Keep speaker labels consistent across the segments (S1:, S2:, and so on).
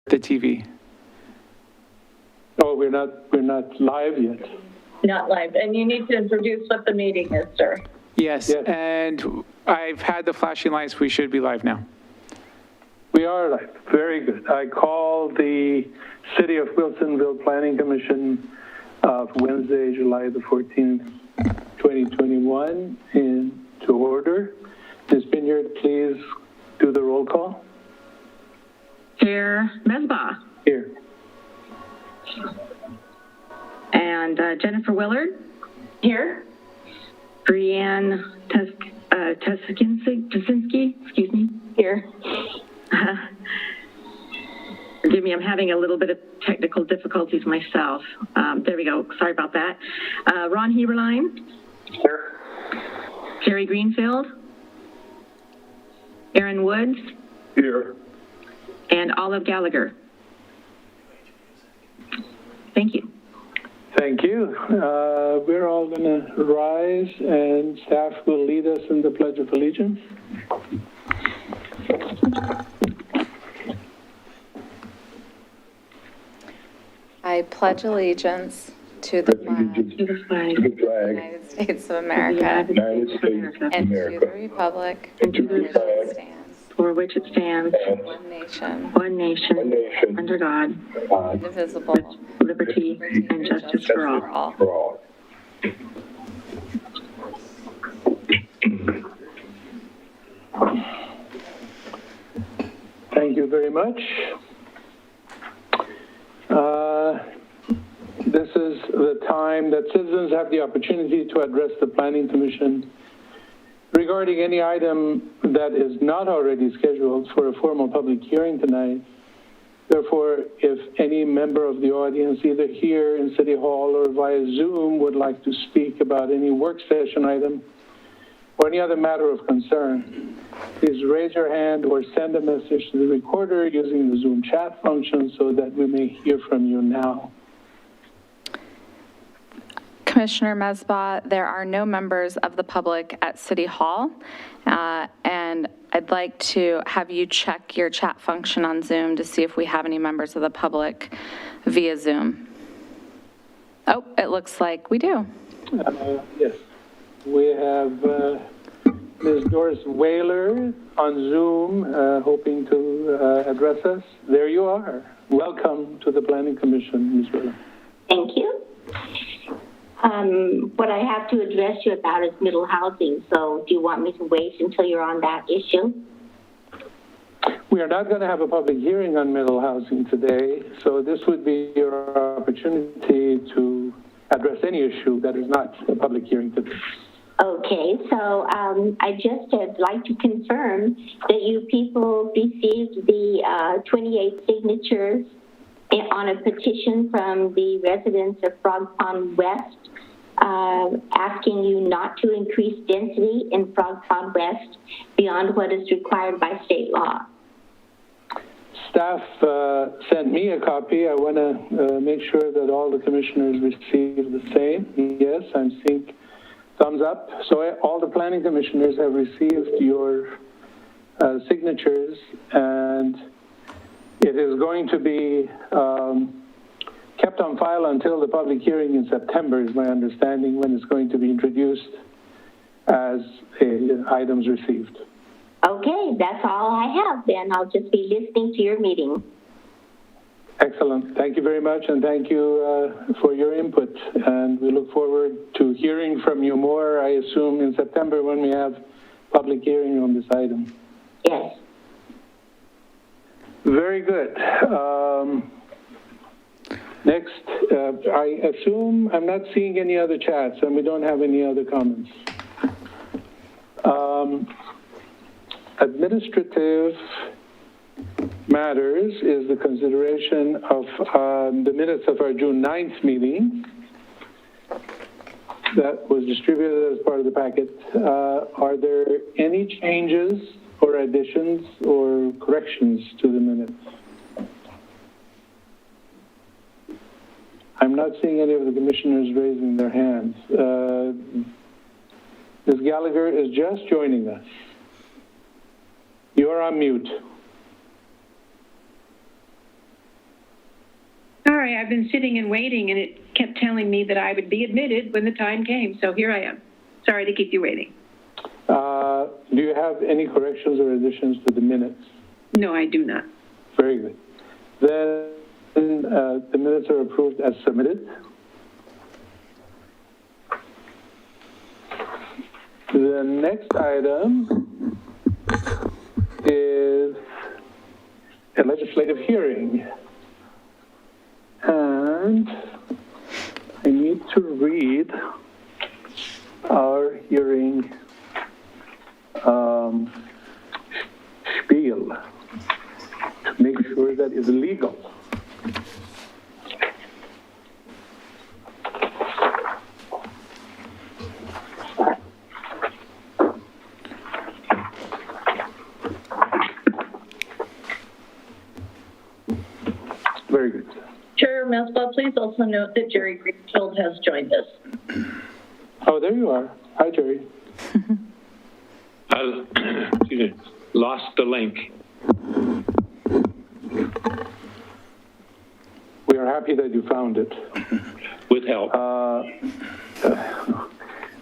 S1: the TV.
S2: Oh, we're not live yet.
S3: Not live. And you need to introduce what the meeting is, sir.
S1: Yes,
S2: Yes.
S1: and I've had the flashing lights. We should be live now.
S2: We are live. Very good. I call the City of Wilsonville Planning Commission of Wednesday, July the 14th, 2021 into order. Ms. Binyard, please do the roll call.
S4: Chair Mesbah.
S2: Here.
S4: And Jennifer Willard.
S3: Here.
S4: Brianne Tusinski, excuse me.
S3: Here.
S4: Forgive me, I'm having a little bit of technical difficulties myself. There we go. Sorry about that. Ron Heberlein.
S2: Here.
S4: Jerry Greenfield. Aaron Woods.
S2: Here.
S4: And Olive Gallagher. Thank you.
S2: Thank you. We're all going to rise, and staff will lead us in the Pledge of Allegiance.
S5: I pledge allegiance to the flag
S4: To the flag
S5: of the United States of America
S4: United States of
S5: and to
S4: America,
S5: the republic
S4: and to the
S5: for which it stands,
S4: for which it stands,
S5: one nation,
S4: under God,
S5: indivisible,
S4: with liberty and justice for all.
S2: Thank you very much. This is the time that citizens have the opportunity to address the Planning Commission regarding any item that is not already scheduled for a formal public hearing tonight. Therefore, if any member of the audience, either here in City Hall or via Zoom, would like to speak about any work session item or any other matter of concern, please raise your hand or send a message to the recorder using the Zoom chat function so that we may hear from you now.
S5: Commissioner Mesbah, there are no members of the public at City Hall, and I'd like to have you check your chat function on Zoom to see if we have any members of the public via Zoom. Oh, it looks like we do.
S2: Yes, we have Ms. Doris Whaler on Zoom hoping to address us. There you are. Welcome to the Planning Commission, Ms. Whaler.
S6: Thank you. What I have to address you about is middle housing. So do you want me to wait until you're on that issue?
S2: We are not going to have a public hearing on middle housing today, so this would be your opportunity to address any issue that is not a public hearing today.
S6: Okay, so I just would like to confirm that you people received the 28 signatures on a petition from the residents of Frog Pond West asking you not to increase density in Frog Pond West beyond what is required by state law.
S2: Staff sent me a copy. I want to make sure that all the commissioners receive the same. Yes, I'm seeing thumbs up. So all the planning commissioners have received your signatures, and it is going to be kept on file until the public hearing in September, is my understanding, when it's going to be introduced as items received.
S6: Okay, that's all I have then. I'll just be listening to your meeting.
S2: Excellent. Thank you very much, and thank you for your input. And we look forward to hearing from you more, I assume, in September when we have public hearing on this item.
S6: Yes.
S2: Very good. Next, I assume I'm not seeing any other chats, and we don't have any other comments. Administrative matters is the consideration of the minutes of our June 9th meeting that was distributed as part of the packet. Are there any changes or additions or corrections to the minutes? I'm not seeing any of the commissioners raising their hands. Ms. Gallagher is just joining us. You're on mute.
S7: sorry, I've been sitting and waiting, and it kept telling me that I would be admitted when the time came, so here I am. Sorry to keep you waiting.
S2: Do you have any corrections or additions to the minutes?
S7: No, I do not.
S2: Very good. Then the minutes are approved as submitted. The next item is a legislative hearing. And I need to read our hearing spiel to make sure that it's legal. Very good.
S3: Chair Mesbah, please also note that Jerry Greenfield has joined us.
S2: Oh, there you are. Hi, Jerry.
S8: Excuse me, lost the link.
S2: We are happy that you found it.
S8: With help.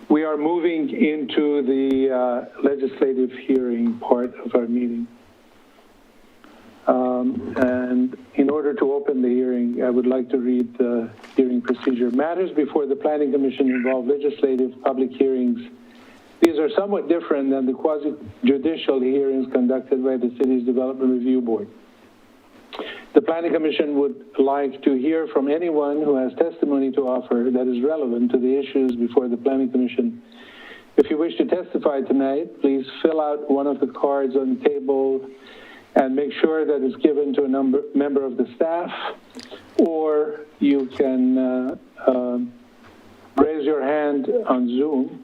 S2: We are moving into the legislative hearing part of our meeting. And in order to open the hearing, I would like to read the hearing procedure. Matters before the Planning Commission involve legislative public hearings. These are somewhat different than the quasi-judicial hearings conducted by the city's Development Review Board. The Planning Commission would like to hear from anyone who has testimony to offer that is relevant to the issues before the Planning Commission. If you wish to testify tonight, please fill out one of the cards on the table and make sure that it's given to a member of the staff, or you can raise your hand on Zoom.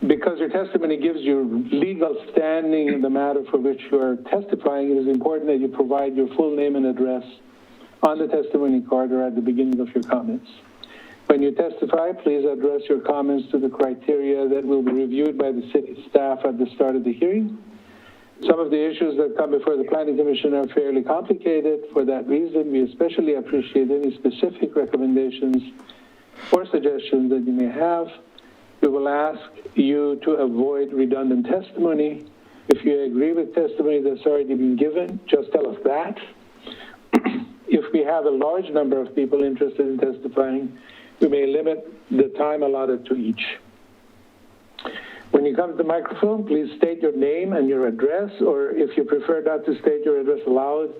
S2: Because your testimony gives you legal standing in the matter for which you are testifying, it is important that you provide your full name and address on the testimony card or at the beginning of your comments. When you testify, please address your comments to the criteria that will be reviewed by the city staff at the start of the hearing. Some of the issues that come before the Planning Commission are fairly complicated. For that reason, we especially appreciate any specific recommendations or suggestions that you may have. We will ask you to avoid redundant testimony. If you agree with testimony that's already been given, just tell us that. If we have a large number of people interested in testifying, we may limit the time allotted to each. When you come to the microphone, please state your name and your address, or if you prefer not to state your address aloud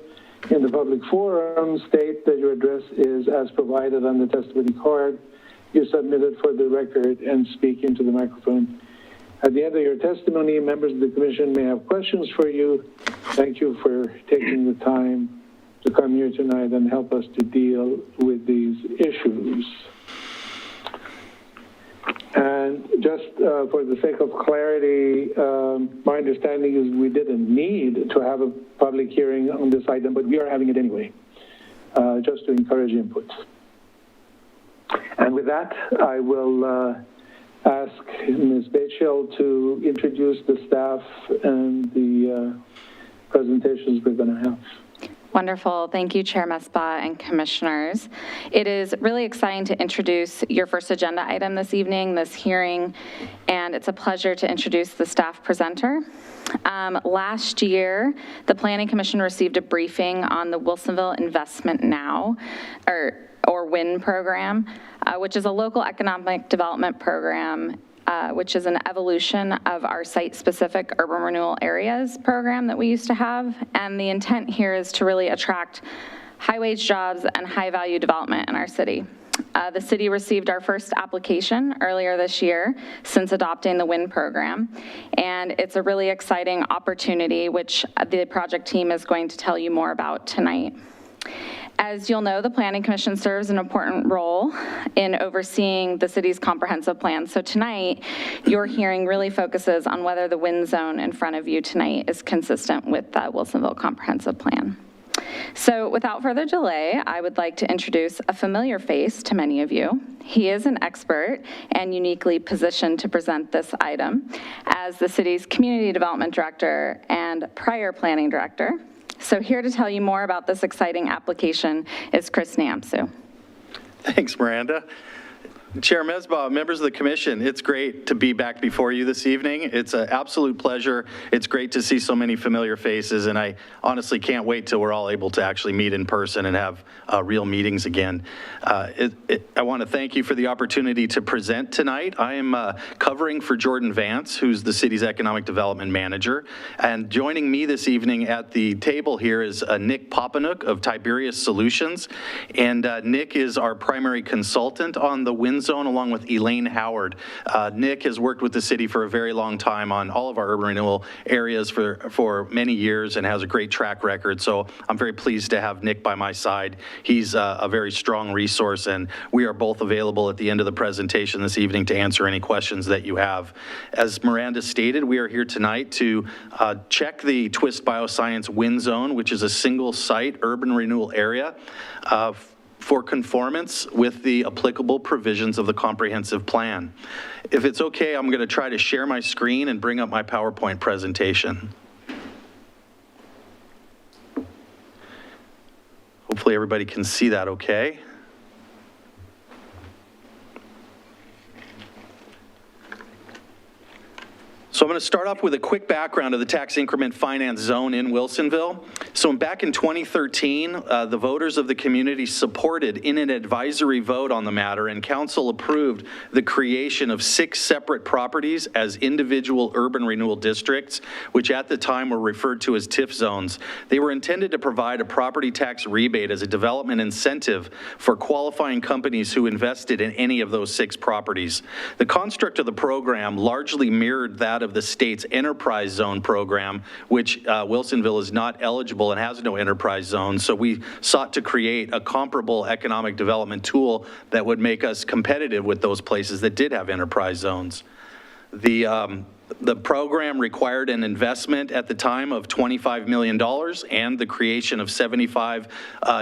S2: in the public forum, state that your address is as provided on the testimony card you submitted for the record and speak into the microphone. At the end of your testimony, members of the Commission may have questions for you. Thank you for taking the time to come here tonight and help us to deal with these issues. And just for the sake of clarity, my understanding is we didn't need to have a public hearing on this item, but we are having it anyway, just to encourage input. And with that, I will ask Ms. Batchel to introduce the staff and the presentations we're going to have.
S5: Wonderful. Thank you, Chair Mesbah and Commissioners. It is really exciting to introduce your first agenda item this evening, this hearing, and it's a pleasure to introduce the staff presenter. Last year, the Planning Commission received a briefing on the Wilsonville Investment Now, or WIN program, which is a local economic development program which is an evolution of our site-specific urban renewal areas program that we used to have. And the intent here is to really attract high-wage jobs and high-value development in our city. The city received our first application earlier this year since adopting the WIN program, and it's a really exciting opportunity, which the project team is going to tell you more about tonight. As you'll know, the Planning Commission serves an important role in overseeing the city's comprehensive plan. So tonight, your hearing really focuses on whether the WIN zone in front of you tonight is consistent with the Wilsonville Comprehensive Plan. So without further delay, I would like to introduce a familiar face to many of you. He is an expert and uniquely positioned to present this item as the city's Community Development Director and prior Planning Director. So here to tell you more about this exciting application is Chris Niamsu.
S9: Thanks, Miranda. Chair Mesbah, members of the commission, it's great to be back before you this evening. It's an absolute pleasure. It's great to see so many familiar faces, and I honestly can't wait till we're all able to actually meet in person and have real meetings again. I want to thank you for the opportunity to present tonight. I am covering for Jordan Vance, who's the city's economic development manager, and joining me this evening at the table here is Nick Popanook of Tiberius Solutions, and Nick is our primary consultant on the Wind Zone, along with Elaine Howard. Nick has worked with the city for a very long time on all of our urban renewal areas for many years and has a great track record. So I'm very pleased to have Nick by my side. He's a very strong resource, and we are both available at the end of the presentation this evening to answer any questions that you have. As Miranda stated, we are here tonight to check the Twist Bioscience Wind Zone, which is a single site urban renewal area for conformance with the applicable provisions of the comprehensive plan. If it's okay, I'm going to try to share my screen and bring up my PowerPoint presentation. Hopefully everybody can see that okay. So I'm going to start off with a quick background of the tax increment finance zone in Wilsonville. So back in 2013, the voters of the community supported in an advisory vote on the matter, and council approved the creation of 6 separate properties as individual urban renewal districts, which at the time were referred to as TIF zones. They were intended to provide a property tax rebate as a development incentive for qualifying companies who invested in any of those 6 properties. The construct of the program largely mirrored that of the state's enterprise zone program, which Wilsonville is not eligible and has no enterprise zone. So we sought to create a comparable economic development tool that would make us competitive with those places that did have enterprise zones. The program required an investment at the time of $25 million and the creation of 75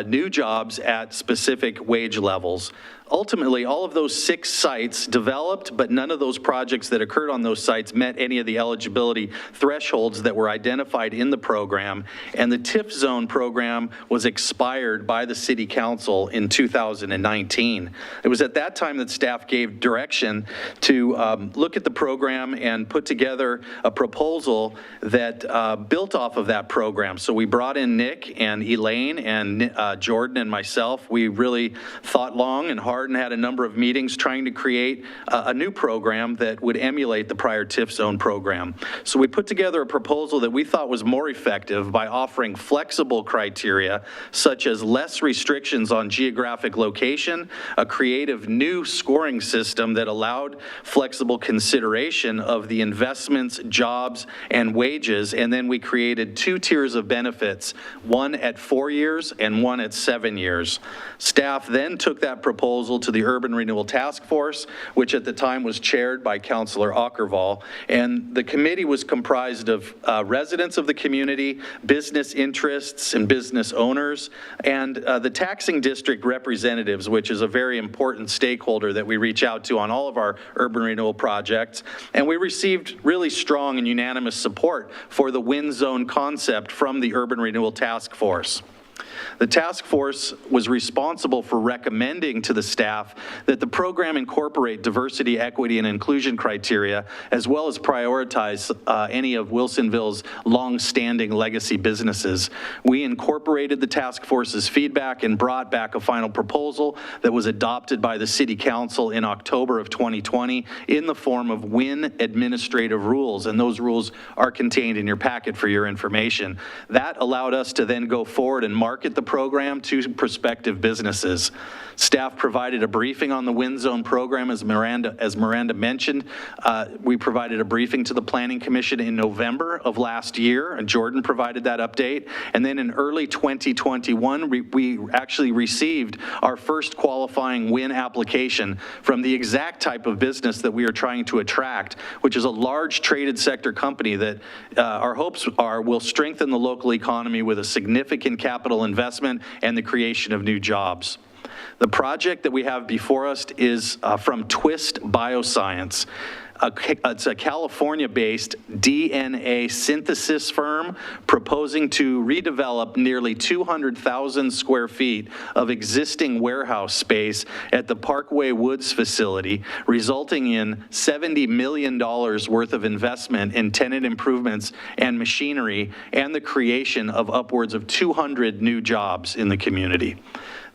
S9: new jobs at specific wage levels. Ultimately, all of those 6 sites developed, but none of those projects that occurred on those sites met any of the eligibility thresholds that were identified in the program, and the TIF zone program was expired by the City Council in 2019. It was at that time that staff gave direction to look at the program and put together a proposal that built off of that program. So we brought in Nick and Elaine and Jordan and myself. We really thought long and hard and had a number of meetings trying to create a new program that would emulate the prior TIF zone program. So we put together a proposal that we thought was more effective by offering flexible criteria, such as less restrictions on geographic location, a creative new scoring system that allowed flexible consideration of the investments, jobs, and wages, and then we created 2 tiers of benefits, one at 4 years and one at 7 years. Staff then took that proposal to the Urban Renewal Task Force, which at the time was chaired by Councillor Ockervall, and the committee was comprised of residents of the community, business interests and business owners, and the taxing district representatives, which is a very important stakeholder that we reach out to on all of our urban renewal projects. And we received really strong and unanimous support for the wind zone concept from the Urban Renewal Task Force. The task force was responsible for recommending to the staff that the program incorporate diversity, equity, and inclusion criteria, as well as prioritize any of Wilsonville's long-standing legacy businesses. We incorporated the task force's feedback and brought back a final proposal that was adopted by the City Council in October of 2020 in the form of WIN administrative rules, and those rules are contained in your packet for your information. That allowed us to then go forward and market the program to prospective businesses. Staff provided a briefing on the Wind Zone program, as Miranda mentioned. We provided a briefing to the Planning Commission in November of last year, and Jordan provided that update. And then in early 2021, we actually received our first qualifying WIN application from the exact type of business that we are trying to attract, which is a large traded sector company that our hopes are will strengthen the local economy with a significant capital investment and the creation of new jobs. The project that we have before us is from Twist Bioscience. It's a California-based DNA synthesis firm proposing to redevelop nearly 200,000 square feet of existing warehouse space at the Parkway Woods facility, resulting in $70 million worth of investment in tenant improvements and machinery, and the creation of upwards of 200 new jobs in the community.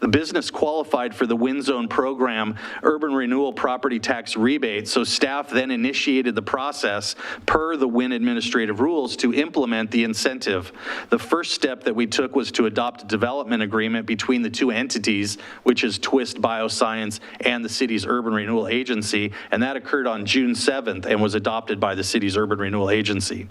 S9: The business qualified for the Wind Zone program urban renewal property tax rebate, so staff then initiated the process per the WIN administrative rules to implement the incentive. The first step that we took was to adopt a development agreement between the two entities, which is Twist Bioscience and the city's urban renewal agency, and that occurred on June 7th and was adopted by the city's urban renewal agency.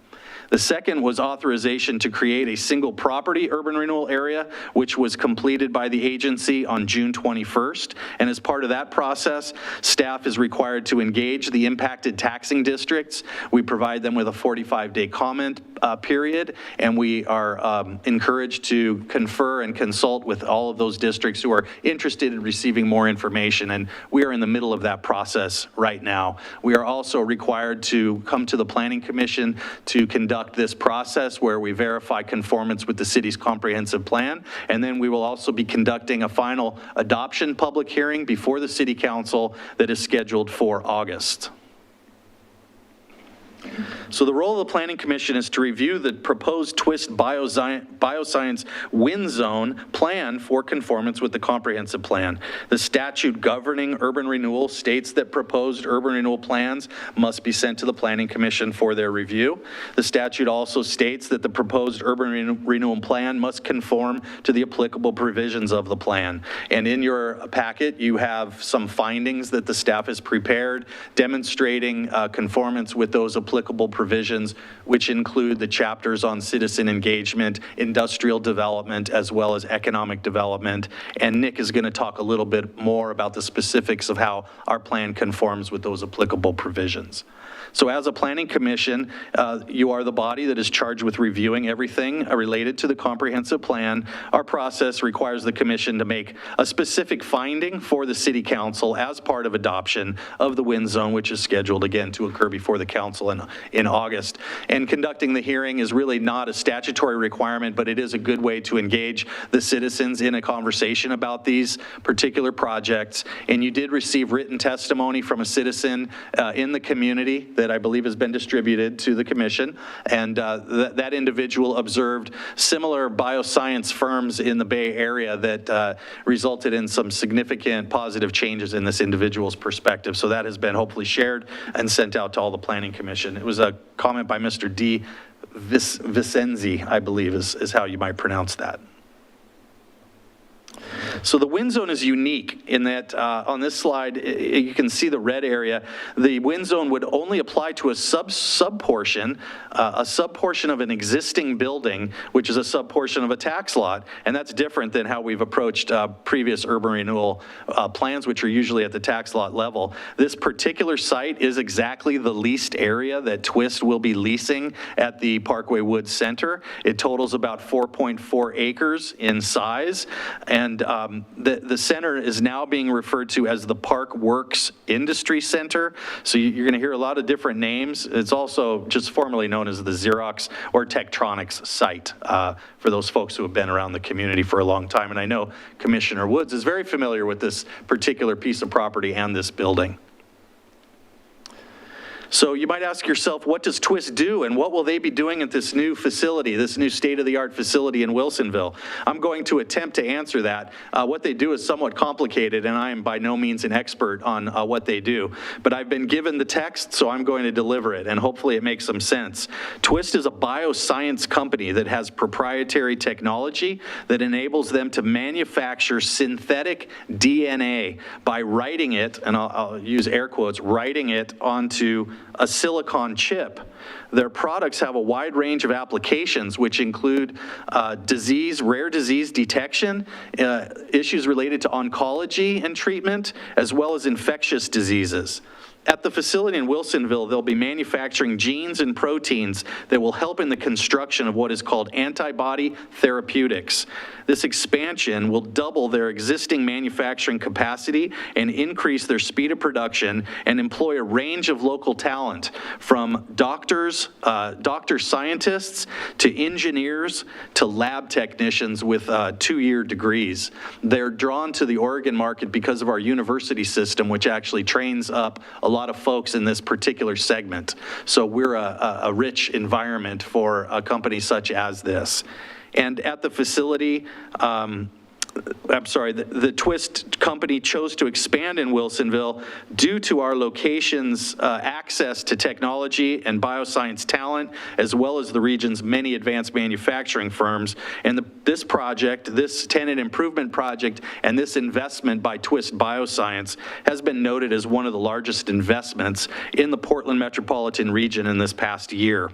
S9: The second was authorization to create a single property urban renewal area, which was completed by the agency on June 21st. And as part of that process, staff is required to engage the impacted taxing districts. We provide them with a 45-day comment period, and we are encouraged to confer and consult with all of those districts who are interested in receiving more information, and we are in the middle of that process right now. We are also required to come to the Planning Commission to conduct this process where we verify conformance with the city's comprehensive plan, and then we will also be conducting a final adoption public hearing before the City Council that is scheduled for August. So the role of the Planning Commission is to review the proposed Twist Bioscience Wind Zone plan for conformance with the comprehensive plan. The statute governing urban renewal states that proposed urban renewal plans must be sent to the Planning Commission for their review. The statute also states that the proposed urban renewal plan must conform to the applicable provisions of the plan. And in your packet, you have some findings that the staff has prepared demonstrating conformance with those applicable provisions, which include the chapters on citizen engagement, industrial development, as well as economic development. And Nick is going to talk a little bit more about the specifics of how our plan conforms with those applicable provisions. So as a Planning Commission, you are the body that is charged with reviewing everything related to the comprehensive plan. Our process requires the Commission to make a specific finding for the City Council as part of adoption of the Wind Zone, which is scheduled again to occur before the Council in August. And conducting the hearing is really not a statutory requirement, but it is a good way to engage the citizens in a conversation about these particular projects. And you did receive written testimony from a citizen in the community that I believe has been distributed to the Commission, and that individual observed similar bioscience firms in the Bay Area that resulted in some significant positive changes in this individual's perspective. So that has been hopefully shared and sent out to all the Planning Commission. It was a comment by Mr. D. Vicenzi, I believe is how you might pronounce that. So the wind zone is unique in that on this slide, you can see the red area. The wind zone would only apply to a sub-portion of an existing building, which is a sub-portion of a tax lot. And that's different than how we've approached previous urban renewal plans, which are usually at the tax lot level. This particular site is exactly the leased area that Twist will be leasing at the Parkway Woods Center. It totals about 4.4 acres in size. And the center is now being referred to as the Park Works Industry Center. So you're going to hear a lot of different names. It's also just formerly known as the Xerox or Tektronix site for those folks who have been around the community for a long time. And I know Commissioner Woods is very familiar with this particular piece of property and this building. So you might ask yourself, what does Twist do and what will they be doing at this new facility, this new state-of-the-art facility in Wilsonville? I'm going to attempt to answer that. What they do is somewhat complicated, and I am by no means an expert on what they do. But I've been given the text, so I'm going to deliver it, and hopefully it makes some sense. Twist is a bioscience company that has proprietary technology that enables them to manufacture synthetic DNA by writing it, and I'll use air quotes, writing it onto a silicon chip. Their products have a wide range of applications, which include rare disease detection, issues related to oncology and treatment, as well as infectious diseases. At the facility in Wilsonville, they'll be manufacturing genes and proteins that will help in the construction of what is called antibody therapeutics. This expansion will double their existing manufacturing capacity and increase their speed of production and employ a range of local talent from doctors, scientists, to engineers, to lab technicians with 2-year degrees. They're drawn to the Oregon market because of our university system, which actually trains up a lot of folks in this particular segment. So we're a rich environment for a company such as this. And at the facility, the Twist company chose to expand in Wilsonville due to our location's access to technology and bioscience talent, as well as the region's many advanced manufacturing firms. And this project, this tenant improvement project, and this investment by Twist Bioscience has been noted as one of the largest investments in the Portland metropolitan region in this past year.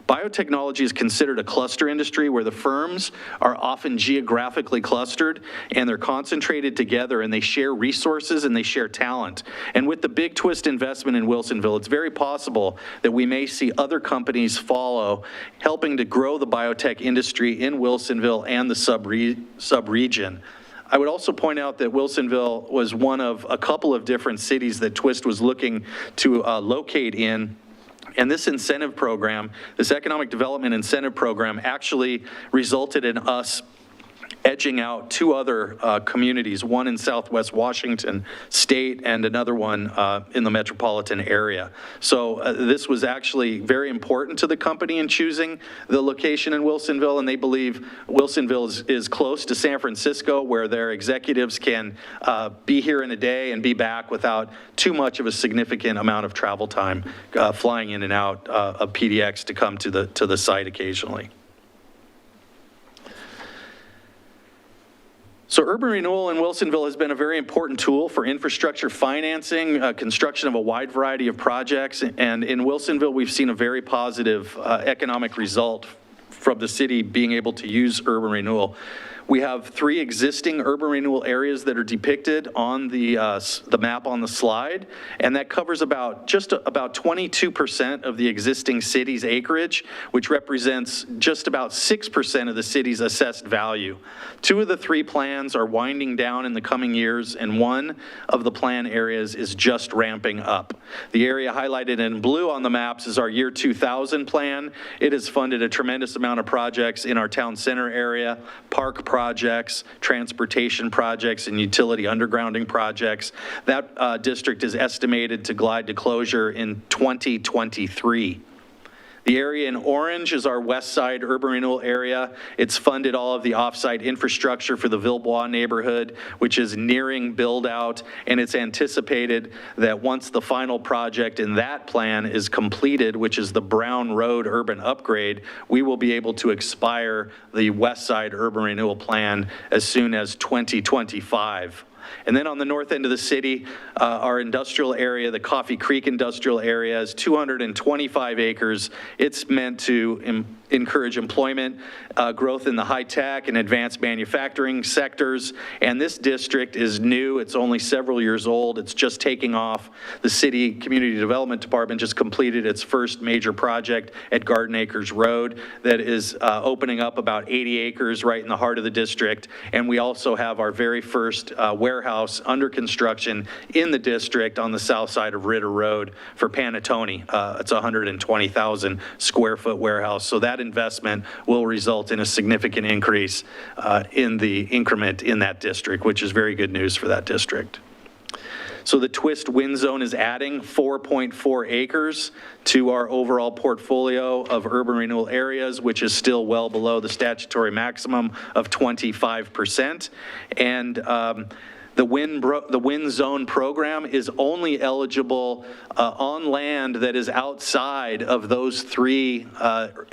S9: Biotechnology is considered a cluster industry where the firms are often geographically clustered and they're concentrated together and they share resources and they share talent. And with the big Twist investment in Wilsonville, it's very possible that we may see other companies follow, helping to grow the biotech industry in Wilsonville and the sub-region. I would also point out that Wilsonville was one of a couple of different cities that Twist was looking to locate in. And this incentive program, this economic development incentive program, actually resulted in us edging out 2 other communities, one in Southwest Washington State and another one in the metropolitan area. So this was actually very important to the company in choosing the location in Wilsonville, and they believe Wilsonville is close to San Francisco, where their executives can be here in a day and be back without too much of a significant amount of travel time flying in and out of PDX to come to the site occasionally. So urban renewal in Wilsonville has been a very important tool for infrastructure financing, construction of a wide variety of projects. And in Wilsonville, we've seen a very positive economic result from the city being able to use urban renewal. We have 3 existing urban renewal areas that are depicted on the map on the slide, and that covers about 22% of the existing city's acreage, which represents just about 6% of the city's assessed value. 2 of the 3 plans are winding down in the coming years, and 1 of the plan areas is just ramping up. The area highlighted in blue on the maps is our year 2000 plan. It has funded a tremendous amount of projects in our town center area, park projects, transportation projects, and utility undergrounding projects. That district is estimated to glide to closure in 2023. The area in orange is our west side urban renewal area. It's funded all of the off-site infrastructure for the Villebois neighborhood, which is nearing build out, and it's anticipated that once the final project in that plan is completed, which is the Brown Road urban upgrade, we will be able to expire the west side urban renewal plan as soon as 2025. And then on the north end of the city, our industrial area, the Coffee Creek industrial area, is 225 acres. It's meant to encourage employment, growth in the high-tech and advanced manufacturing sectors. And this district is new. It's only several years old. It's just taking off. The city community development department just completed its first major project at Garden Acres Road that is opening up about 80 acres right in the heart of the district. And we also have our very first warehouse under construction in the district on the south side of Ritter Road for Panettone. It's a 120,000 square foot warehouse. So that investment will result in a significant increase in the increment in that district, which is very good news for that district. So the Twist wind zone is adding 4.4 acres to our overall portfolio of urban renewal areas, which is still well below the statutory maximum of 25%. And the wind zone program is only eligible on land that is outside of those 3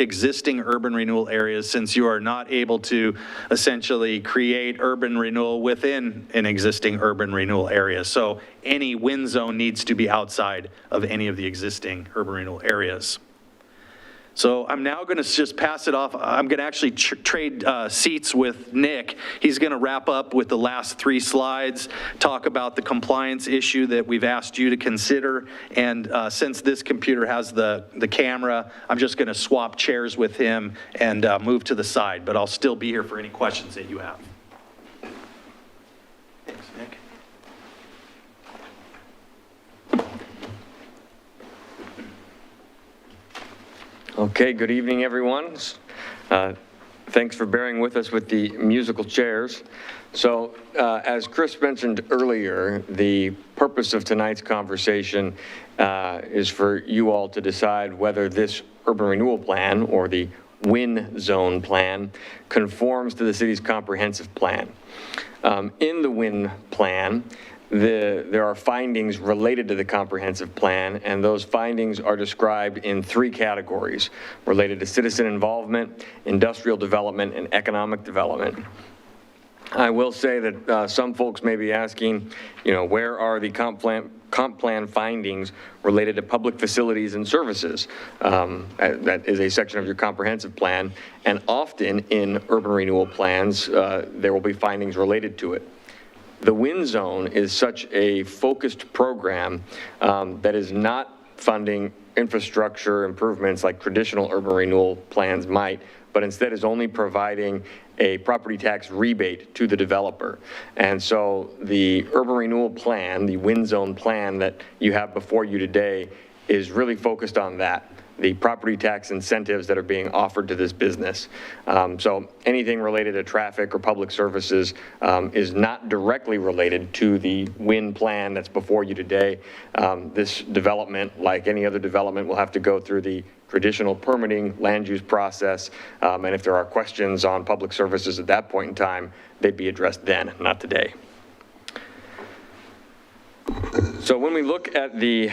S9: existing urban renewal areas, since you are not able to essentially create urban renewal within an existing urban renewal area. So any wind zone needs to be outside of any of the existing urban renewal areas. So I'm now going to just pass it off. I'm going to actually trade seats with Nick. He's going to wrap up with the last 3 slides, talk about the compliance issue that we've asked you to consider. And since this computer has the camera, I'm just going to swap chairs with him and move to the side, but I'll still be here for any questions that you have. Thanks, Nick.
S10: Okay, good evening, everyone. Thanks for bearing with us with the musical chairs. So as Chris mentioned earlier, the purpose of tonight's conversation is for you all to decide whether this urban renewal plan or the WIN zone plan conforms to the city's comprehensive plan. In the WIN plan, there are findings related to the comprehensive plan, and those findings are described in 3 categories related to citizen involvement, industrial development, and economic development. I will say that some folks may be asking, where are the comp plan findings related to public facilities and services? That is a section of your comprehensive plan, and often in urban renewal plans, there will be findings related to it. The WIN zone is such a focused program that is not funding infrastructure improvements like traditional urban renewal plans might, but instead is only providing a property tax rebate to the developer. And so the urban renewal plan, the WIN zone plan that you have before you today, is really focused on that, the property tax incentives that are being offered to this business. So anything related to traffic or public services is not directly related to the WIN plan that's before you today. This development, like any other development, will have to go through the traditional permitting land use process. And if there are questions on public services at that point in time, they'd be addressed then, not today. So when we look at the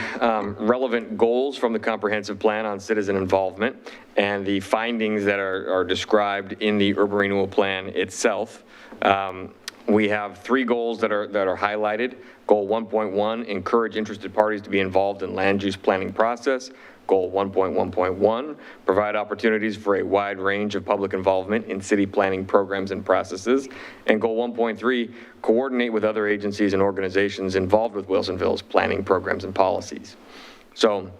S10: relevant goals from the comprehensive plan on citizen involvement and the findings that are described in the urban renewal plan itself, we have 3 goals that are highlighted. Goal 1.1, encourage interested parties to be involved in land use planning process. Goal 1.1.1, provide opportunities for a wide range of public involvement in city planning programs and processes. And goal 1.3, coordinate with other agencies and organizations involved with Wilsonville's planning programs and policies. So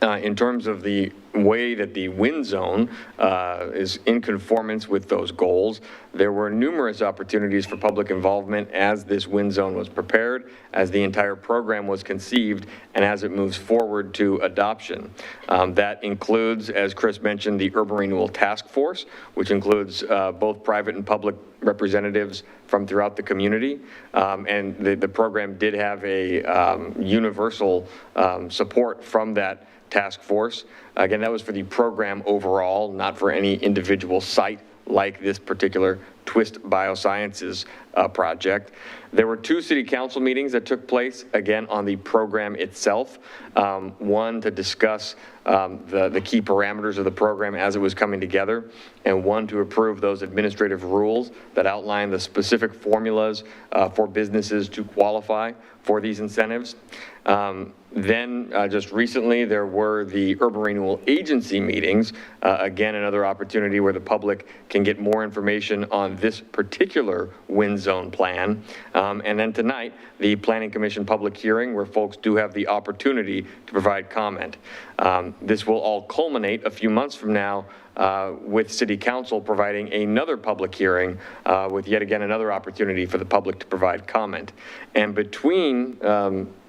S10: in terms of the way that the WIN zone is in conformance with those goals, there were numerous opportunities for public involvement as this WIN zone was prepared, as the entire program was conceived, and as it moves forward to adoption. That includes, as Chris mentioned, the Urban Renewal Task Force, which includes both private and public representatives from throughout the community. And the program did have a universal support from that task force. Again, that was for the program overall, not for any individual site like this particular Twist Biosciences project. There were 2 city council meetings that took place, again, on the program itself. One to discuss the key parameters of the program as it was coming together, and one to approve those administrative rules that outline the specific formulas for businesses to qualify for these incentives. Then just recently, there were the Urban Renewal Agency meetings, again, another opportunity where the public can get more information on this particular WIN zone plan. And then tonight, the Planning Commission public hearing, where folks do have the opportunity to provide comment. This will all culminate a few months from now with City Council providing another public hearing with yet again another opportunity for the public to provide comment. And between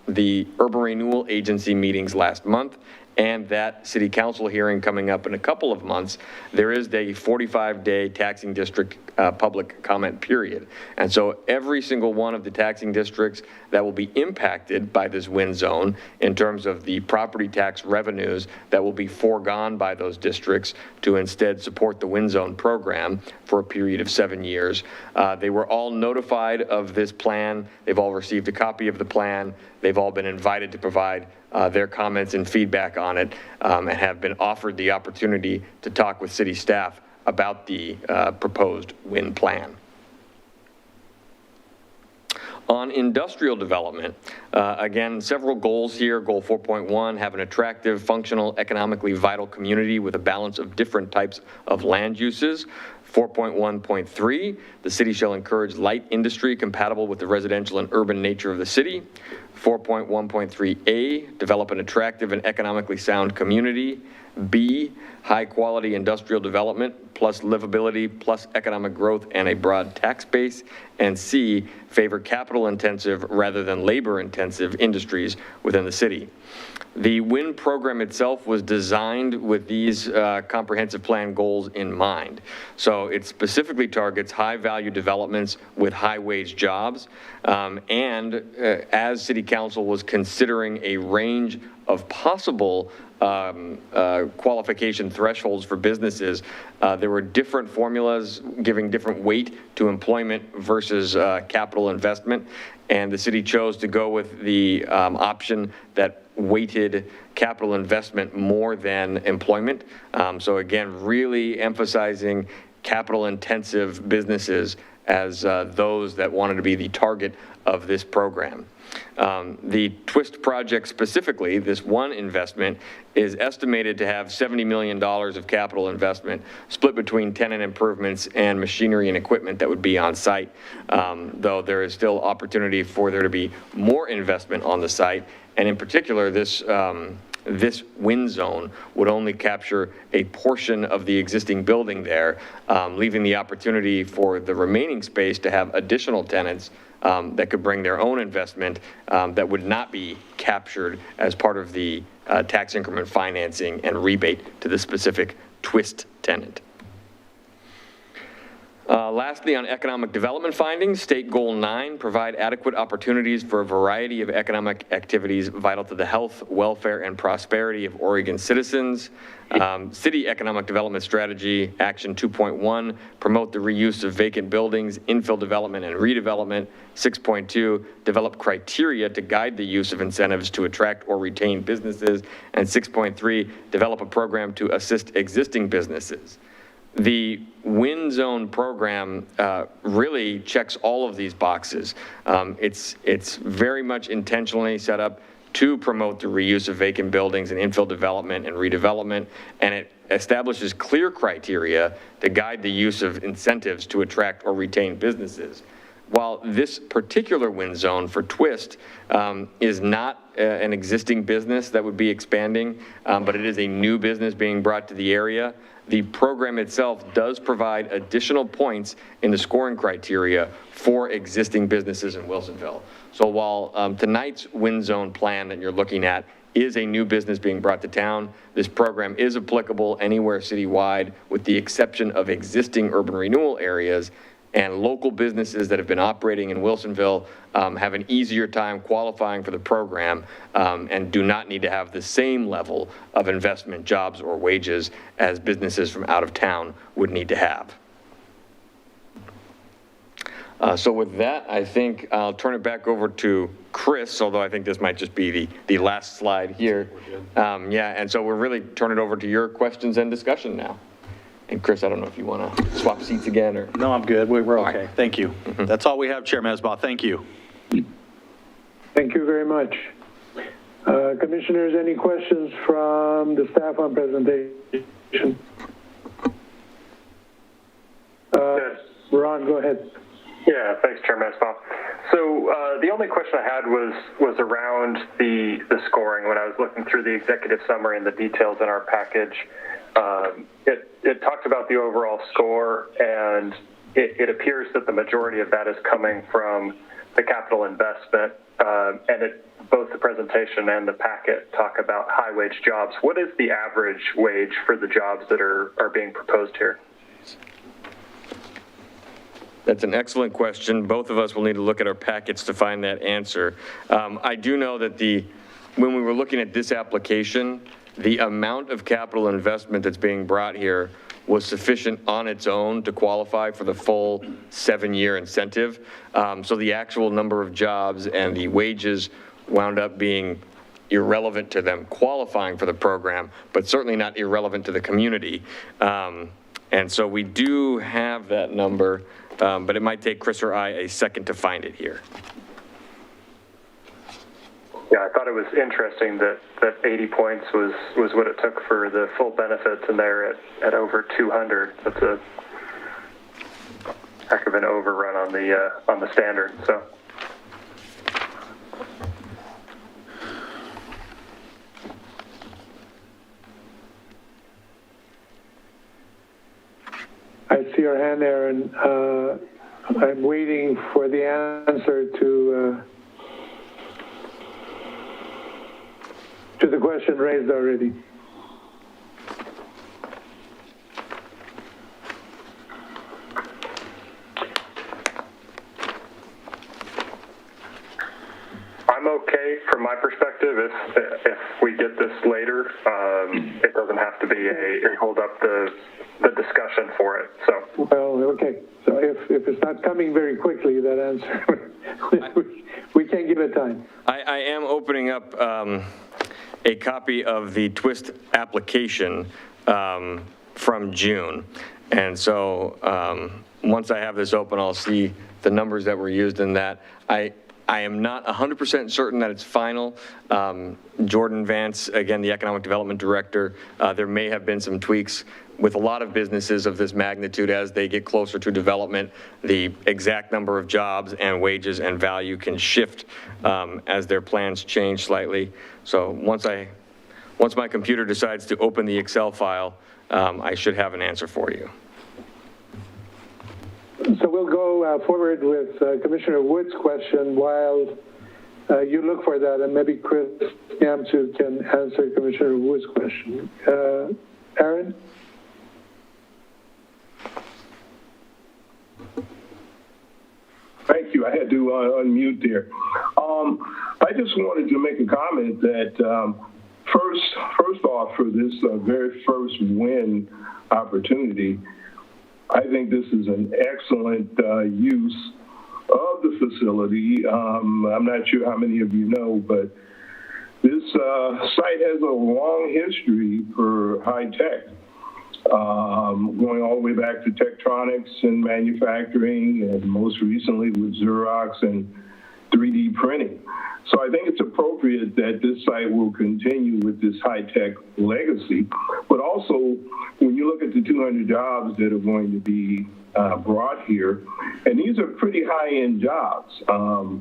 S10: the Urban Renewal Agency meetings last month and that City Council hearing coming up in a couple of months, there is a 45-day taxing district public comment period. And so every single one of the taxing districts that will be impacted by this WIN zone in terms of the property tax revenues that will be foregone by those districts to instead support the WIN zone program for a period of 7 years. They were all notified of this plan. They've all received a copy of the plan. They've all been invited to provide their comments and feedback on it, and have been offered the opportunity to talk with city staff about the proposed WIN plan. On industrial development, again, several goals here. Goal 4.1, have an attractive, functional, economically vital community with a balance of different types of land uses. 4.1.3, the city shall encourage light industry compatible with the residential and urban nature of the city. 4.1.3A, develop an attractive and economically sound community. B, high quality industrial development plus livability plus economic growth and a broad tax base. And C, favor capital intensive rather than labor intensive industries within the city. The WIN program itself was designed with these comprehensive plan goals in mind. So it specifically targets high value developments with high wage jobs. As City Council was considering a range of possible qualification thresholds for businesses, there were different formulas giving different weight to employment versus capital investment. And the city chose to go with the option that weighted capital investment more than employment. So again, really emphasizing capital intensive businesses as those that wanted to be the target of this program. The Twist project specifically, this one investment, is estimated to have $70 million of capital investment split between tenant improvements and machinery and equipment that would be on site, though there is still opportunity for there to be more investment on the site. And in particular, this wind zone would only capture a portion of the existing building there, leaving the opportunity for the remaining space to have additional tenants that could bring their own investment that would not be captured as part of the tax increment financing and rebate to the specific Twist tenant. Lastly, on economic development findings, state goal 9, provide adequate opportunities for a variety of economic activities vital to the health, welfare, and prosperity of Oregon citizens. City economic development strategy, action 2.1, promote the reuse of vacant buildings, infill development and redevelopment. 6.2, develop criteria to guide the use of incentives to attract or retain businesses. And 6.3, develop a program to assist existing businesses. The wind zone program really checks all of these boxes. It's very much intentionally set up to promote the reuse of vacant buildings and infill development and redevelopment, and it establishes clear criteria to guide the use of incentives to attract or retain businesses. While this particular wind zone for Twist is not an existing business that would be expanding, but it is a new business being brought to the area, the program itself does provide additional points in the scoring criteria for existing businesses in Wilsonville. So while tonight's wind zone plan that you're looking at is a new business being brought to town, this program is applicable anywhere citywide with the exception of existing urban renewal areas, and local businesses that have been operating in Wilsonville have an easier time qualifying for the program and do not need to have the same level of investment, jobs, or wages as businesses from out of town would need to have. So with that, I think I'll turn it back over to Chris, although I think this might just be the last slide here. Yeah, and so we'll really turn it over to your questions and discussion now. And Chris, I don't know if you want to swap seats again or.
S9: No, I'm good. We're okay.
S10: Right.
S9: Thank you. That's all we have, Chair Mesbah. Thank you.
S2: Thank you very much. Commissioners, any questions from the staff on presentation?
S11: Yes.
S2: Ron, go ahead.
S11: Yeah, thanks, Chair Mesbah. So the only question I had was around the scoring. When I was looking through the executive summary and the details in our package, it talked about the overall score, and it appears that the majority of that is coming from the capital investment, and both the presentation and the packet talk about high wage jobs. What is the average wage for the jobs that are being proposed here?
S10: That's an excellent question. Both of us will need to look at our packets to find that answer. I do know that when we were looking at this application, the amount of capital investment that's being brought here was sufficient on its own to qualify for the full 7-year incentive. So the actual number of jobs and the wages wound up being irrelevant to them qualifying for the program, but certainly not irrelevant to the community. And so we do have that number, but it might take Chris or I a second to find it here.
S11: yeah, I thought it was interesting that 80 points was what it took for the full benefits, and they're at over 200. That's a heck of an overrun on the standard. So.
S2: I see your hand, Aaron. I'm waiting for the answer to the question raised already.
S11: I'm okay from my perspective if we get this later. It doesn't have to be a hold up the discussion for it. So.
S2: Well, okay. So if it's not coming very quickly, that answer, we can't give it time.
S10: I am opening up a copy of the twist application from June. And so once I have this open, I'll see the numbers that were used in that. I am not 100% certain that it's final. Jordan Vance, again, the Economic Development Director, there may have been some tweaks with a lot of businesses of this magnitude. As they get closer to development, the exact number of jobs and wages and value can shift as their plans change slightly. So once my computer decides to open the Excel file, I should have an answer for you.
S2: So we'll go forward with Commissioner Wood's question while you look for that, and maybe Chris Nyamsu can answer Commissioner Wood's question. Aaron?
S12: Thank you. I had to unmute there. I just wanted to make a comment that first off, for this very first win opportunity, I think this is an excellent use of the facility. I'm not sure how many of you know, but this site has a long history for high tech, going all the way back to Tektronix and manufacturing, and most recently with Xerox and 3D printing. So I think it's appropriate that this site will continue with this high-tech legacy, but also when you look at the 200 jobs that are going to be brought here, and these are pretty high-end jobs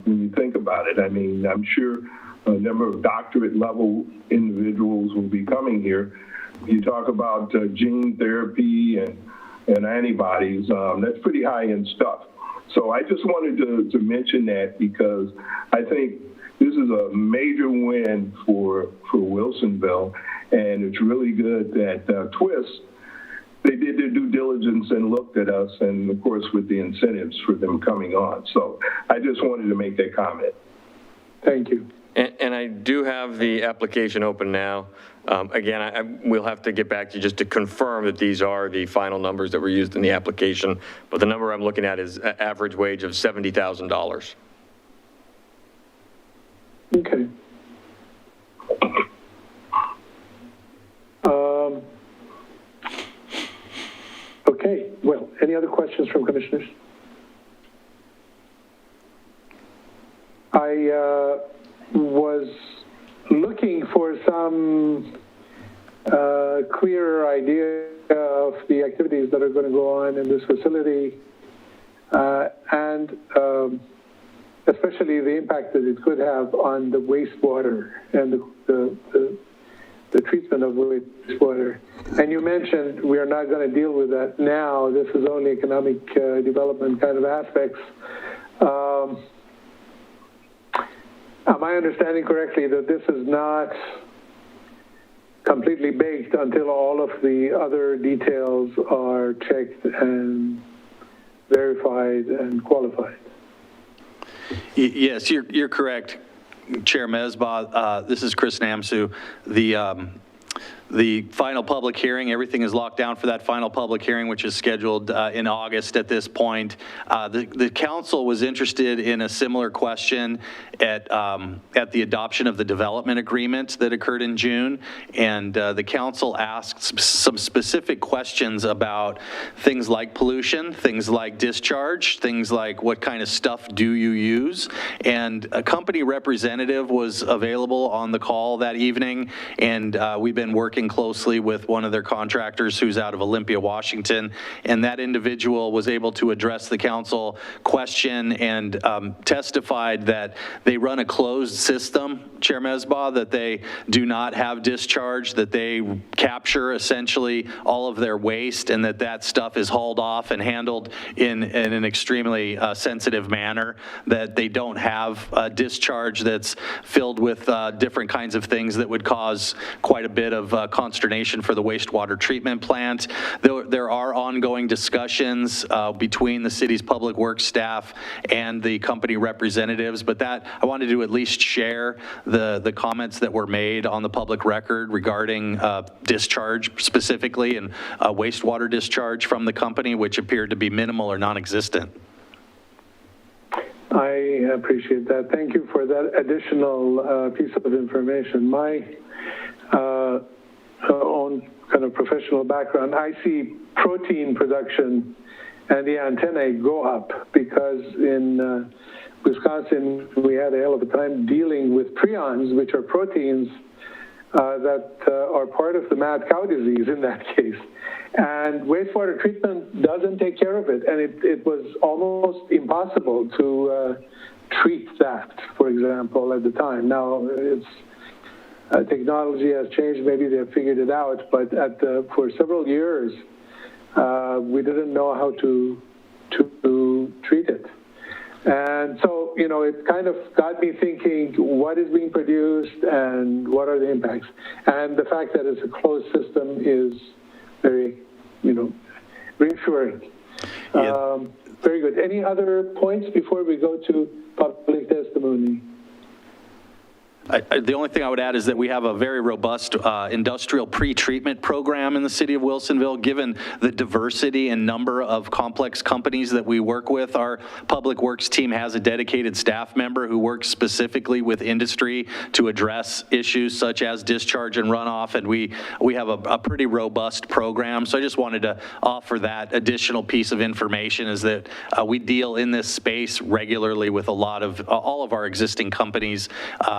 S12: when you think about it. I mean, I'm sure a number of doctorate-level individuals will be coming here. You talk about gene therapy and antibodies, that's pretty high-end stuff. So I just wanted to mention that because I think this is a major win for Wilsonville, and it's really good that Twist, they did their due diligence and looked at us, and of course with the incentives for them coming on. So I just wanted to make that comment.
S2: Thank you.
S10: And I do have the application open now. Again, we'll have to get back to you just to confirm that these are the final numbers that were used in the application. But the number I'm looking at is an average wage of $70,000.
S2: Okay. Okay, well, any other questions from commissioners? I was looking for some clearer idea of the activities that are going to go on in this facility, and especially the impact that it could have on the wastewater and the treatment of wastewater. And you mentioned we are not going to deal with that now. This is only economic development kind of aspects. Am I understanding correctly that this is not completely baked until all of the other details are checked and verified and qualified?
S9: Yes, you're correct, Chair Mesbah. This is Chris Nyamsu. the final public hearing. Everything is locked down for that final public hearing, which is scheduled in August at this point. The council was interested in a similar question at the adoption of the development agreement that occurred in June, and the council asked some specific questions about things like pollution, things like discharge, things like what kind of stuff do you use, and a company representative was available on the call that evening, and we've been working closely with one of their contractors who's out of Olympia, Washington, and that individual was able to address the council question and testified that they run a closed system, Chair Mesbah, that they do not have discharge, that they capture essentially all of their waste, and that stuff is hauled off and handled in an extremely sensitive manner, that they don't have discharge that's filled with different kinds of things that would cause quite a bit of consternation for the wastewater treatment plant. There are ongoing discussions between the city's public works staff and the company representatives, but that I wanted to at least share the comments that were made on the public record regarding discharge specifically and wastewater discharge from the company, which appeared to be minimal or non-existent.
S2: I appreciate that. Thank you for that additional piece of information. My own kind of professional background, I see protein production and the antennae go up because in Wisconsin, we had a hell of a time dealing with prions, which are proteins that are part of the mad cow disease in that case. And wastewater treatment doesn't take care of it. And it was almost impossible to treat that, for example, at the time. Now, it's technology has changed. Maybe they've figured it out. But for several years, we didn't know how to treat it. And so, you know, it kind of got me thinking, what is being produced and what are the impacts? And the fact that it's a closed system is very, you know, reassuring.
S9: Yeah.
S2: Very good. Any other points before we go to public testimony?
S9: The only thing I would add is that we have a very robust industrial pre-treatment program in the city of Wilsonville. Given the diversity and number of complex companies that we work with, our public works team has a dedicated staff member who works specifically with industry to address issues such as discharge and runoff, and we have a pretty robust program. So I just wanted to offer that additional piece of information, is that we deal in this space regularly with all of our existing companies.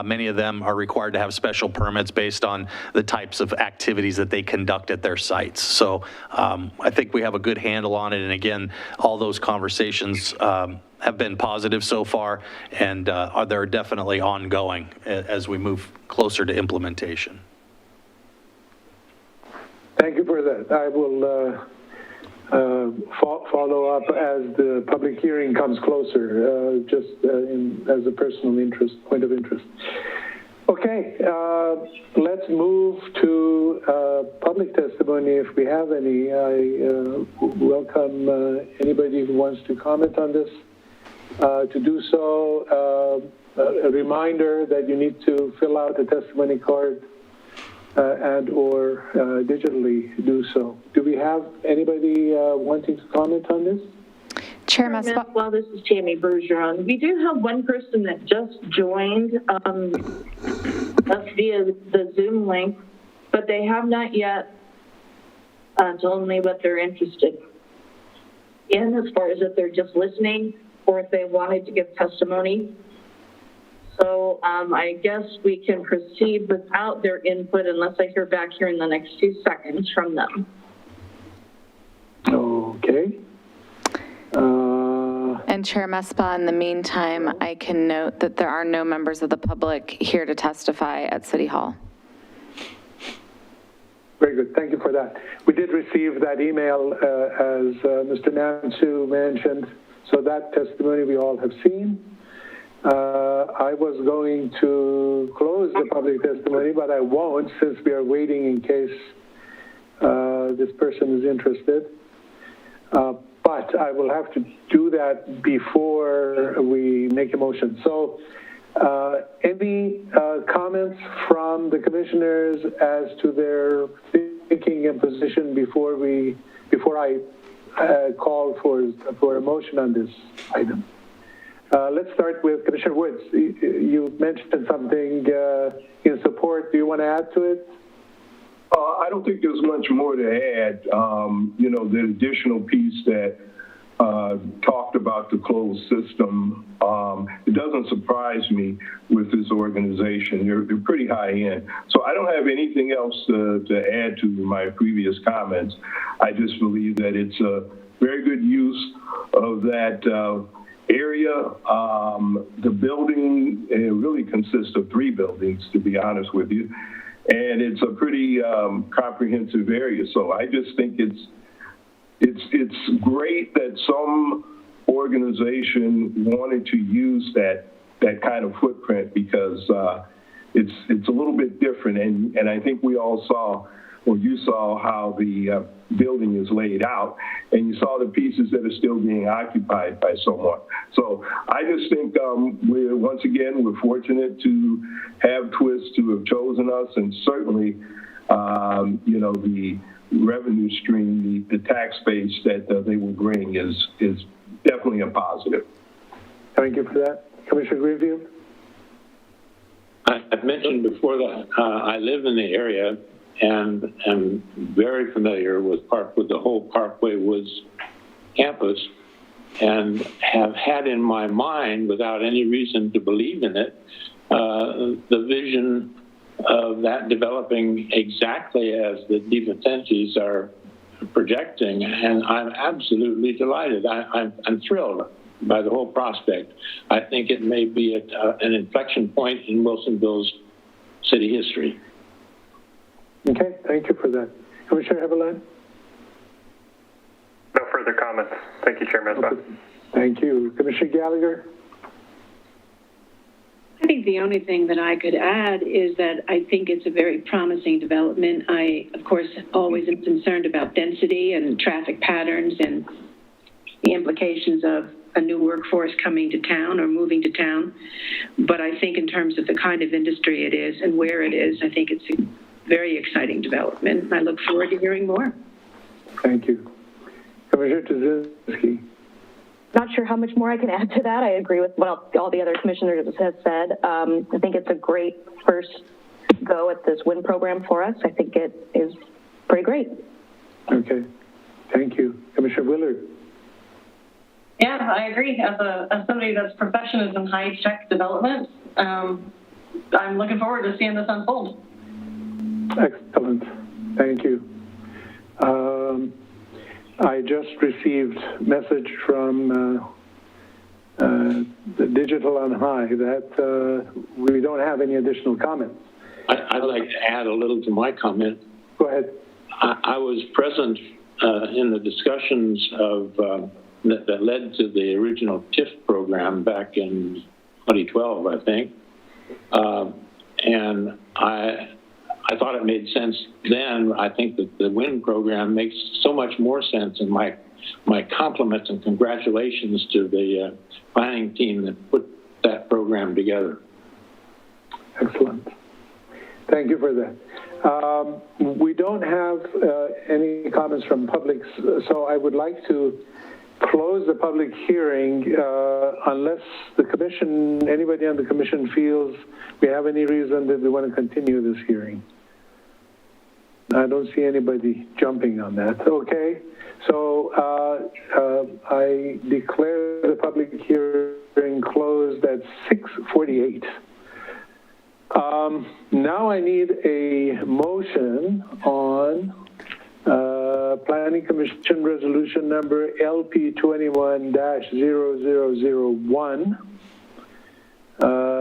S9: Many of them are required to have special permits based on the types of activities that they conduct at their sites. So I think we have a good handle on it. And again, all those conversations have been positive so far, and they're definitely ongoing as we move closer to implementation.
S2: Thank you for that. I will follow up as the public hearing comes closer, just as a personal point of interest. Okay, let's move to public testimony if we have any. I welcome anybody who wants to comment on this to do so. A reminder that you need to fill out a testimony card and or digitally do so. Do we have anybody wanting to comment on this?
S5: Chair Mesbah.
S3: Well, this is Tammy Bergeron. We do have one person that just joined us via the Zoom link, but they have not yet told me what they're interested in, as far as if they're just listening or if they wanted to give testimony. So I guess we can proceed without their input unless I hear back here in the next few seconds from them.
S2: Okay.
S5: And Chair Mesbah, in the meantime, I can note that there are no members of the public here to testify at City Hall.
S2: Very good. Thank you for that. We did receive that email, as Mr. Nansu mentioned, so that testimony we all have seen. I was going to close the public testimony, but I won't, since we are waiting in case this person is interested. But I will have to do that before we make a motion. So Any comments from the commissioners as to their thinking and position before I call for a motion on this item? Let's start with Commissioner Woods. You mentioned something in support. Do you want to add to it?
S12: I don't think there's much more to add. The additional piece that talked about the closed system, it doesn't surprise me with this organization. They're pretty high end. So I don't have anything else to add to my previous comments. I just believe that it's a very good use of that area. The building really consists of 3 buildings, to be honest with you. And it's a pretty comprehensive area. So I just think it's great that some organization wanted to use that kind of footprint, because it's a little bit different. And I think we all saw, or you saw, how the building is laid out, and you saw the pieces that are still being occupied by someone. So I just think we're fortunate to have Twist to have chosen us, and certainly, the revenue stream, the tax base that they will bring is definitely a positive.
S2: Thank you for that. Commissioner Greenfield?
S8: I've mentioned before that I live in the area and am very familiar with the whole Parkway Woods campus, and have had in my mind, without any reason to believe in it, the vision of that developing exactly as the DiVincentis are projecting, and I'm absolutely delighted. I'm thrilled by the whole prospect. I think it may be an inflection point in Wilsonville's city history.
S2: Okay, thank you for that. Commissioner Evelyn?
S11: No further comments. Thank you, Chairman.
S2: Okay. Thank you. Commissioner Gallagher?
S7: I think the only thing that I could add is that I think it's a very promising development. I, of course, always am concerned about density and traffic patterns and the implications of a new workforce coming to town or moving to town. But I think in terms of the kind of industry it is and where it is, I think it's a very exciting development. I look forward to hearing more.
S2: Thank you. Commissioner Tuzinski?
S13: Not sure how much more I can add to that. I agree with what all the other commissioners have said. I think it's a great first go at this WIN program for us. I think it is pretty great.
S2: Okay, thank you. Commissioner Willard?
S14: Yeah, I agree. As somebody that's profession is in high-tech development, I'm looking forward to seeing this unfold.
S2: Excellent. Thank you. I just received message from the Digital on High that we don't have any additional comments.
S8: I'd like to add a little to my comment.
S2: Go ahead.
S8: I was present in the discussions of that led to the original TIF program back in 2012, I think, and I thought it made sense then. I think that the WIN program makes so much more sense, and my compliments and congratulations to the planning team that put that program together.
S2: Excellent. Thank you for that. We don't have any comments from public, so I would like to close the public hearing unless the commission, anybody on the commission feels we have any reason that we want to continue this hearing. I don't see anybody jumping on that. Okay, so I declare the public hearing closed at 6:48. Now I need a motion on Planning Commission Resolution number LP 21-0001,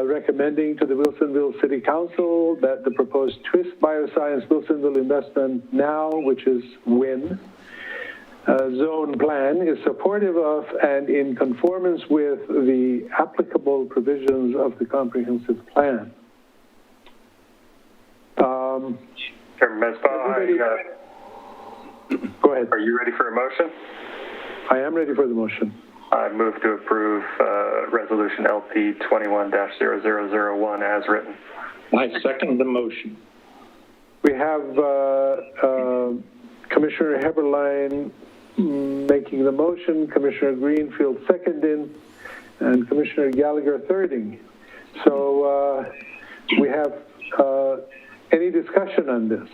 S2: recommending to the Wilsonville City Council that the proposed Twist Bioscience Wilsonville Investment Now, which is WIN, zone plan is supportive of and in conformance with the applicable provisions of the comprehensive plan.
S11: Chairman
S2: Go ahead.
S11: Are you ready for a motion?
S2: I am ready for the motion.
S11: I move to approve Resolution LP 21-0001 as written.
S8: I second the motion.
S2: We have Commissioner Heberlein making the motion, Commissioner Greenfield seconding, and Commissioner Gallagher thirding. So we have any discussion on this?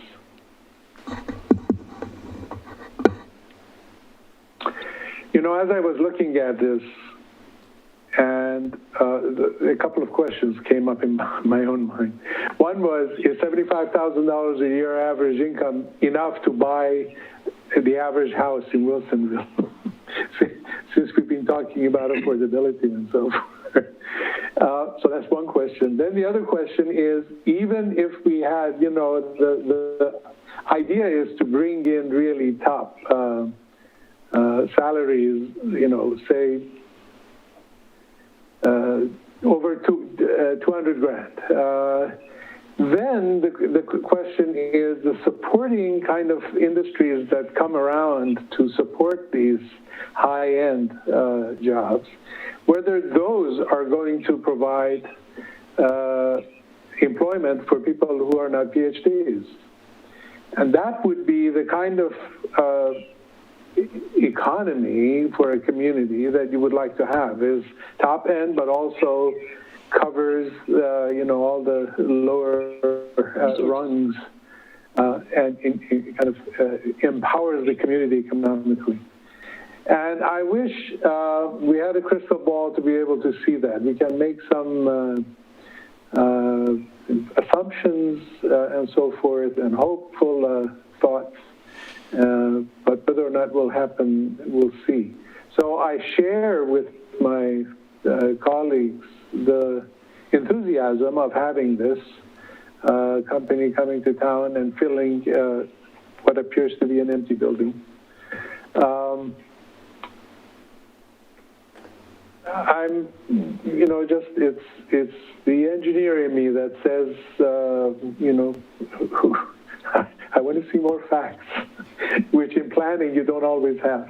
S2: You know, as I was looking at this, and a couple of questions came up in my own mind. One was, is $75,000 a year average income enough to buy the average house in Wilsonville? Since we've been talking about affordability and so forth. So that's one question. Then the other question is, even if we had, you know, the idea is to bring in really top salaries, you know, say over 200 grand. Then the question is the supporting kind of industries that come around to support these high-end jobs, whether those are going to provide employment for people who are not PhDs. And that would be the kind of economy for a community that you would like to have, is top end, but also covers, you know, all the lower rungs and kind of empowers the community economically. And I wish we had a crystal ball to be able to see that. We can make some assumptions and so forth and hopeful thoughts, but whether or not will happen, we'll see. So I share with my colleagues the enthusiasm of having this company coming to town and filling what appears to be an empty building. I'm, you know, just it's the engineer in me that says, you know, I want to see more facts, which in planning you don't always have.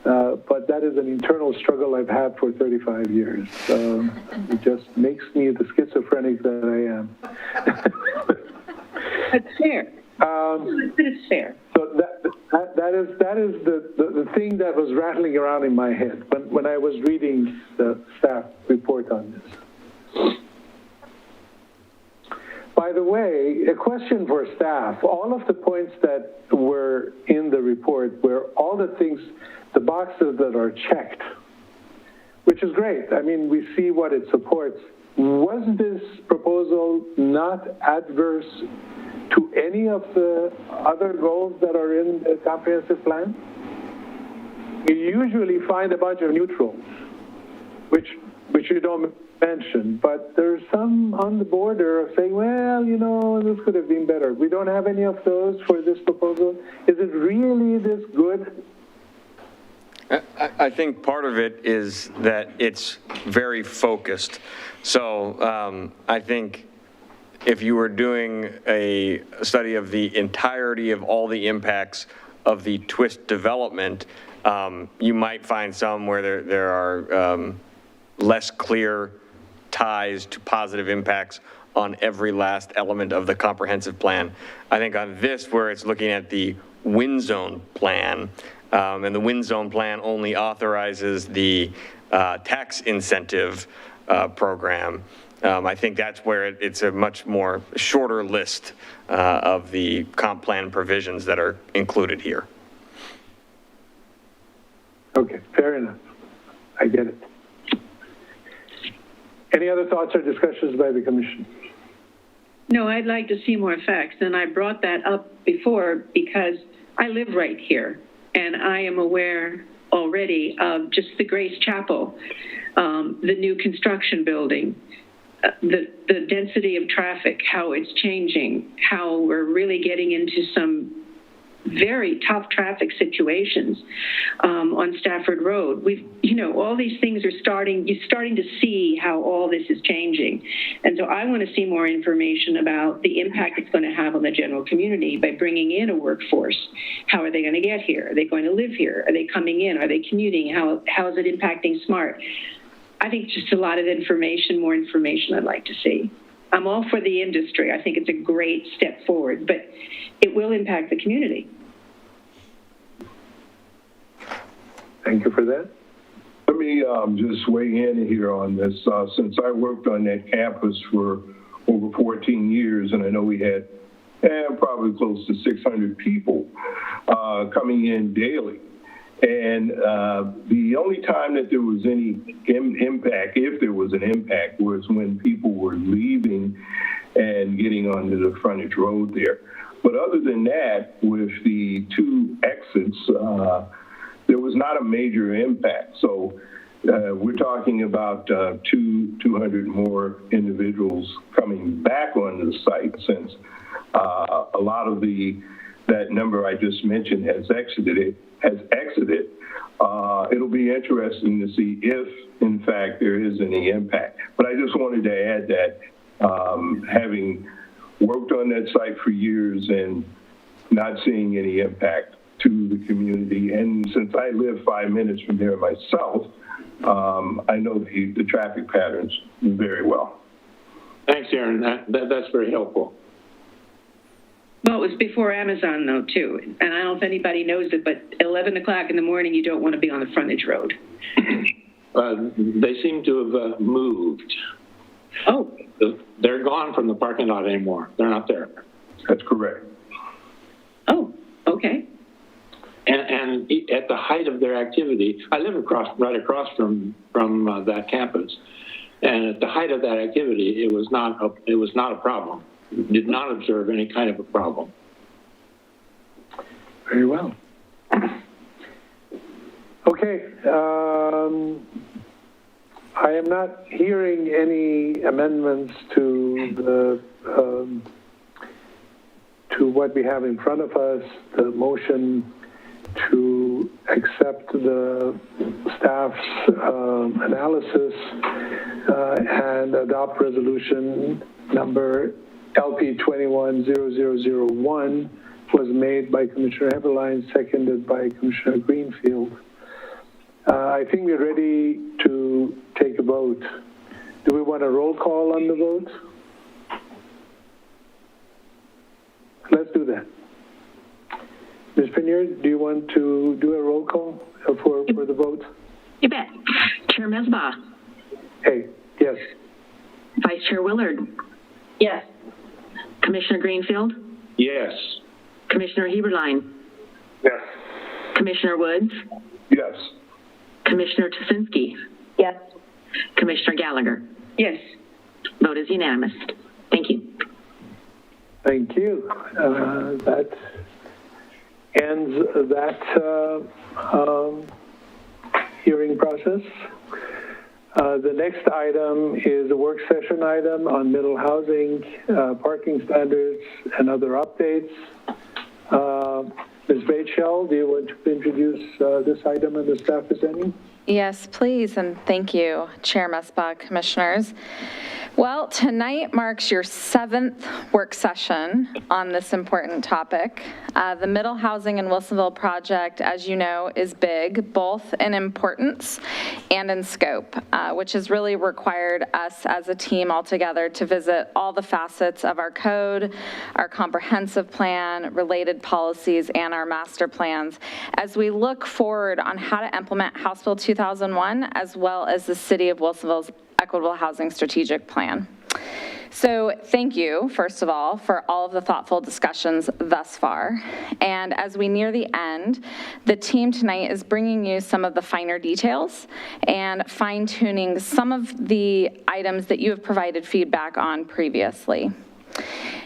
S2: But that is an internal struggle I've had for 35 years. It just makes me the schizophrenic that I am.
S7: That's fair. It's fair.
S2: So that is the thing that was rattling around in my head when I was reading the staff report on this. By the way, a question for staff. All of the points that were in the report were all the things, the boxes that are checked, which is great. I mean, we see what it supports. Was this proposal not adverse to any of the other goals that are in the comprehensive plan? You usually find a bunch of neutrals, which you don't mention, but there's some on the border of saying, well, you know, this could have been better. We don't have any of those for this proposal. Is it really this good?
S10: I think part of it is that it's very focused. So I think if you were doing a study of the entirety of all the impacts of the twist development, you might find some where there are less clear ties to positive impacts on every last element of the comprehensive plan. I think on this, where it's looking at the wind zone plan, and the wind zone plan only authorizes the tax incentive program, I think that's where it's a much more shorter list of the comp plan provisions that are included here.
S2: Okay, fair enough. I get it. Any other thoughts or discussions by the commission?
S7: No, I'd like to see more facts, and I brought that up before because I live right here, and I am aware already of just the Grace Chapel, the new construction building, the density of traffic, how it's changing, how we're really getting into some very tough traffic situations on Stafford Road. All these things are you're starting to see how all this is changing. And so I want to see more information about the impact it's going to have on the general community by bringing in a workforce. How are they going to get here? Are they going to live here? Are they coming in? Are they commuting? How is it impacting SMART? I think just a lot of information, more information I'd like to see. I'm all for the industry. I think it's a great step forward, but it will impact the community.
S2: Thank you for that.
S12: Let me just weigh in here on this. Since I worked on that campus for over 14 years, and I know we had probably close to 600 people coming in daily. And the only time that there was any impact, if there was an impact, was when people were leaving and getting onto the frontage road there. But other than that, with the two exits, there was not a major impact. So we're talking about 200 more individuals coming back onto the site, since a lot of that number I just mentioned has exited. It'll be interesting to see if, in fact, there is any impact. But I just wanted to add that having worked on that site for years and not seeing any impact to the community, and since I live 5 minutes from there myself, I know the traffic patterns very well.
S8: Thanks, Aaron. That's very helpful.
S7: Well, it was before Amazon, though, too. And I don't know if anybody knows it, but 11 o'clock in the morning, you don't want to be on the frontage road.
S8: They seem to have moved.
S7: Oh.
S8: They're gone from the parking lot anymore. They're not there.
S12: That's correct.
S7: Oh, okay.
S8: And at the height of their activity, I live right across from that campus. And at the height of that activity, it was not a problem. Did not observe any kind of a problem.
S2: Very well. Okay. I am not hearing any amendments to what we have in front of us. The motion to accept the staff's analysis and adopt resolution number LP 210001 was made by Commissioner Heberlein, seconded by Commissioner Greenfield. I think we're ready to take a vote. Do we want a roll call on the vote? Let's do that. Ms. Pinyard, do you want to do a roll call for the vote?
S4: You bet. Chair Mesbah.
S2: Hey, yes.
S4: Vice Chair Willard.
S14: Yes.
S4: Commissioner Greenfield.
S8: Yes.
S4: Commissioner Heberlein.
S11: Yes.
S4: Commissioner Woods.
S12: Yes.
S4: Commissioner Tusinski.
S13: Yes.
S4: Commissioner Gallagher.
S7: Yes.
S4: Vote is unanimous. Thank you.
S2: Thank you. That ends that hearing process. The next item is a work session item on middle housing, parking standards, and other updates. Ms. Bateshell, do you want to introduce this item and the staff presenting?
S5: Yes, please, and thank you, Chair Mesbah, Commissioners. Well, tonight marks your 7th work session on this important topic. The Middle Housing in Wilsonville project, as you know, is big, both in importance and in scope, which has really required us as a team altogether to visit all the facets of our code, our comprehensive plan, related policies, and our master plans as we look forward on how to implement House Bill 2001, as well as the City of Wilsonville's Equitable Housing Strategic Plan. So thank you, first of all, for all of the thoughtful discussions thus far. And as we near the end, the team tonight is bringing you some of the finer details and fine-tuning some of the items that you have provided feedback on previously.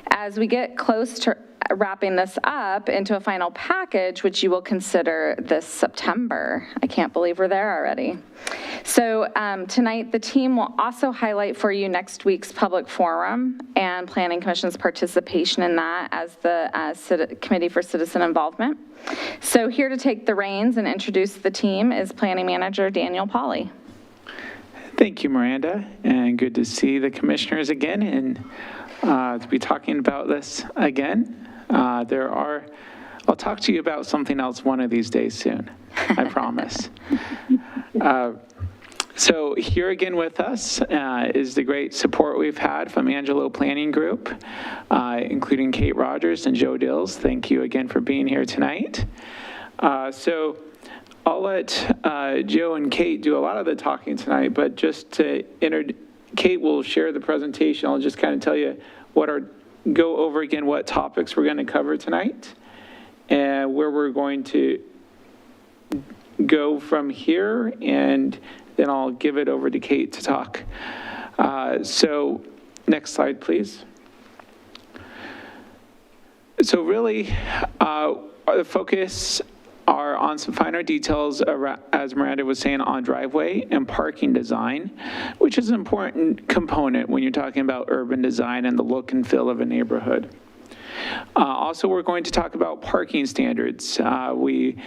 S5: as we get close to wrapping this up into a final package, which you will consider this September. I can't believe we're there already. So tonight, the team will also highlight for you next week's public forum and Planning Commission's participation in that as the Committee for Citizen Involvement. So here to take the reins and introduce the team is Planning Manager Daniel Pauly.
S1: Thank you, Miranda, and good to see the commissioners again and to be talking about this again. I'll talk to you about something else one of these days soon, I promise. So here again with us is the great support we've had from Angelo Planning Group, including Kate Rogers and Joe Dills. Thank you again for being here tonight. So I'll let Joe and Kate do a lot of the talking tonight, but just to Kate will share the presentation. I'll just kind of tell you go over again what topics we're going to cover tonight and where we're going to go from here, and then I'll give it over to Kate to talk. So next slide, please. So really, the focus are on some finer details, as Miranda was saying, on driveway and parking design, which is an important component when you're talking about urban design and the look and feel of a neighborhood. Also, we're going to talk about parking standards. We've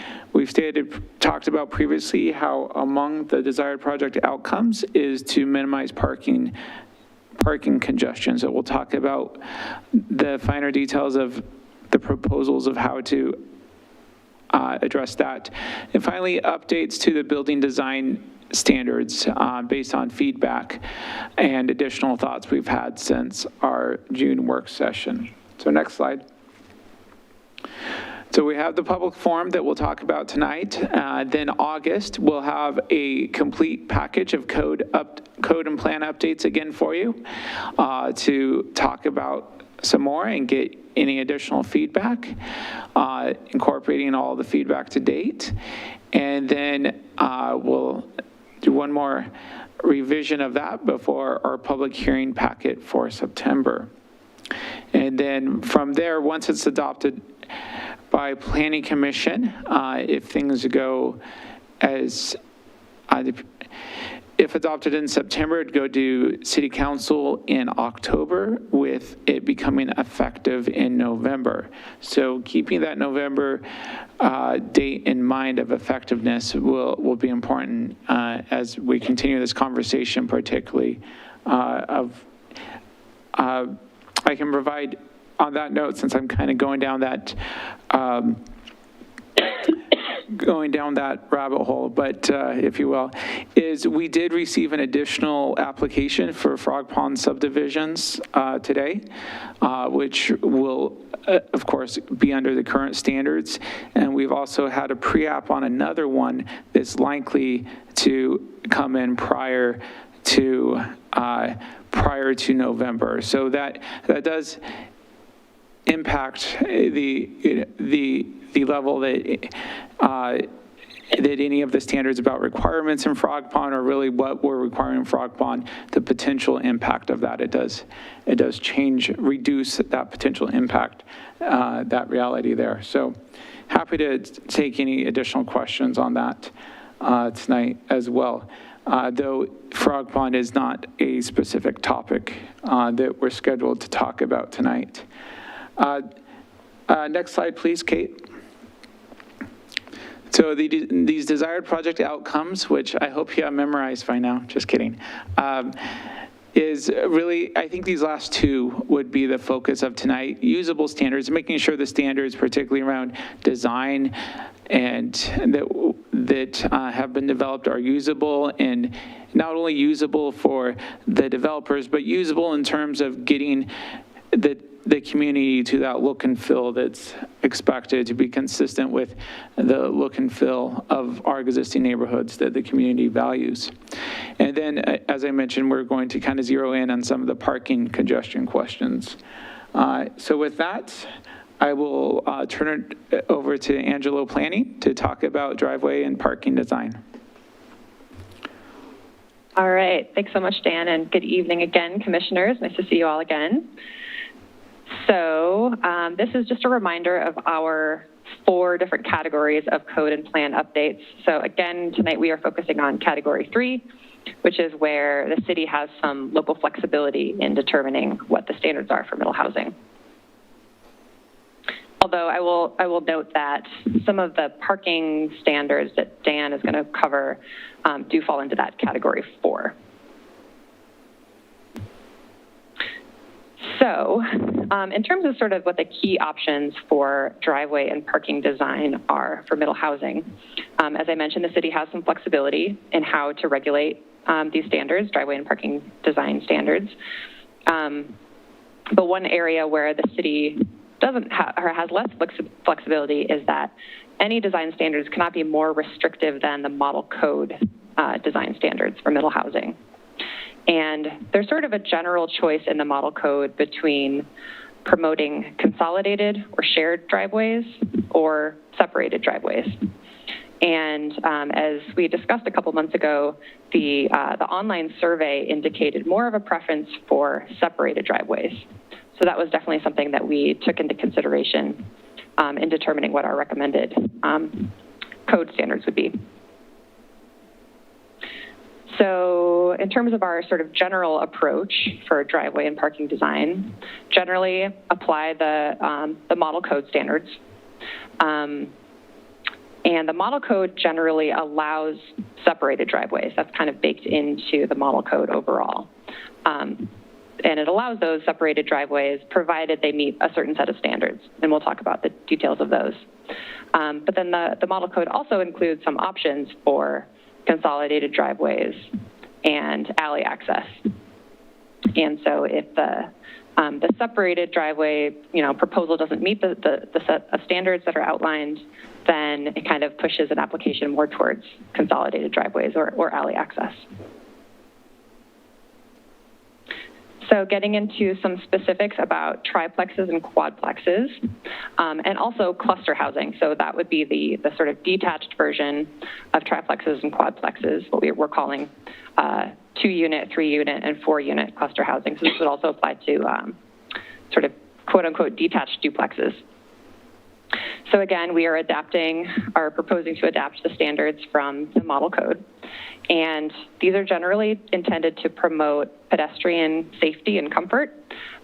S1: talked about previously how among the desired project outcomes is to minimize parking congestion. So we'll talk about the finer details of the proposals of how to address that. And finally, updates to the building design standards based on feedback and additional thoughts we've had since our June work session. So next slide. So we have the public forum that we'll talk about tonight. Then August, we'll have a complete package of code and plan updates again for you to talk about some more and get any additional feedback, incorporating all the feedback to date. And then we'll do one more revision of that before our public hearing packet for September. And then from there, once it's adopted by Planning Commission, if things go as, if adopted in September, it'd go to City Council in October, with it becoming effective in November. So keeping that November date in mind of effectiveness will be important as we continue this conversation, particularly I can provide on that note, since I'm kind of going down that rabbit hole, but if you will, is we did receive an additional application for Frog Pond subdivisions today, which will, of course, be under the current standards. And we've also had a pre-app on another one that's likely to come in prior to November. So that does impact the level that any of the standards about requirements in Frog Pond, or really what we're requiring in Frog Pond, the potential impact of that. It does reduce that potential impact, that reality there. So happy to take any additional questions on that tonight as well. Though Frog Pond is not a specific topic that we're scheduled to talk about tonight. Next slide, please, Kate. So these desired project outcomes, which I hope you have memorized by now, just kidding, is really, I think these last two would be the focus of tonight. Usable standards, making sure the standards, particularly around design and that have been developed, are usable, and not only usable for the developers, but usable in terms of getting the community to that look and feel that's expected to be consistent with the look and feel of our existing neighborhoods that the community values. And then, as I mentioned, we're going to kind of zero in on some of the parking congestion questions. So with that, I will turn it over to Angelo Planning to talk about driveway and parking design.
S15: All right, thanks so much, Dan, and good evening again, commissioners. Nice to see you all again. So this is just a reminder of our 4 different categories of code and plan updates. So again, tonight we are focusing on category 3, which is where the city has some local flexibility in determining what the standards are for middle housing. Although I will note that some of the parking standards that Dan is going to cover do fall into that category 4. So in terms of sort of what the key options for driveway and parking design are for middle housing, as I mentioned, the city has some flexibility in how to regulate these standards, driveway and parking design standards. But one area where the city doesn't have or has less flexibility is that any design standards cannot be more restrictive than the model code design standards for middle housing. And there's sort of a general choice in the model code between promoting consolidated or shared driveways or separated driveways. And as we discussed a couple months ago, the online survey indicated more of a preference for separated driveways. So that was definitely something that we took into consideration in determining what our recommended code standards would be. So in terms of our sort of general approach for driveway and parking design, generally apply the model code standards. And the model code generally allows separated driveways. That's kind of baked into the model code overall. And it allows those separated driveways provided they meet a certain set of standards. And we'll talk about the details of those. But then the model code also includes some options for consolidated driveways and alley access. And so if the separated driveway, proposal doesn't meet the set of standards that are outlined, then it kind of pushes an application more towards consolidated driveways or alley access. So getting into some specifics about triplexes and quadplexes, and also cluster housing. So that would be the sort of detached version of triplexes and quadplexes, what we're calling 2-unit, 3-unit, and 4-unit cluster housing. So this would also apply to sort of quote-unquote detached duplexes. So again, we are proposing to adapt the standards from the model code. And these are generally intended to promote pedestrian safety and comfort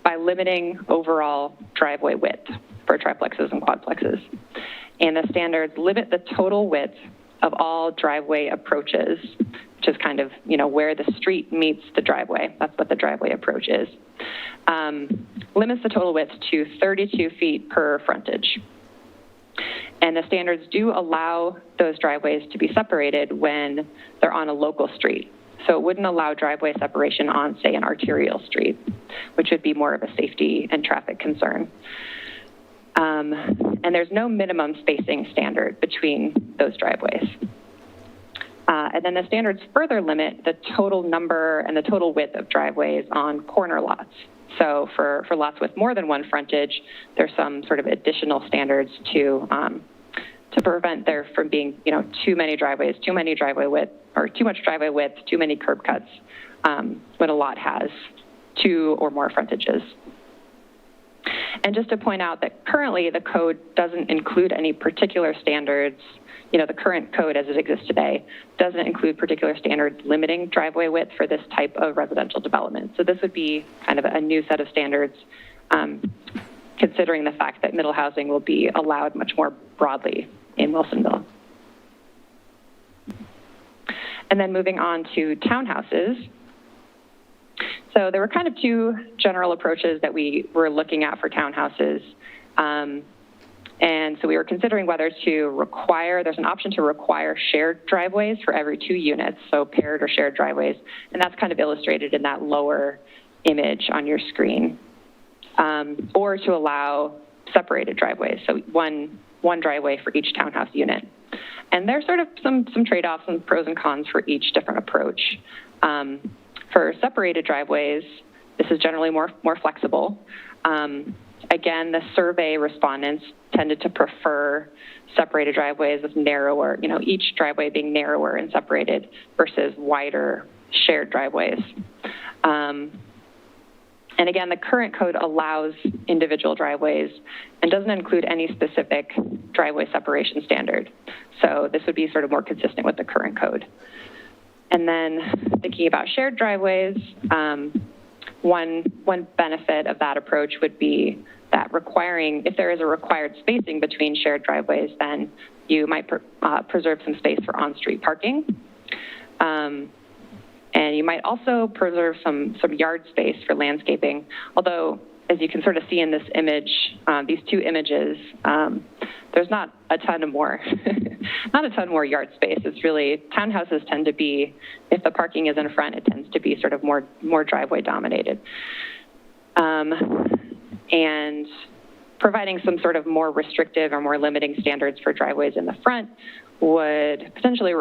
S15: by limiting overall driveway width for triplexes and quadplexes. And the standards limit the total width of all driveway approaches, which is kind of, where the street meets the driveway. That's what the driveway approach is. Limits the total width to 32 feet per frontage. And the standards do allow those driveways to be separated when they're on a local street. So it wouldn't allow driveway separation on, say, an arterial street, which would be more of a safety and traffic concern. And there's no minimum spacing standard between those driveways. And then the standards further limit the total number and the total width of driveways on corner lots. So for lots with more than one frontage, there's some sort of additional standards to prevent there from being, too many driveways, too many driveway width, or too much driveway width, too many curb cuts when a lot has 2 or more frontages. And just to point out that currently the code doesn't include any particular standards. The current code as it exists today doesn't include particular standards limiting driveway width for this type of residential development. So this would be kind of a new set of standards, considering the fact that middle housing will be allowed much more broadly in Wilsonville. And then moving on to townhouses. So there were kind of 2 general approaches that we were looking at for townhouses. And so we were considering whether to require, there's an option to require shared driveways for every 2 units, so paired or shared driveways. And that's kind of illustrated in that lower image on your screen. Or to allow separated driveways, so one driveway for each townhouse unit. And there's sort of some trade-offs and pros and cons for each different approach. For separated driveways, this is generally more flexible. Again, the survey respondents tended to prefer separated driveways with narrower, each driveway being narrower and separated versus wider shared driveways. And again, the current code allows individual driveways and doesn't include any specific driveway separation standard. So this would be sort of more consistent with the current code. And then thinking about shared driveways, one benefit of that approach would be that if there is a required spacing between shared driveways, then you might preserve some space for on-street parking. And you might also preserve some yard space for landscaping, although as you can sort of see in this image, these two images, there's not a ton more yard space. It's really, townhouses tend to be, if the parking is in front, it tends to be sort of more driveway dominated. And providing some sort of more restrictive or more limiting standards for driveways in the front would potentially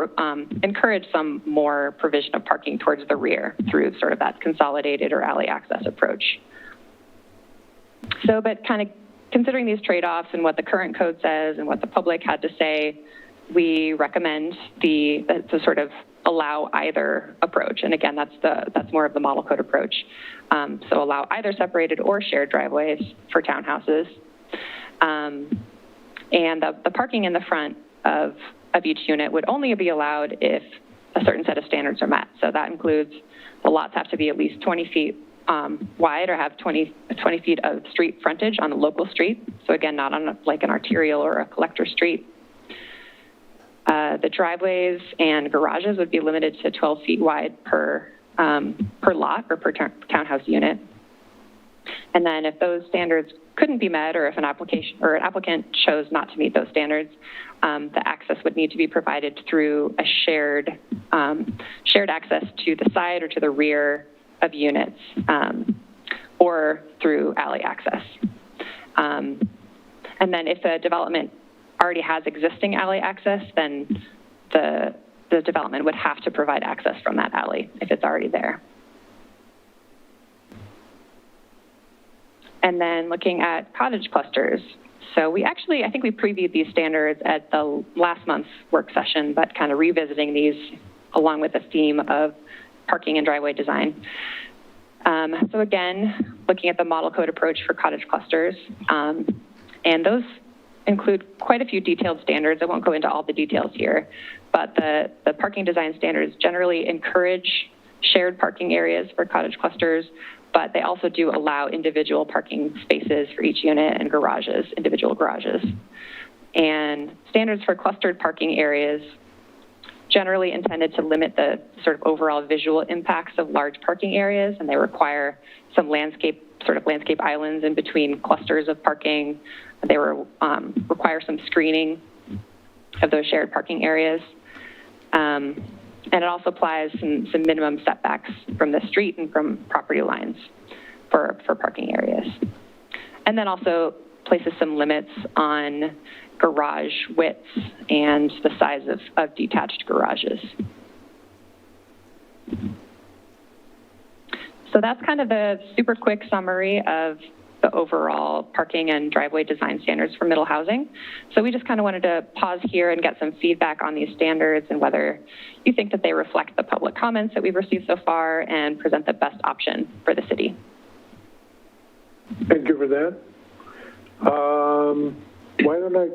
S15: encourage some more provision of parking towards the rear through sort of that consolidated or alley access approach. So, but kind of considering these trade-offs and what the current code says and what the public had to say, we recommend to sort of allow either approach. And again, that's more of the model code approach. So allow either separated or shared driveways for townhouses. And the parking in the front of each unit would only be allowed if a certain set of standards are met. So that includes the lots have to be at least 20 feet wide or have 20 feet of street frontage on a local street. So again, not on like an arterial or a collector street. The driveways and garages would be limited to 12 feet wide per lot or per townhouse unit. And then if those standards couldn't be met, or if an applicant chose not to meet those standards, the access would need to be provided through a shared access to the side or to the rear of units, or through alley access. And then if the development already has existing alley access, then the development would have to provide access from that alley if it's already there. And then looking at cottage clusters. So I think we previewed these standards at the last month's work session, but kind of revisiting these along with the theme of parking and driveway design. So again, looking at the model code approach for cottage clusters, and those include quite a few detailed standards. I won't go into all the details here, but the parking design standards generally encourage shared parking areas for cottage clusters, but they also do allow individual parking spaces for each unit and individual garages. And standards for clustered parking areas generally intended to limit the sort of overall visual impacts of large parking areas, and they require some landscape islands in between clusters of parking. They require some screening of those shared parking areas. And it also applies some minimum setbacks from the street and from property lines for parking areas. And then also places some limits on garage widths and the size of detached garages. So that's kind of the super quick summary of the overall parking and driveway design standards for middle housing. So we just kind of wanted to pause here and get some feedback on these standards and whether you think that they reflect the public comments that we've received so far and present the best option for the city.
S2: Thank you for that. Why don't I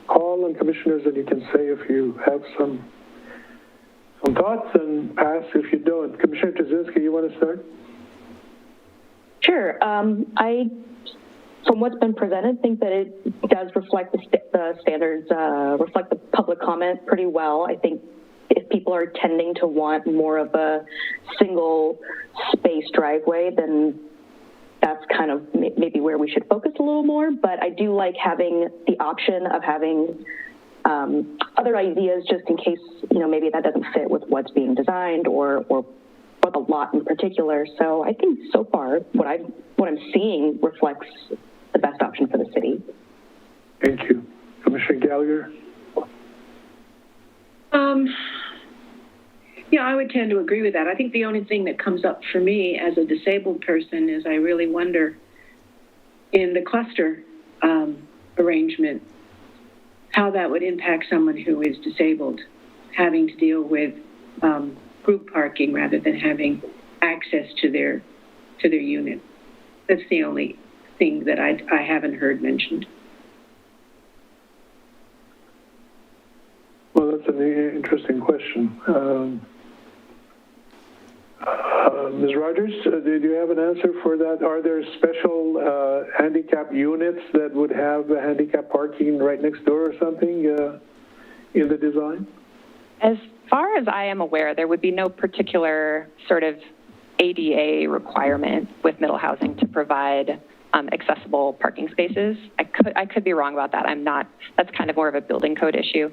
S2: call on commissioners and you can say if you have some thoughts and pass if you don't. Commissioner Trzynski, you want to start?
S13: Sure. From what's been presented, think that it does reflect the standards, reflect the public comment pretty well. I think if people are tending to want more of a single space driveway, then that's kind of maybe where we should focus a little more. But I do like having the option of having other ideas just in case, maybe that doesn't fit with what's being designed or the lot in particular. So I think so far what I'm seeing reflects the best option for the city.
S2: Thank you. Commissioner Gallagher?
S7: Yeah, I would tend to agree with that. I think the only thing that comes up for me as a disabled person is I really wonder in the cluster arrangement how that would impact someone who is disabled having to deal with group parking rather than having access to their unit. That's the only thing that I haven't heard mentioned.
S2: Well, that's an interesting question. Ms. Rogers, do you have an answer for that? Are there special handicap units that would have handicap parking right next door or something in the design?
S15: As far as I am aware, there would be no particular sort of ADA requirement with middle housing to provide accessible parking spaces. I could be wrong about that. I'm not. That's kind of more of a building code issue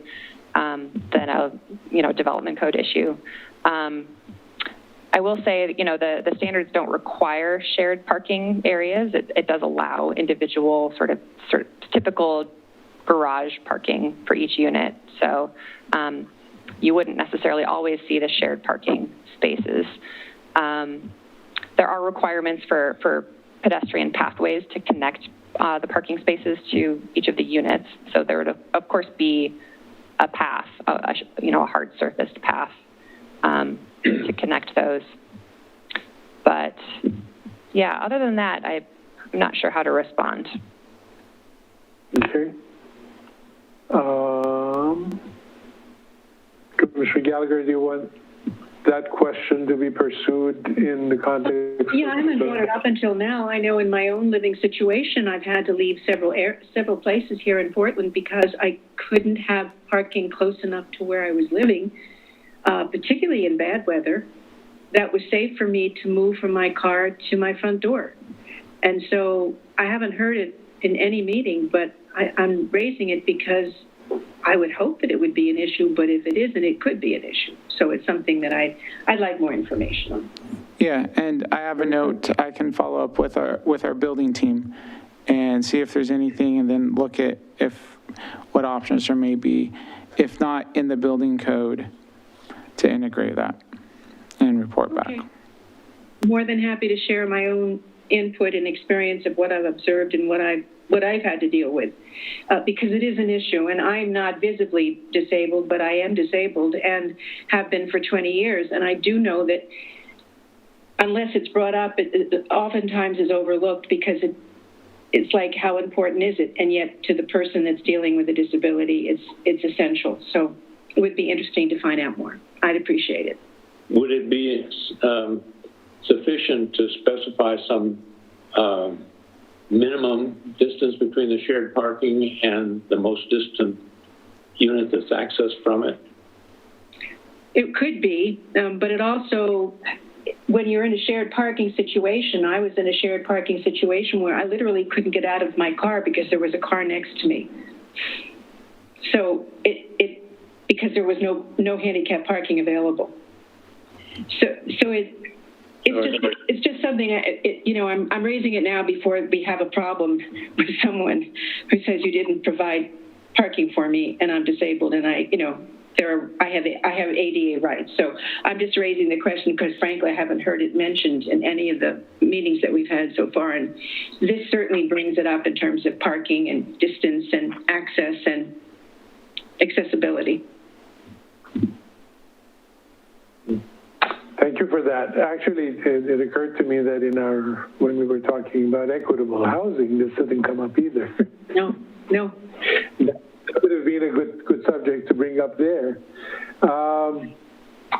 S15: than a development code issue. I will say that, the standards don't require shared parking areas. It does allow individual sort of typical garage parking for each unit. So you wouldn't necessarily always see the shared parking spaces. There are requirements for pedestrian pathways to connect the parking spaces to each of the units. So there would, of course, be a path, a hard surfaced path to connect those. But yeah, other than that, I'm not sure how to respond.
S2: Okay. Commissioner Gallagher, do you want that question to be pursued in the context?
S7: Yeah, I haven't brought it up until now. I know in my own living situation, I've had to leave several places here in Portland because I couldn't have parking close enough to where I was living, particularly in bad weather. That was safe for me to move from my car to my front door. And so I haven't heard it in any meeting, but I'm raising it because I would hope that it would be an issue, but if it isn't, it could be an issue. So it's something that I'd like more information on.
S1: Yeah, and I have a note. I can follow up with our building team and see if there's anything, and then look at what options there may be, if not in the building code, to integrate that and report back.
S7: Okay. More than happy to share my own input and experience of what I've observed and what I've had to deal with, because it is an issue, and I'm not visibly disabled, but I am disabled and have been for 20 years, and I do know that unless it's brought up, it oftentimes is overlooked because it's like, how important is it? And yet to the person that's dealing with a disability, it's essential. So it would be interesting to find out more. I'd appreciate it.
S8: Would it be sufficient to specify some minimum distance between the shared parking and the most distant unit that's accessed from it?
S7: It could be, but it also, when you're in a shared parking situation, I was in a shared parking situation where I literally couldn't get out of my car because there was a car next to me. So because there was no handicap parking available. So it's just something. I'm raising it now before we have a problem with someone who says you didn't provide parking for me, and I'm disabled, and I have ADA rights. So I'm just raising the question because, frankly, I haven't heard it mentioned in any of the meetings that we've had so far, and this certainly brings it up in terms of parking and distance and access and accessibility.
S2: Thank you for that. Actually, it occurred to me that when we were talking about equitable housing, this didn't come up either.
S7: No.
S2: That would have been a good subject to bring up there.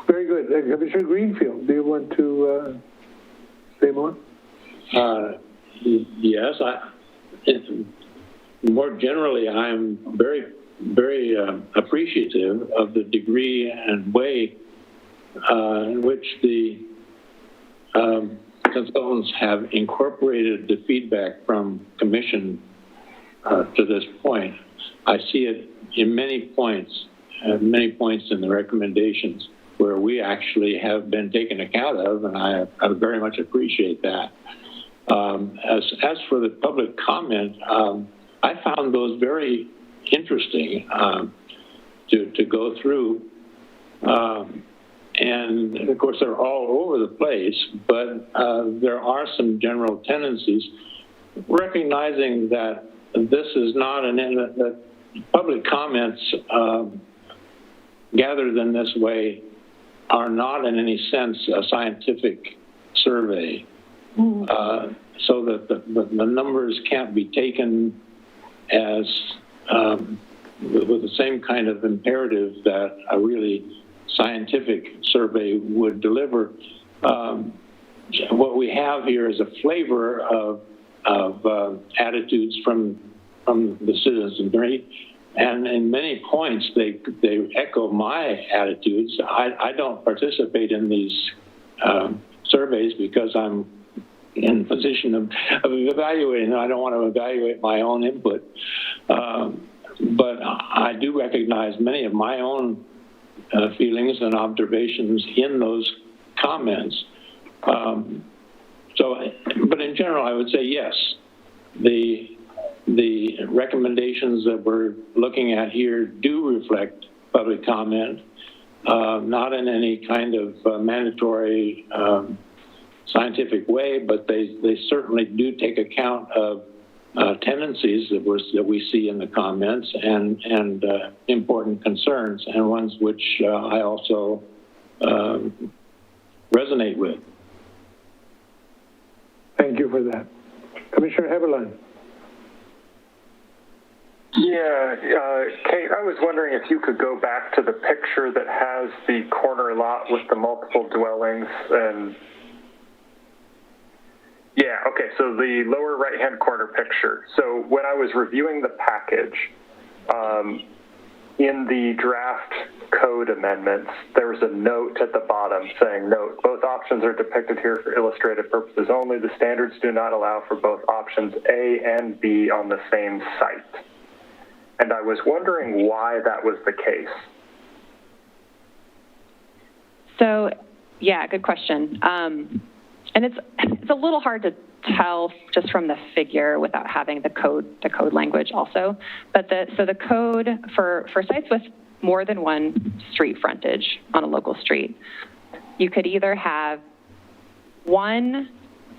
S2: Very good. Commissioner Greenfield, do you want to say more?
S8: Yes. More generally, I'm very, very appreciative of the degree and way in which the consultants have incorporated the feedback from Commission to this point. I see it in many points in the recommendations where we actually have been taken account of, and I very much appreciate that. As for the public comment, I found those very interesting to go through. And of course, they're all over the place, but there are some general tendencies, recognizing that this is not that public comments gathered in this way are not in any sense a scientific survey. so that the numbers can't be taken as with the same kind of imperative that a really scientific survey would deliver. What we have here is a flavor of attitudes from the citizenry, and in many points they echo my attitudes. I don't participate in these surveys because I'm in the position of evaluating. I don't want to evaluate my own input, but I do recognize many of my own feelings and observations in those comments. But in general, I would say yes. The recommendations that we're looking at here do reflect public comment, not in any kind of mandatory scientific way, but they certainly do take account of tendencies that we see in the comments and important concerns, and ones which I also resonate with.
S2: Thank you for that. Commissioner Heberlein.
S11: Yeah, Kate, I was wondering if you could go back to the picture that has the corner lot with the multiple dwellings and yeah, okay, so the lower right-hand corner picture. So when I was reviewing the package, in the draft code amendments, there was a note at the bottom saying, note, both options are depicted here for illustrative purposes only. The standards do not allow for both options A and B on the same site. And I was wondering why that was the case.
S15: So, yeah, good question. And it's a little hard to tell just from the figure without having the code language also. But the code for sites with more than one street frontage on a local street, you could either have one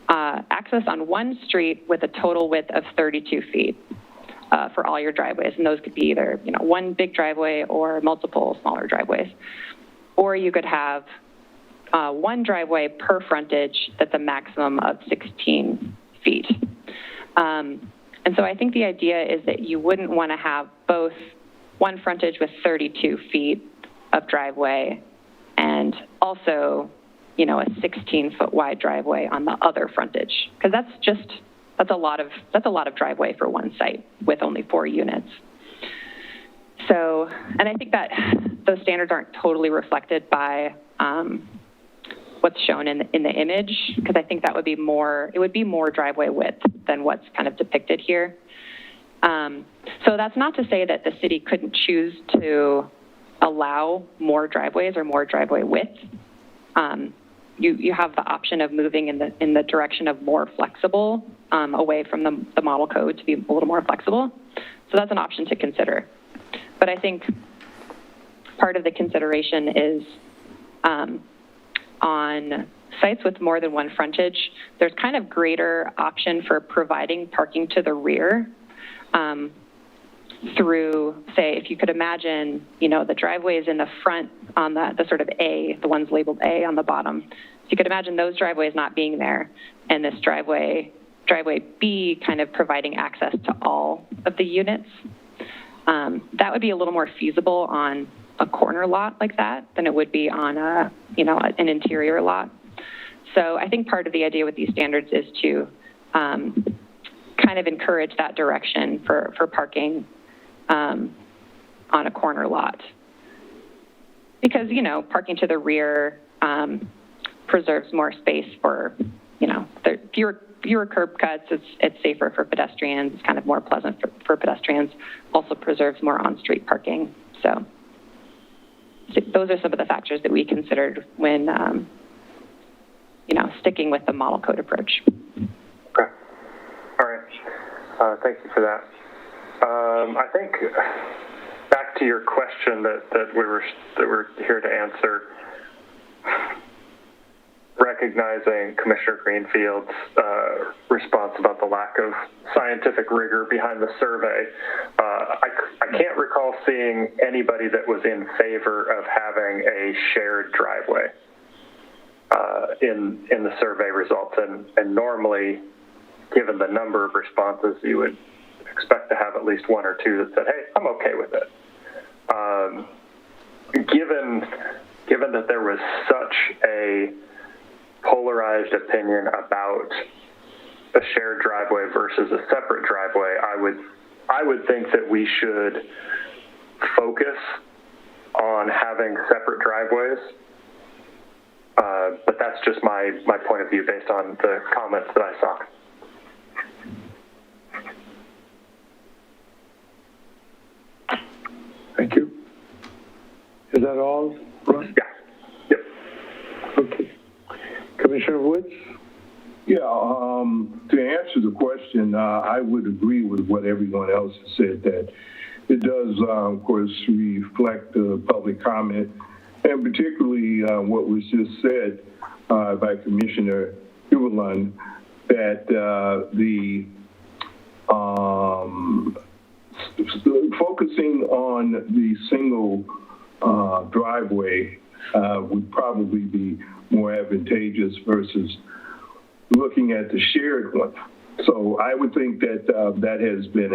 S15: access on one street with a total width of 32 feet for all your driveways, and those could be either one big driveway or multiple smaller driveways, or you could have one driveway per frontage that's a maximum of 16 feet. And so I think the idea is that you wouldn't want to have both one frontage with 32 feet of driveway and also, a 16-foot wide driveway on the other frontage, because that's a lot of driveway for one site with only 4 units. So, and I think that those standards aren't totally reflected by what's shown in the image, because I think it would be more driveway width than what's kind of depicted here. So that's not to say that the city couldn't choose to allow more driveways or more driveway width. You have the option of moving in the direction of more flexible, away from the model code to be a little more flexible. So that's an option to consider. But I think part of the consideration is on sites with more than one frontage, there's kind of greater option for providing parking to the rear through, say, if you could imagine, the driveways in the front on the sort of A, the ones labeled A on the bottom. So you could imagine those driveways not being there, and this driveway B kind of providing access to all of the units. That would be a little more feasible on a corner lot like that than it would be on an interior lot. So I think part of the idea with these standards is to kind of encourage that direction for parking on a corner lot. Because, parking to the rear preserves more space for, fewer curb cuts. It's safer for pedestrians. It's kind of more pleasant for pedestrians. Also preserves more on-street parking. So those are some of the factors that we considered when, sticking with the model code approach.
S11: Okay. All right. Thank you for that. I think back to your question that we're here to answer, recognizing Commissioner Greenfield's response about the lack of scientific rigor behind the survey, I can't recall seeing anybody that was in favor of having a shared driveway in the survey results, and normally given the number of responses, you would expect to have at least one or two that said, hey, I'm okay with it. Given that there was such a polarized opinion about a shared driveway versus a separate driveway, I would think that we should focus on having separate driveways. But that's just my point of view based on the comments that I saw.
S2: Thank you. Is that all, Ron?
S11: Yeah. Yep.
S2: Okay. Commissioner Woods?
S12: Yeah, to answer the question, I would agree with what everyone else has said, that it does, of course, reflect the public comment, and particularly what was just said by Commissioner Huberlund, that focusing on the single driveway would probably be more advantageous versus looking at the shared one. So I would think that that has been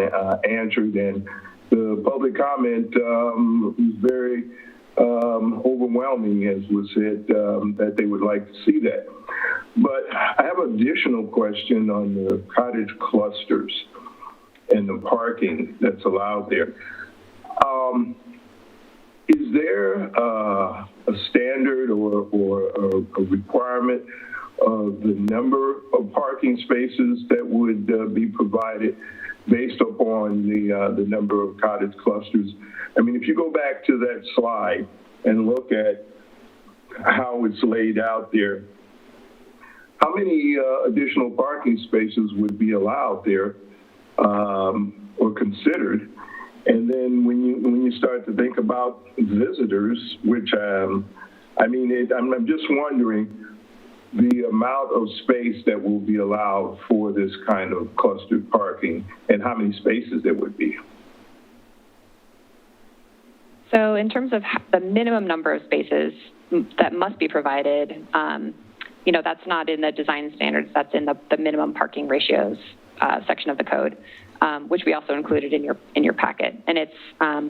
S12: answered, and the public comment is very overwhelming, as was said, that they would like to see that. But I have an additional question on the cottage clusters and the parking that's allowed there. Is there a standard or a requirement of the number of parking spaces that would be provided based upon the number of cottage clusters? I mean, if you go back to that slide and look at how it's laid out there, how many additional parking spaces would be allowed there or considered? And then when you start to think about visitors, which I'm just wondering the amount of space that will be allowed for this kind of clustered parking and how many spaces there would be.
S15: So in terms of the minimum number of spaces that must be provided, that's not in the design standards, that's in the minimum parking ratios section of the code, which we also included in your packet. And it's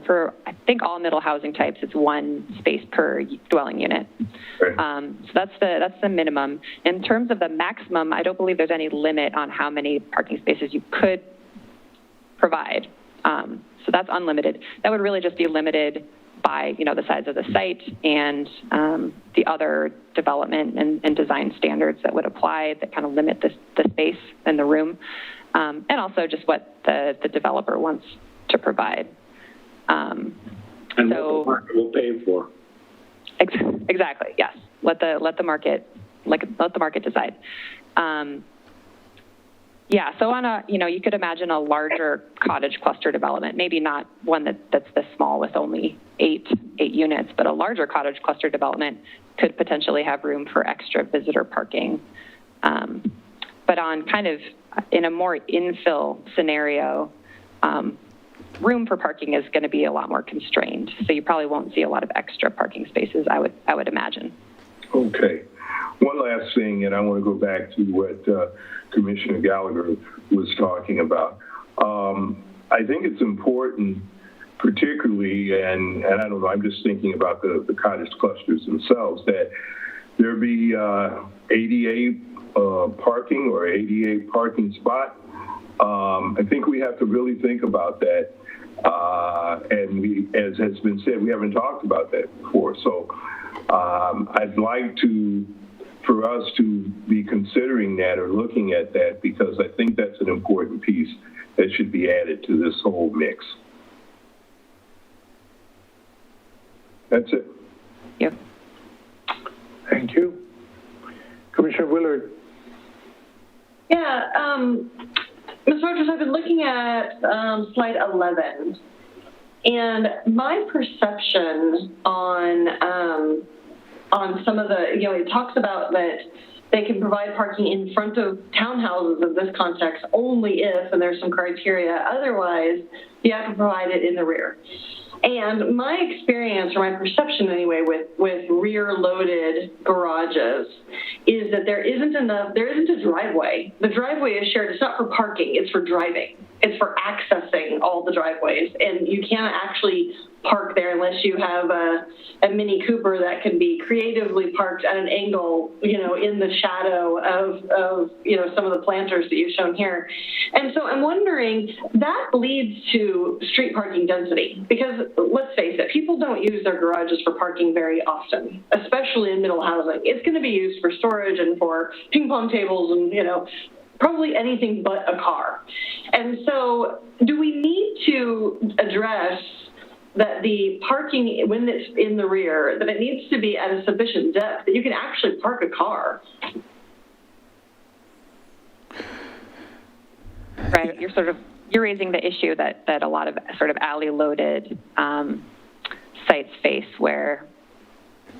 S15: for, I think, all middle housing types, it's one space per dwelling unit.
S12: Right.
S15: So that's the minimum. In terms of the maximum, I don't believe there's any limit on how many parking spaces you could provide. So that's unlimited. That would really just be limited by, the size of the site and the other development and design standards that would apply that kind of limit the space and the room, and also just what the developer wants to provide.
S8: And what the market will pay for.
S15: Exactly. Yes. Let the market decide. Yeah. So on a, you could imagine a larger cottage cluster development, maybe not one that's this small with only eight units, but a larger cottage cluster development could potentially have room for extra visitor parking. But on kind of in a more infill scenario, room for parking is going to be a lot more constrained. So you probably won't see a lot of extra parking spaces, I would imagine.
S12: Okay. One last thing, and I want to go back to what Commissioner Gallagher was talking about. I think it's important, particularly, and I don't know, I'm just thinking about the cottage clusters themselves, that there be ADA parking or ADA parking spot. I think we have to really think about that. And we, as has been said, we haven't talked about that before. So I'd like for us to be considering that or looking at that, because I think that's an important piece that should be added to this whole mix. That's it.
S15: Yep.
S2: Thank you. Commissioner Willard.
S14: Yeah, Ms. Rogers, I've been looking at slide 11, and my perception on some of the, it talks about that they can provide parking in front of townhouses in this context only if, and there's some criteria, otherwise you have to provide it in the rear. And my experience, or my perception anyway, with rear-loaded garages is that there isn't a driveway. The driveway is shared. It's not for parking, it's for driving. It's for accessing all the driveways. And you can't actually park there unless you have a Mini Cooper that can be creatively parked at an angle, in the shadow of some of the planters that you've shown here. And so I'm wondering, that leads to street parking density, because let's face it, people don't use their garages for parking very often, especially in middle housing. It's going to be used for storage and for ping pong tables and, probably anything but a car. And so do we need to address that the parking, when it's in the rear, that it needs to be at a sufficient depth that you can actually park a car?
S15: Right, you're raising the issue that a lot of sort of alley-loaded sites face, where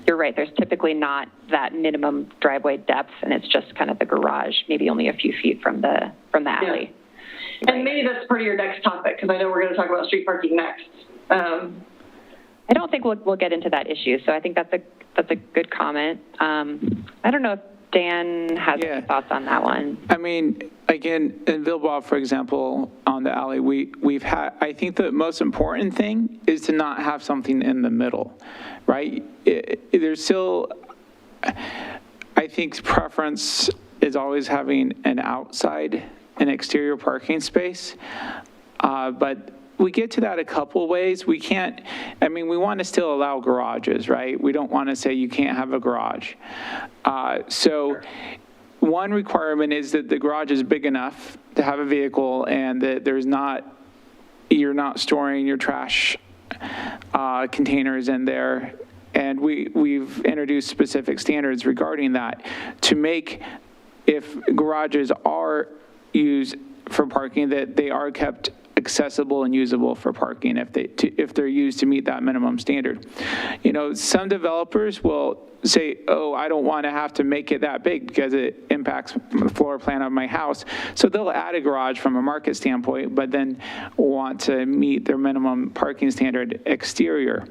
S15: you're right, there's typically not that minimum driveway depth, and it's just kind of the garage, maybe only a few feet from the alley.
S14: Yeah. And maybe that's part of your next topic, because I know we're going to talk about street parking next.
S15: I don't think we'll get into that issue, so I think that's a good comment. I don't know if Dan has any thoughts on that one.
S1: I mean, again, in Vilboa, for example, on the alley, we've had, I think the most important thing is to not have something in the middle, right? There's still, I think preference is always having an exterior parking space, but we get to that a couple ways. We want to still allow garages, right? We don't want to say you can't have a garage. So one requirement is that the garage is big enough to have a vehicle, and that you're not storing your trash containers in there. And we've introduced specific standards regarding that to make, if garages are used for parking, that they are kept accessible and usable for parking if they're used to meet that minimum standard. Some developers will say, oh, I don't want to have to make it that big because it impacts the floor plan of my house. So they'll add a garage from a market standpoint, but then want to meet their minimum parking standard exterior.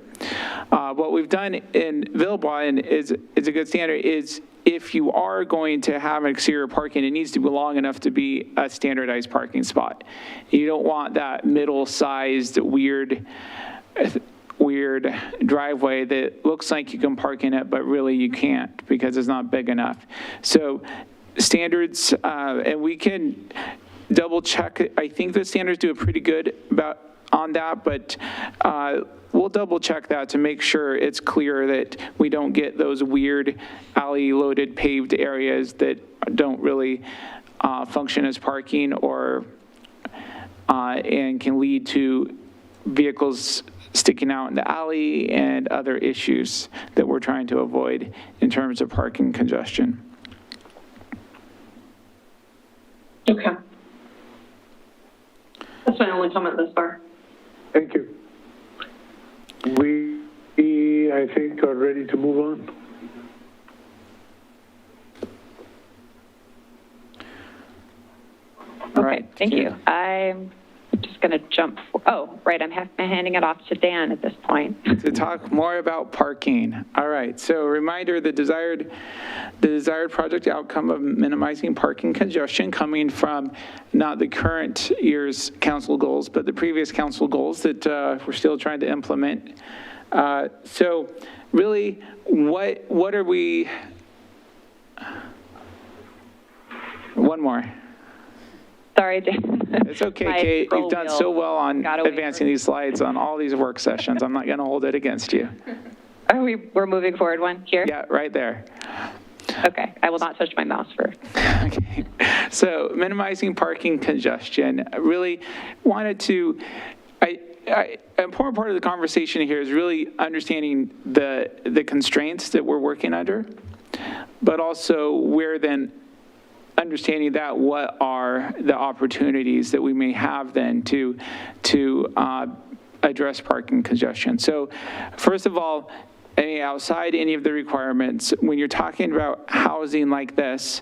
S1: What we've done in Vilboa, and is a good standard, is if you are going to have an exterior parking, it needs to be long enough to be a standardized parking spot. You don't want that middle-sized, weird driveway that looks like you can park in it, but really you can't because it's not big enough. So standards, and we can double check. I think the standards do a pretty good on that, but we'll double check that to make sure it's clear that we don't get those weird alley-loaded paved areas that don't really function as parking, or and can lead to vehicles sticking out in the alley and other issues that we're trying to avoid in terms of parking congestion.
S14: Okay. That's my only comment thus far.
S2: Thank you. We, I think, are ready to move on.
S15: All right, thank you. I'm just going to jump. Right, I'm handing it off to Dan at this point.
S1: To talk more about parking. All right, so reminder, the desired project outcome of minimizing parking congestion coming from not the current year's council goals, but the previous council goals that we're still trying to implement. So really, what are we, one more.
S5: Sorry, Dan.
S1: It's okay, Kate. You've done so well on advancing these slides on all these work sessions. I'm not going to hold it against you.
S15: We're moving forward one here?
S1: Yeah, right there.
S15: Okay, I will not touch my mouse for.
S1: Okay, so minimizing parking congestion. I really wanted to, an important part of the conversation here is really understanding the constraints that we're working under, but also where then understanding that what are the opportunities that we may have then to address parking congestion. So first of all, outside any of the requirements, when you're talking about housing like this,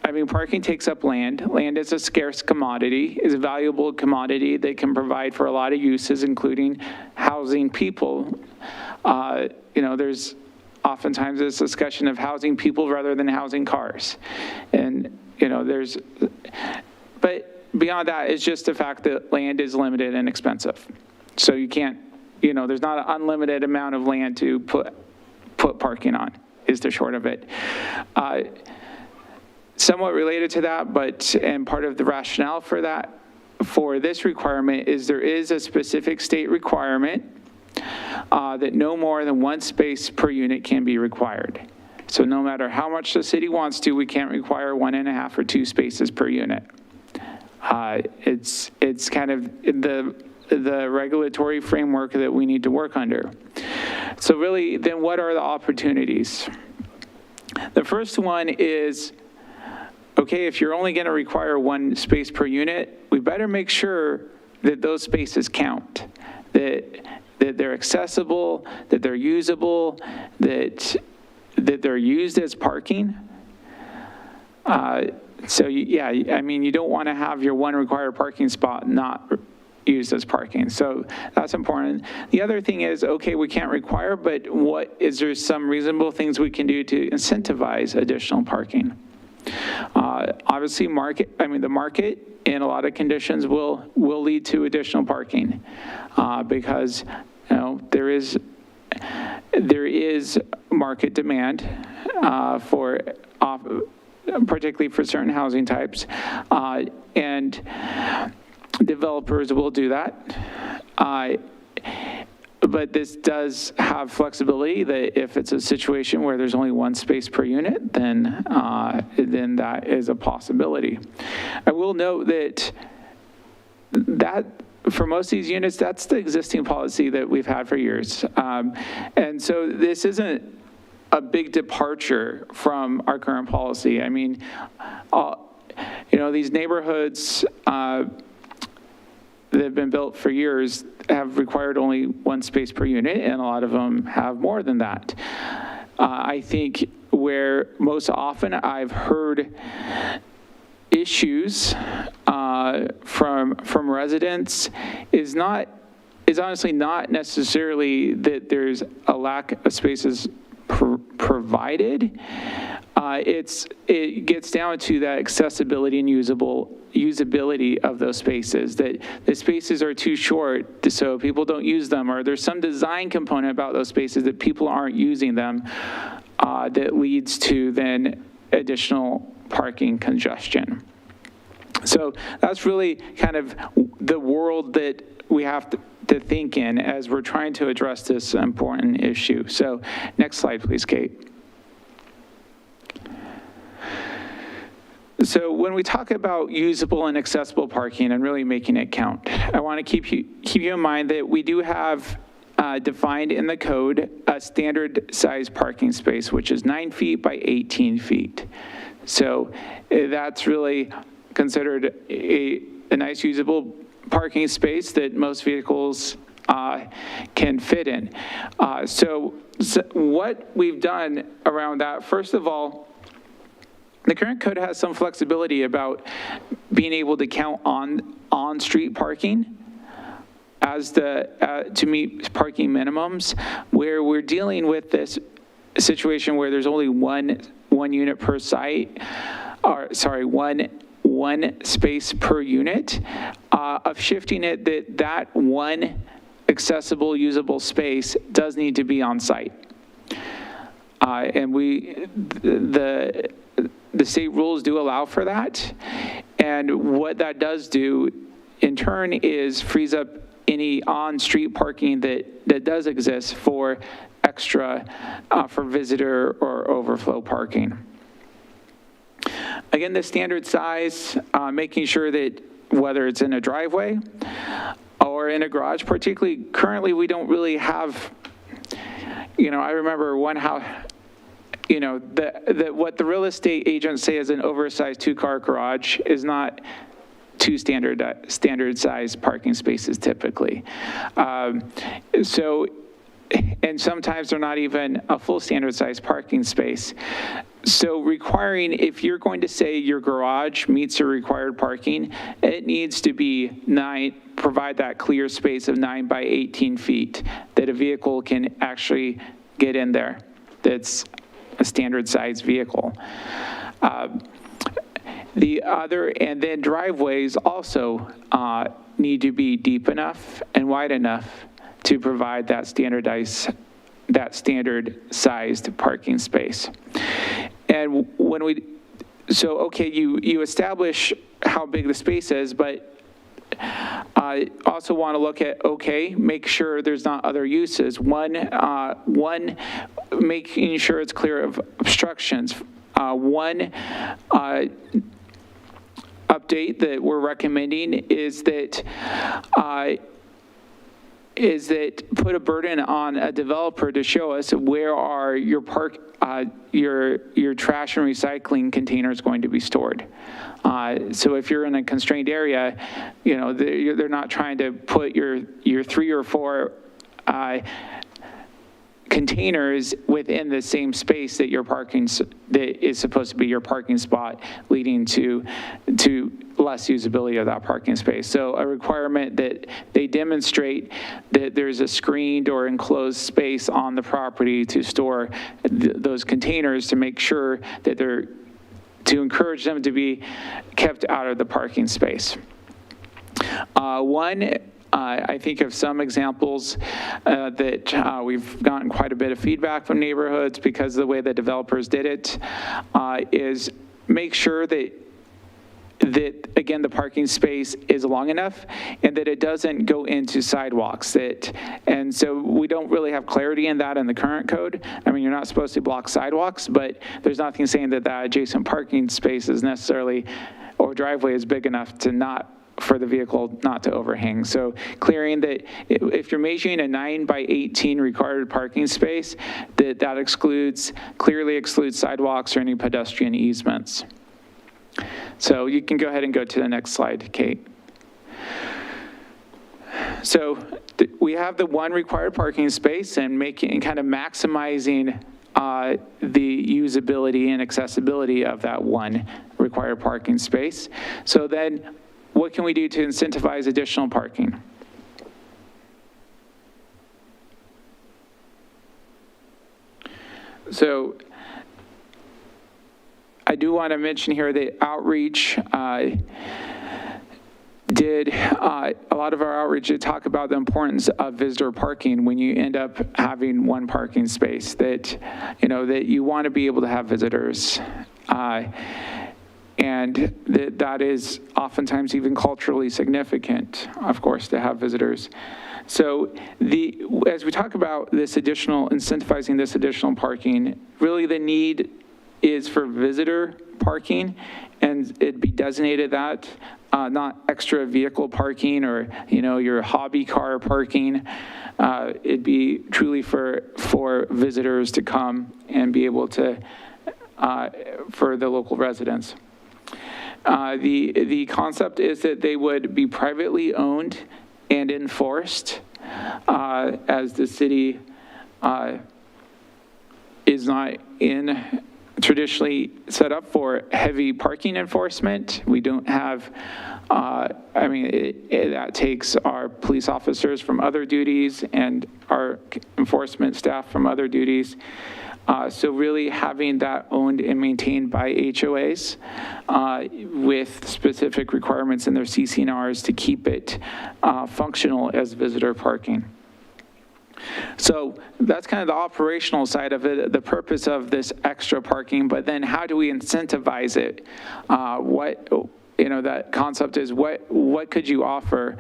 S1: I mean, parking takes up land. Land is a scarce commodity, is a valuable commodity that can provide for a lot of uses, including housing people. You know, there's oftentimes this discussion of housing people rather than housing cars. And, you know, but beyond that, it's just the fact that land is limited and expensive. So you can't, you know, there's not an unlimited amount of land to put parking on, is the short of it. Somewhat related to that, and part of the rationale for that, for this requirement is there is a specific state requirement that no more than one space per unit can be required. So no matter how much the city wants to, we can't require 1.5 or 2 spaces per unit. It's kind of the regulatory framework that we need to work under. So really, then what are the opportunities? The first one is, okay, if you're only going to require 1 space per unit, we better make sure that those spaces count, that they're accessible, that they're usable, that they're used as parking. So yeah, I mean, you don't want to have your 1 required parking spot not used as parking. So that's important. The other thing is, okay, we can't require, but is there some reasonable things we can do to incentivize additional parking? Obviously, the market in a lot of conditions will lead to additional parking because, you know, there is market demand particularly for certain housing types, and developers will do that. But this does have flexibility that if it's a situation where there's only 1 space per unit, then that is a possibility. I will note that for most of these units, that's the existing policy that we've had for years. And so this isn't a big departure from our current policy. I mean, you know, these neighborhoods that have been built for years have required only 1 space per unit, and a lot of them have more than that. I think where most often I've heard issues from residents is honestly not necessarily that there's a lack of spaces provided. It gets down to that accessibility and usability of those spaces, that the spaces are too short so people don't use them, or there's some design component about those spaces that people aren't using them that leads to then additional parking congestion. So that's really kind of the world that we have to think in as we're trying to address this important issue. So next slide, please, Kate. So when we talk about usable and accessible parking and really making it count, I want to keep you in mind that we do have defined in the code a standard size parking space, which is 9 feet by 18 feet. So that's really considered a nice usable parking space that most vehicles can fit in. So what we've done around that, first of all, the current code has some flexibility about being able to count on-street parking as to meet parking minimums, where we're dealing with this situation where there's only one unit per site, or sorry, one space per unit, of shifting it that one accessible, usable space does need to be on site. And the state rules do allow for that. And what that does do in turn is frees up any on-street parking that does exist for extra, for visitor or overflow parking. Again, the standard size, making sure that whether it's in a driveway or in a garage, particularly currently we don't really have, you know, I remember one house, you know, what the real estate agents say is an oversized 2-car garage is not 2 standard size parking spaces typically. So, and sometimes they're not even a full standard size parking space. So requiring, if you're going to say your garage meets the required parking, it needs to be provide that clear space of 9 by 18 feet that a vehicle can actually get in there. That's a standard size vehicle. And then driveways also need to be deep enough and wide enough to provide that standard sized parking space. And okay, you establish how big the space is, but I also want to look at, make sure there's not other uses. One, making sure it's clear of obstructions. One update that we're recommending is that put a burden on a developer to show us where are your trash and recycling containers going to be stored. So if you're in a constrained area, they're not trying to put your 3 or 4 containers within the same space that that is supposed to be your parking spot, leading to less usability of that parking space. So a requirement that they demonstrate that there's a screened or enclosed space on the property to store those containers, to make sure that to encourage them to be kept out of the parking space. I think of some examples that we've gotten quite a bit of feedback from neighborhoods because of the way the developers did it, is make sure that again, the parking space is long enough and that it doesn't go into sidewalks. And so we don't really have clarity in that in the current code. I mean, you're not supposed to block sidewalks, but there's nothing saying that adjacent parking space is necessarily, or driveway is big enough for the vehicle not to overhang. So clearing that if you're measuring a 9 by 18 required parking space, that clearly excludes sidewalks or any pedestrian easements. So you can go ahead and go to the next slide, Kate. So we have the one required parking space and kind of maximizing the usability and accessibility of that one required parking space. So then what can we do to incentivize additional parking? So I do want to mention here that outreach a lot of our outreach did talk about the importance of visitor parking when you end up having one parking space, that you want to be able to have visitors. And that is oftentimes even culturally significant, of course, to have visitors. So as we talk about incentivizing this additional parking, really the need is for visitor parking, and it'd be designated that, not extra vehicle parking or, your hobby car parking. It'd be truly for visitors to come and be able to, for the local residents. The concept is that they would be privately owned and enforced, as the city is not traditionally set up for heavy parking enforcement. We don't have, that takes our police officers from other duties and our enforcement staff from other duties. So really having that owned and maintained by HOAs with specific requirements in their CC&Rs to keep it functional as visitor parking. So that's kind of the operational side of it, the purpose of this extra parking, but then how do we incentivize it? That concept is what could you offer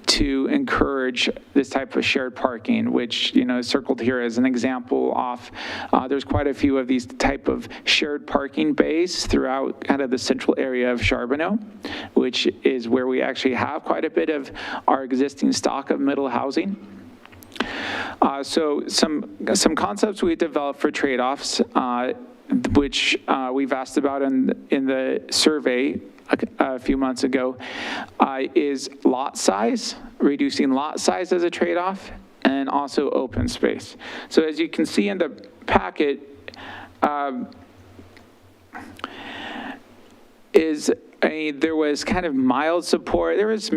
S1: to encourage this type of shared parking, which, is circled here as an example off. There's quite a few of these type of shared parking bays throughout kind of the central area of Charbonneau, which is where we actually have quite a bit of our existing stock of middle housing. So some concepts we developed for trade-offs, which we've asked about in the survey a few months ago, is lot size, reducing lot size as a trade-off, and also open space. So as you can see in the packet, there was kind of mild support. There was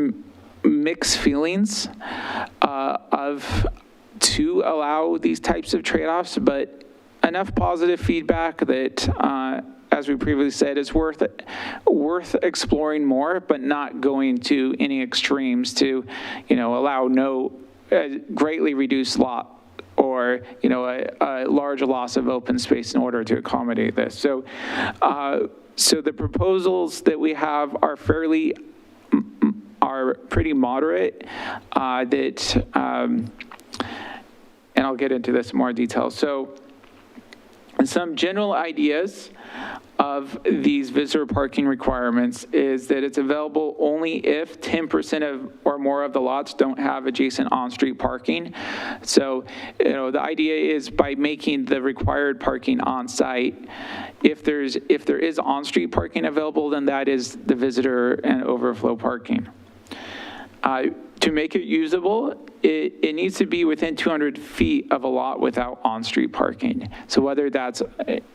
S1: mixed feelings to allow these types of trade-offs, but enough positive feedback that, as we previously said, it's worth exploring more, but not going to any extremes to, allow no greatly reduced lot or, a large loss of open space in order to accommodate this. So the proposals that we have are pretty moderate, and I'll get into this in more detail. So some general ideas of these visitor parking requirements is that it's available only if 10% or more of the lots don't have adjacent on-street parking. So, the idea is by making the required parking on-site, if there is on-street parking available, then that is the visitor and overflow parking. To make it usable, it needs to be within 200 feet of a lot without on-street parking. So whether that's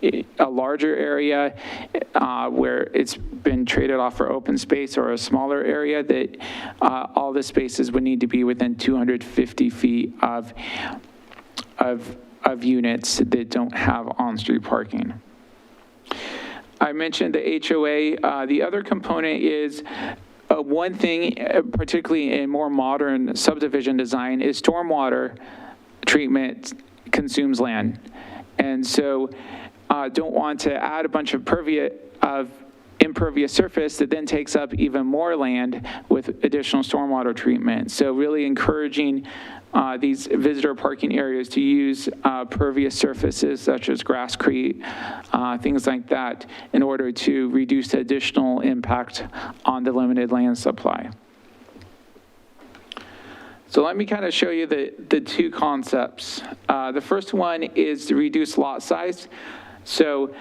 S1: a larger area where it's been traded off for open space or a smaller area, that all the spaces would need to be within 250 feet of units that don't have on-street parking. I mentioned the HOA. The other component is one thing, particularly in more modern subdivision design, is stormwater treatment consumes land. And so don't want to add a bunch of impervious surface that then takes up even more land with additional stormwater treatment. So really encouraging these visitor parking areas to use pervious surfaces such as grasscrete, things like that, in order to reduce the additional impact on the limited land supply. So let me kind of show you the two concepts. The first one is to reduce lot size. So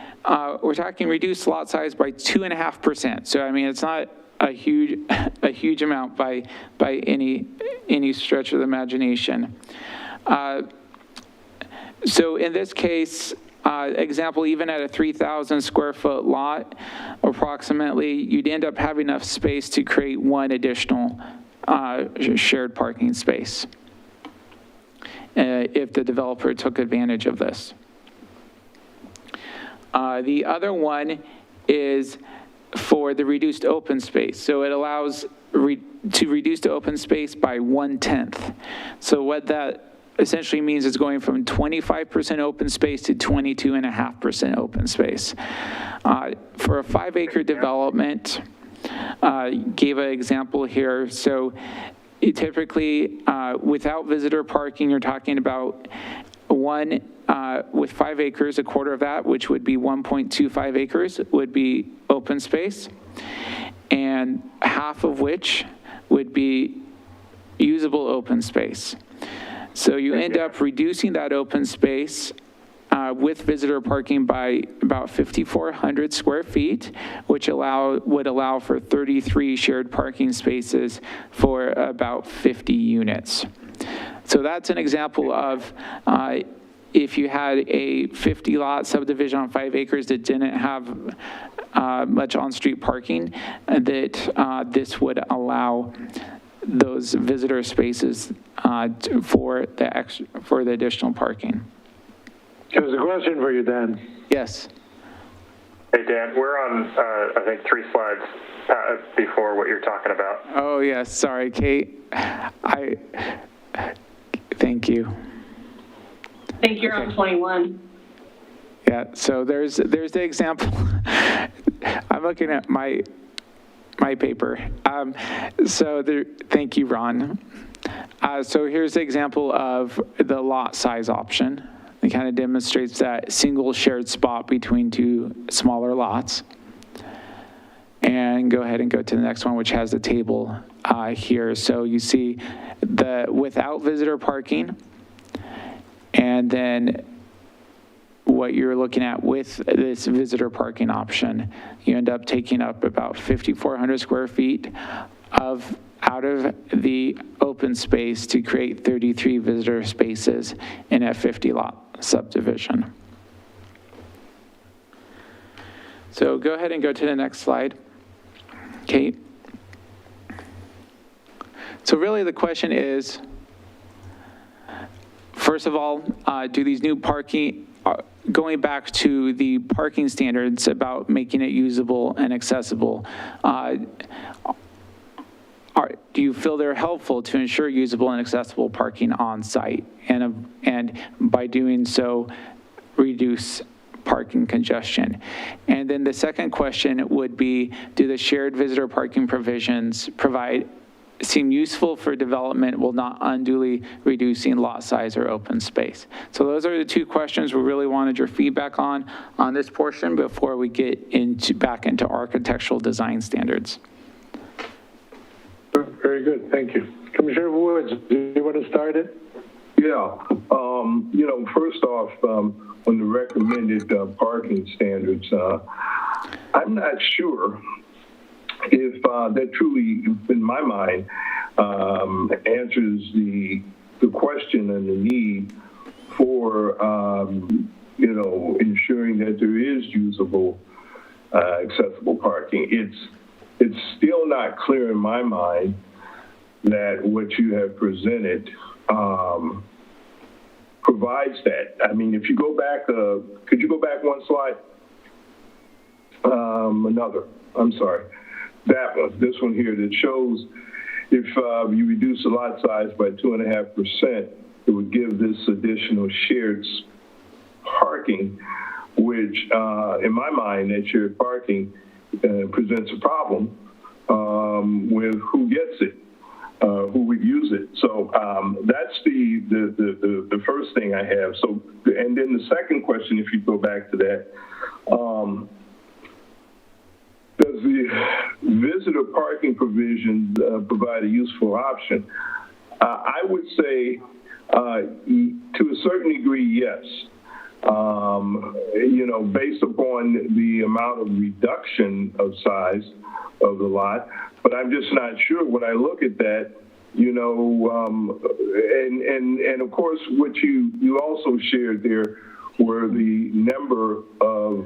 S1: we're talking reduce lot size by 2.5%. So I mean, it's not a huge amount by any stretch of the imagination. So in this case, example, even at a 3,000 square foot lot, approximately, you'd end up having enough space to create one additional shared parking space if the developer took advantage of this. The other one is for the reduced open space. So it allows to reduce the open space by 1/10. So what that essentially means is going from 25% open space to 22.5% open space. For a 5-acre development, gave an example here. So typically, without visitor parking, you're talking about with 5 acres, a quarter of that, which would be 1.25 acres, would be open space, and half of which would be usable open space. So you end up reducing that open space with visitor parking by about 5,400 square feet, which would allow for 33 shared parking spaces for about 50 units. So that's an example of if you had a 50-lot subdivision on 5 acres that didn't have much on-street parking, that this would allow those visitor spaces for the additional parking.
S2: There's a question for you, Dan.
S1: Yes.
S11: Hey, Dan, we're on, I think, 3 slides before what you're talking about.
S1: Oh, yes. Sorry, Kate. Thank you.
S14: I think you're on 21.
S1: Yeah, so there's the example. I'm looking at my paper. Thank you, Ron. So here's the example of the lot size option. It kind of demonstrates that single shared spot between 2 smaller lots. And go ahead and go to the next one, which has the table here. So you see the without visitor parking, and then what you're looking at with this visitor parking option. You end up taking up about 5,400 square feet out of the open space to create 33 visitor spaces in a 50-lot subdivision. So go ahead and go to the next slide, Kate. So really the question is, first of all, do these new parking, going back to the parking standards about making it usable and accessible, do you feel they're helpful to ensure usable and accessible parking on site? And by doing so, reduce parking congestion? And then the second question would be, do the shared visitor parking provisions seem useful for development while not unduly reducing lot size or open space? So those are the two questions we really wanted your feedback on this portion before we get back into architectural design standards.
S2: Very good, thank you. Commissioner Woods, do you want to start it?
S12: Yeah, first off, on the recommended parking standards, I'm not sure if that truly, in my mind, answers the question and the need for, ensuring that there is usable, accessible parking. It's still not clear in my mind that what you have presented provides that. I mean, if you go back, could you go back one slide? I'm sorry. That one, this one here that shows if you reduce the lot size by 2.5%, it would give this additional shared parking, which in my mind, that shared parking presents a problem with who gets it, who would use it. So that's the first thing I have. So, and then the second question, if you go back to that, does the visitor parking provision provide a useful option? I would say to a certain degree, yes. Based upon the amount of reduction of size of the lot, but I'm just not sure when I look at that, and of course, what you also shared there were the number of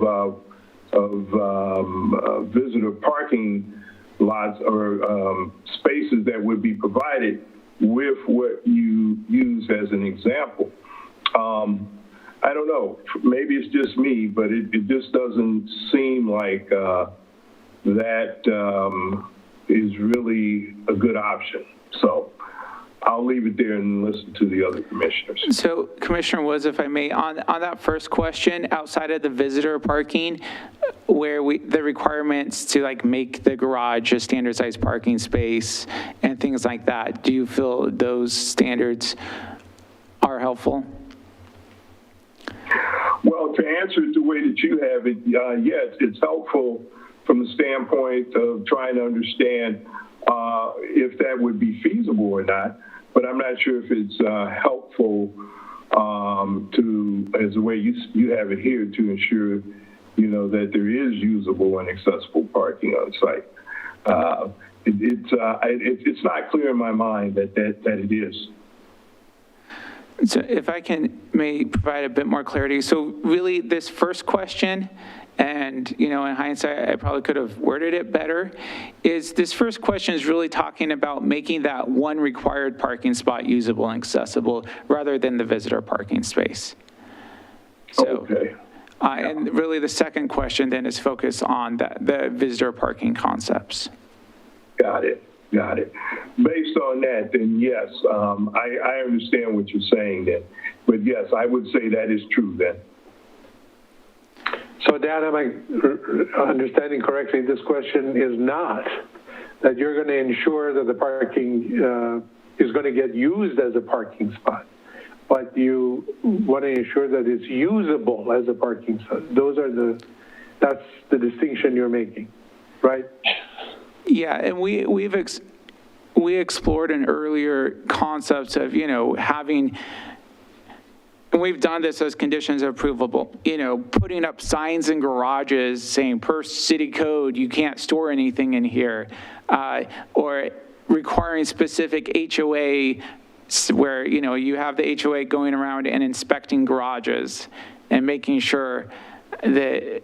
S12: visitor parking lots or spaces that would be provided with what you use as an example. I don't know, maybe it's just me, but it just doesn't seem like that is really a good option. So I'll leave it there and listen to the other commissioners.
S1: So Commissioner Woods, if I may, on that first question, outside of the visitor parking, where the requirements to make the garage a standard size parking space and things like that, do you feel those standards are helpful?
S12: Well, to answer it the way that you have it, yes, it's helpful from the standpoint of trying to understand if that would be feasible or not, but I'm not sure if it's helpful as the way you have it here to ensure, that there is usable and accessible parking on site. It's not clear in my mind that it is.
S1: So if I may provide a bit more clarity. So really this first question, and in hindsight, I probably could have worded it better, is this first question is really talking about making that one required parking spot usable and accessible rather than the visitor parking space. So,
S12: okay.
S1: And really the second question then is focused on the visitor parking concepts.
S12: Got it. Based on that, then yes, I understand what you're saying then. But yes, I would say that is true then.
S2: So Dan, am I understanding correctly, this question is not that you're going to ensure that the parking is going to get used as a parking spot, but you want to ensure that it's usable as a parking spot. That's the distinction you're making, right?
S1: Yeah, and we explored in earlier concepts of, having, and we've done this as conditions of approval, putting up signs in garages saying per city code, you can't store anything in here, or requiring specific HOA where, you have the HOA going around and inspecting garages and making sure that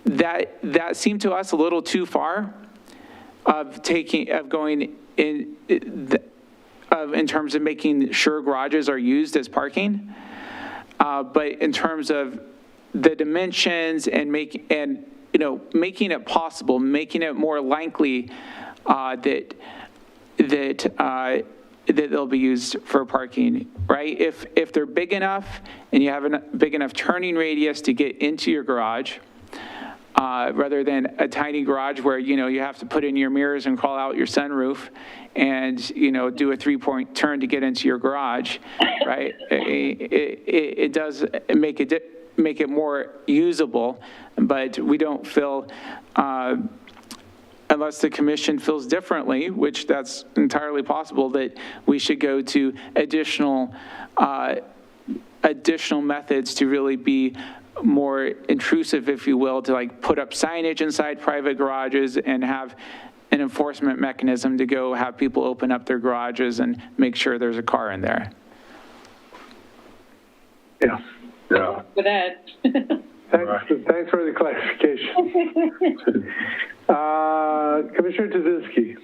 S1: that seemed to us a little too far of going in terms of making sure garages are used as parking. But in terms of the dimensions and making it possible, making it more likely that they'll be used for parking, right? If they're big enough and you have a big enough turning radius to get into your garage, rather than a tiny garage where, you have to put in your mirrors and crawl out your sunroof and, do a 3-point turn to get into your garage, right? It does make it more usable, but we don't feel, unless the commission feels differently, which that's entirely possible, that we should go to additional methods to really be more intrusive, if you will, to like put up signage inside private garages and have an enforcement mechanism to go have people open up their garages and make sure there's a car in there.
S2: Yeah.
S7: For that.
S2: Thanks for the clarification. Commissioner Tuzinski.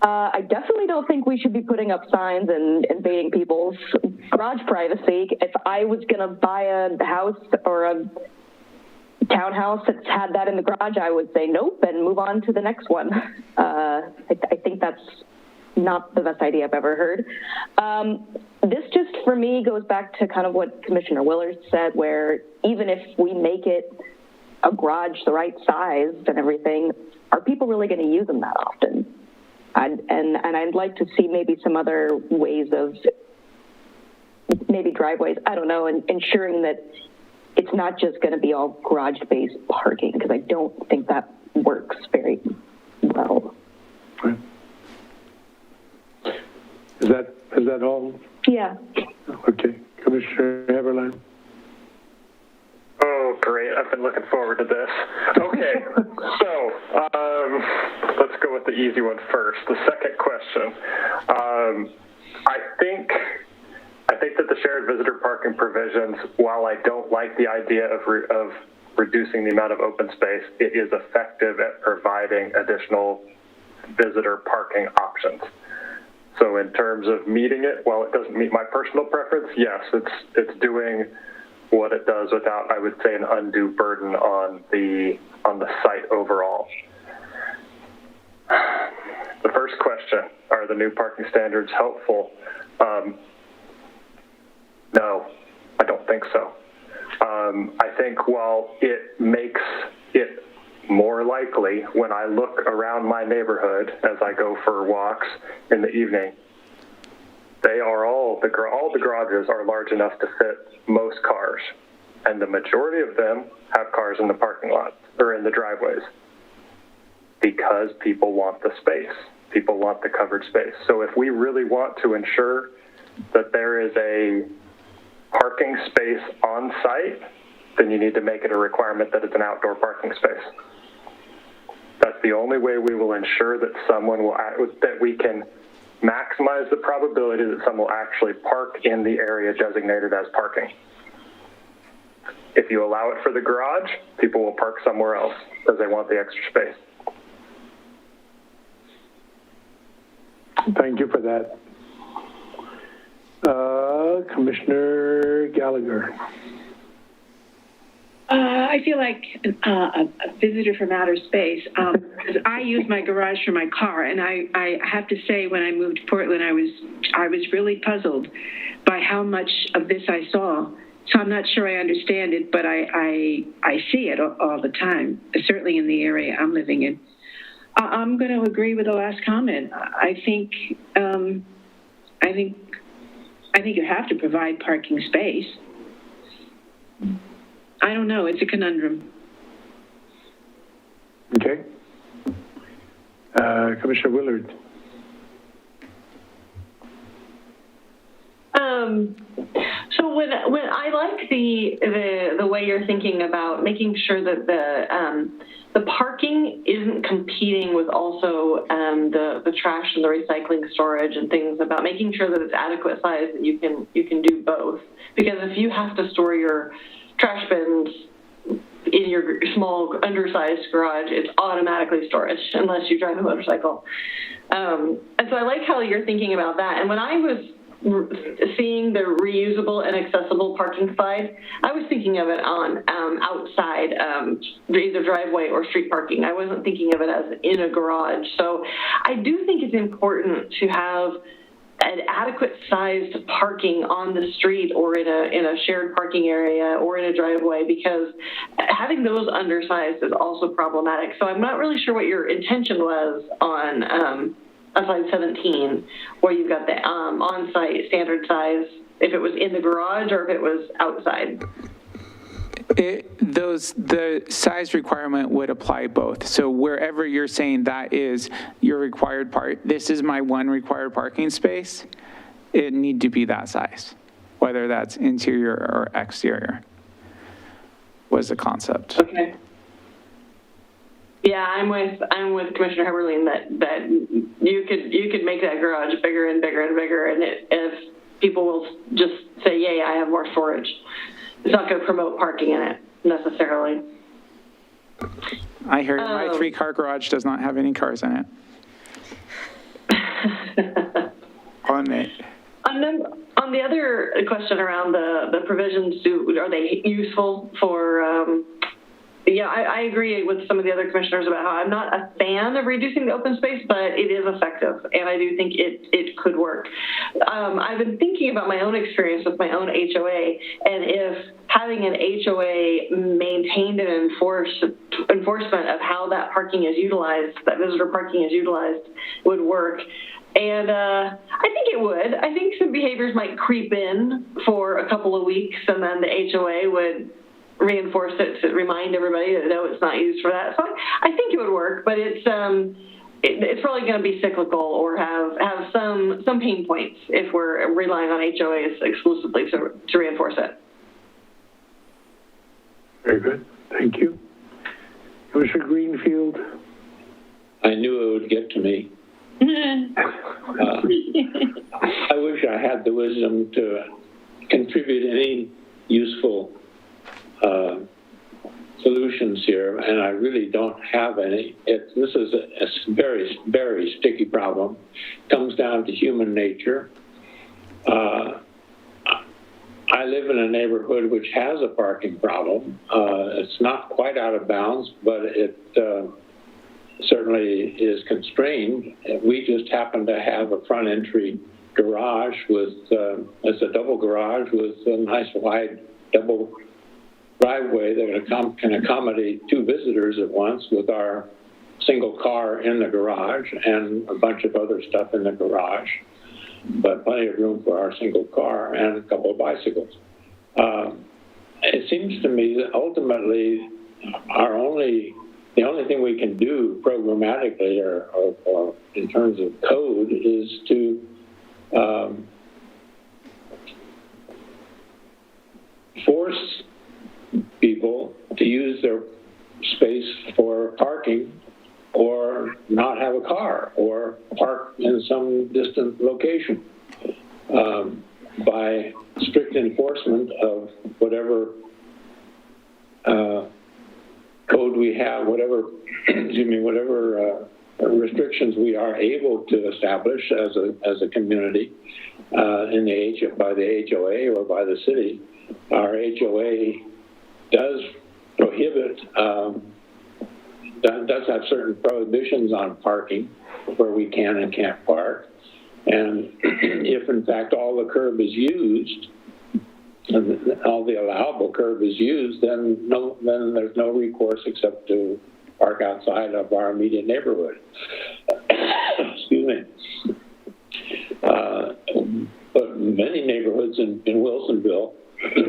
S13: I definitely don't think we should be putting up signs and invading people's garage privacy. If I was going to buy a house or a townhouse that's had that in the garage, I would say nope and move on to the next one. I think that's not the best idea I've ever heard. This just, for me, goes back to kind of what Commissioner Willard said, where even if we make it a garage the right size and everything, are people really going to use them that often? And I'd like to see maybe some other ways of, maybe driveways, I don't know, and ensuring that it's not just going to be all garage-based parking, because I don't think that works very well.
S2: Right. Is that all?
S13: Yeah.
S2: Okay. Commissioner Haberlein.
S11: Oh, great. I've been looking forward to this. Okay. So, let's go with the easy one first. The second question. I think that the shared visitor parking provisions, while I don't like the idea of reducing the amount of open space, it is effective at providing additional visitor parking options. So in terms of meeting it, while it doesn't meet my personal preference, yes, it's doing what it does without, I would say, an undue burden on the site overall. The first question, are the new parking standards helpful? No, I don't think so. I think while it makes it more likely when I look around my neighborhood as I go for walks in the evening, they are all the garages are large enough to fit most cars, and the majority of them have cars in the parking lot or in the driveways because people want the space. People want the covered space. So if we really want to ensure that there is a parking space on site, then you need to make it a requirement that it's an outdoor parking space. That's the only way we will ensure that that we can maximize the probability that someone will actually park in the area designated as parking. If you allow it for the garage, people will park somewhere else because they want the extra space.
S2: Thank you for that. Commissioner Gallagher.
S7: I feel like a visitor from outer space, because I use my garage for my car, and I have to say, when I moved to Portland, I was really puzzled by how much of this I saw. So I'm not sure I understand it, but I see it all the time, certainly in the area I'm living in. I'm going to agree with the last comment. I think you have to provide parking space. I don't know. It's a conundrum.
S2: Okay. Commissioner Willard.
S14: So when I like the way you're thinking about making sure that the parking isn't competing with also the trash and the recycling storage and things, about making sure that it's adequate size that you can do both. Because if you have to store your trash bins in your small undersized garage, it's automatically storage unless you drive a motorcycle. And so I like how you're thinking about that. And when I was seeing the reusable and accessible parking slide, I was thinking of it on outside, either driveway or street parking. I wasn't thinking of it as in a garage. So I do think it's important to have an adequate sized parking on the street or in a shared parking area or in a driveway, because having those undersized is also problematic. So I'm not really sure what your intention was on slide 17, where you've got the on-site standard size, if it was in the garage or if it was outside.
S1: The size requirement would apply both. So wherever you're saying that is your required part, this is my one required parking space, it need to be that size, whether that's interior or exterior, was the concept.
S14: Okay. Yeah, I'm with Commissioner Heberlein that you could make that garage bigger and bigger and bigger, and if people will just say, yay, I have more storage. It's not going to promote parking in it necessarily.
S1: I hear my 3-car garage does not have any cars in it. On it.
S14: On the other question around the provisions, are they useful for? Yeah, I agree with some of the other commissioners about how I'm not a fan of reducing the open space, but it is effective, and I do think it could work. I've been thinking about my own experience with my own HOA, and if having an HOA maintained and enforcement of how that parking is utilized, that visitor parking is utilized, would work. And I think it would. I think some behaviors might creep in for a couple of weeks, and then the HOA would reinforce it to remind everybody that no, it's not used for that. So I think it would work, but it's probably going to be cyclical or have some pain points if we're relying on HOAs exclusively to reinforce it.
S2: Very good. Thank you. Commissioner Greenfield.
S8: I knew it would get to me. I wish I had the wisdom to contribute any useful solutions here, and I really don't have any. This is a very, very sticky problem. It comes down to human nature. I live in a neighborhood which has a parking problem. It's not quite out of bounds, but it certainly is constrained. We just happen to have a front entry garage with, it's a double garage with a nice wide double driveway that can accommodate 2 visitors at once with our single car in the garage and a bunch of other stuff in the garage, but plenty of room for our single car and a couple of bicycles. It seems to me that ultimately the only thing we can do programmatically or in terms of code is to force people to use their space for parking or not have a car or park in some distant location by strict enforcement of whatever code we have, whatever restrictions we are able to establish as a community by the HOA or by the city. Our HOA does prohibit, does have certain prohibitions on parking where we can and can't park. And if in fact all the curb is used, and all the allowable curb is used, then there's no recourse except to park outside of our immediate neighborhood. Excuse me. But many neighborhoods in Wilsonville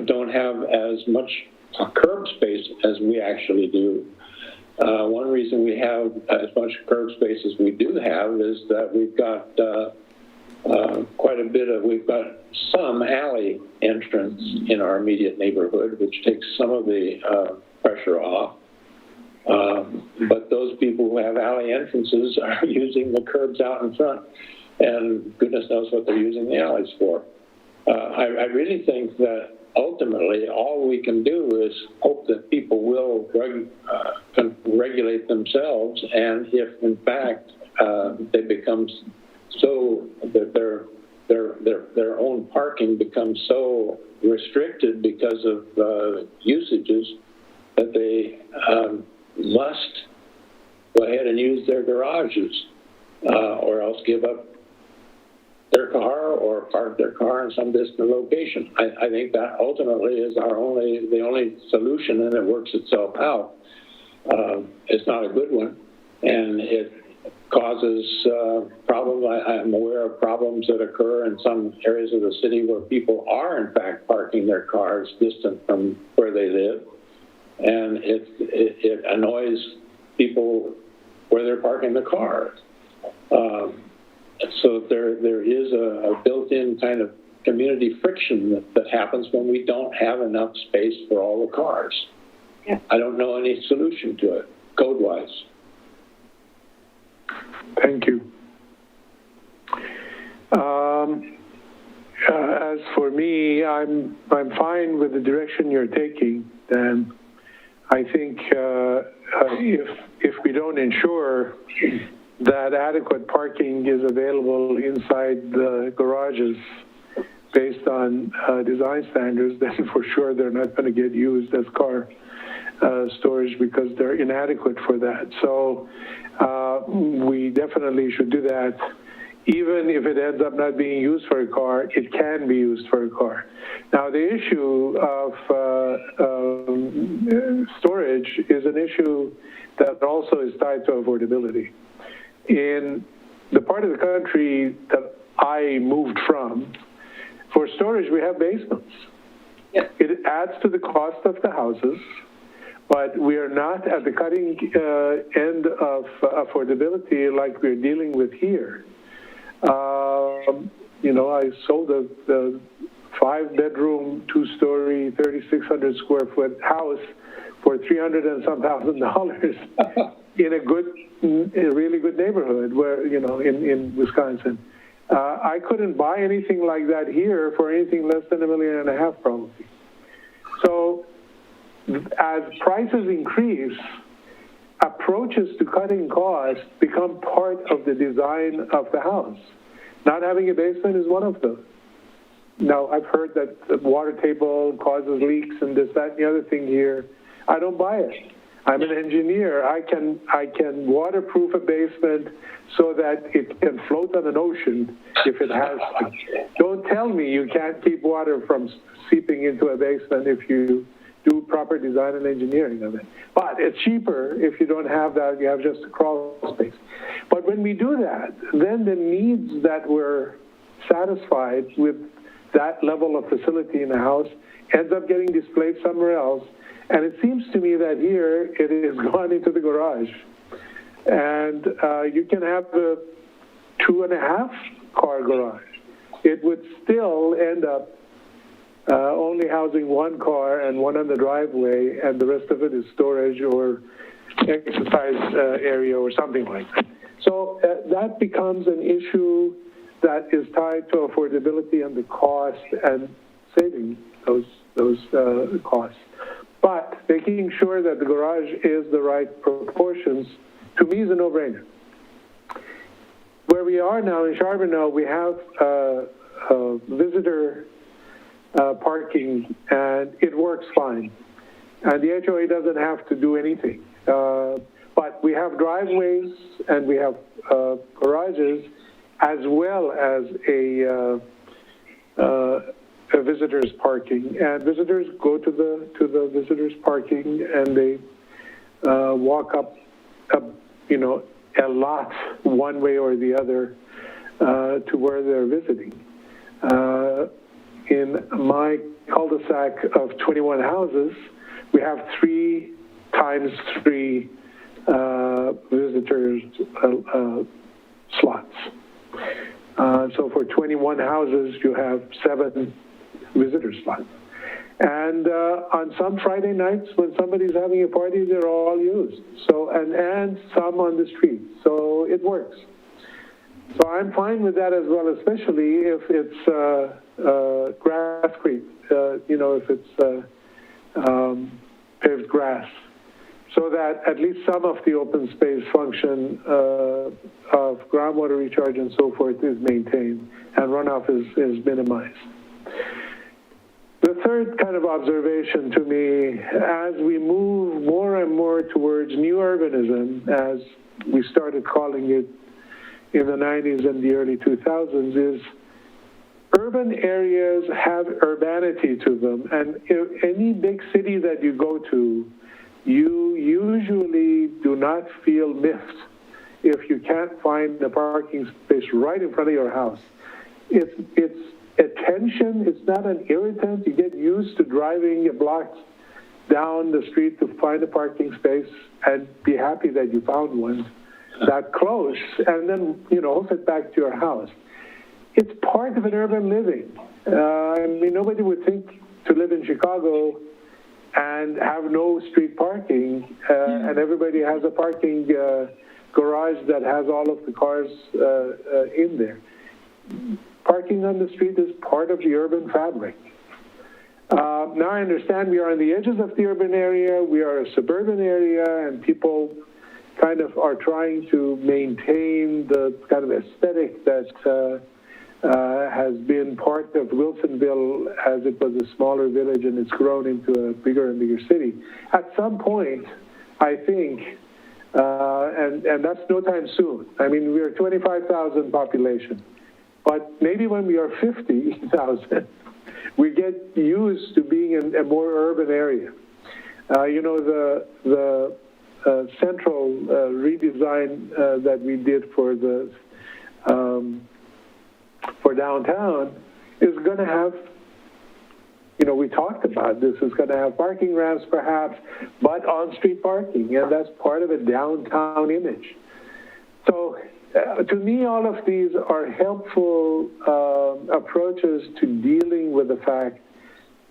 S8: don't have as much curb space as we actually do. One reason we have as much curb space as we do have is that we've got we've got some alley entrance in our immediate neighborhood, which takes some of the pressure off. But those people who have alley entrances are using the curbs out in front, and goodness knows what they're using the alleys for. I really think that ultimately, all we can do is hope that people will regulate themselves, and if in fact they become so that their own parking becomes so restricted because of usages that they must go ahead and use their garages, or else give up their car or park their car in some distant location. I think that ultimately is the only solution, and it works itself out. It's not a good one, and it causes problems. I'm aware of problems that occur in some areas of the city where people are in fact parking their cars distant from where they live, and it annoys people where they're parking the cars. So there is a built-in kind of community friction that happens when we don't have enough space for all the cars.
S14: Yeah.
S8: I don't know any solution to it, code-wise.
S2: Thank you. As for me, I'm fine with the direction you're taking, Dan. I think if we don't ensure that adequate parking is available inside the garages based on design standards, then for sure they're not going to get used as car storage because they're inadequate for that. So we definitely should do that. Even if it ends up not being used for a car, it can be used for a car. Now, the issue of storage is an issue that also is tied to affordability. In the part of the country that I moved from, for storage, we have basements.
S14: Yep.
S2: It adds to the cost of the houses, but we are not at the cutting end of affordability like we're dealing with here. I sold a 5-bedroom, 2-story, 3,600 square foot house for $300,000 and some in a really good neighborhood where, in Wisconsin. I couldn't buy anything like that here for anything less than $1.5 million probably. So as prices increase, approaches to cutting costs become part of the design of the house. Not having a basement is one of those. Now, I've heard that the water table causes leaks and this, that, and the other thing here. I don't buy it. I'm an engineer. I can waterproof a basement so that it can float on an ocean if it has to. Don't tell me you can't keep water from seeping into a basement if you do proper design and engineering of it. But it's cheaper if you don't have that, you have just a crawl space. But when we do that, then the needs that were satisfied with that level of facility in the house ends up getting displayed somewhere else. And it seems to me that here it is gone into the garage. And you can have a 2.5 car garage. It would still end up only housing one car and one on the driveway, and the rest of it is storage or exercise area or something like that. So that becomes an issue that is tied to affordability and the cost and saving those costs. But making sure that the garage is the right proportions, to me, is a no-brainer. Where we are now in Charbonneau, we have visitor parking, and it works fine. And the HOA doesn't have to do anything. But we have driveways and we have garages, as well as a visitors parking. And visitors go to the visitors parking, and they walk up, a lot one way or the other to where they're visiting. In my cul-de-sac of 21 houses, we have 3 times 3 visitors slots. So for 21 houses, you have 7 visitor slots. And on some Friday nights, when somebody's having a party, they're all used. So and some on the street. So it works. So I'm fine with that as well, especially if it's grass-free, if it's paved grass, so that at least some of the open space function of groundwater recharge and so forth is maintained and runoff is minimized. The third kind of observation to me, as we move more and more towards new urbanism, as we started calling it in the 90s and the early 2000s, is urban areas have urbanity to them. And any big city that you go to, you usually do not feel miffed if you can't find a parking space right in front of your house. It's attention, it's not an irritant. You get used to driving a block down the street to find a parking space and be happy that you found one that close, and then, hoof it back to your house. It's part of an urban living. I mean, nobody would think to live in Chicago and have no street parking, and everybody has a parking garage that has all of the cars in there. Parking on the street is part of the urban fabric. Now I understand we are on the edges of the urban area, we are a suburban area, and people kind of are trying to maintain the kind of aesthetic that has been part of Wilsonville as it was a smaller village and it's grown into a bigger and bigger city. At some point, I think, and that's no time soon. I mean, we are 25,000 population, but maybe when we are 50,000, we get used to being in a more urban area. The central redesign that we did for the for downtown is going to have, we talked about this, is going to have parking ramps perhaps, but on-street parking, and that's part of a downtown image. So to me, all of these are helpful approaches to dealing with the fact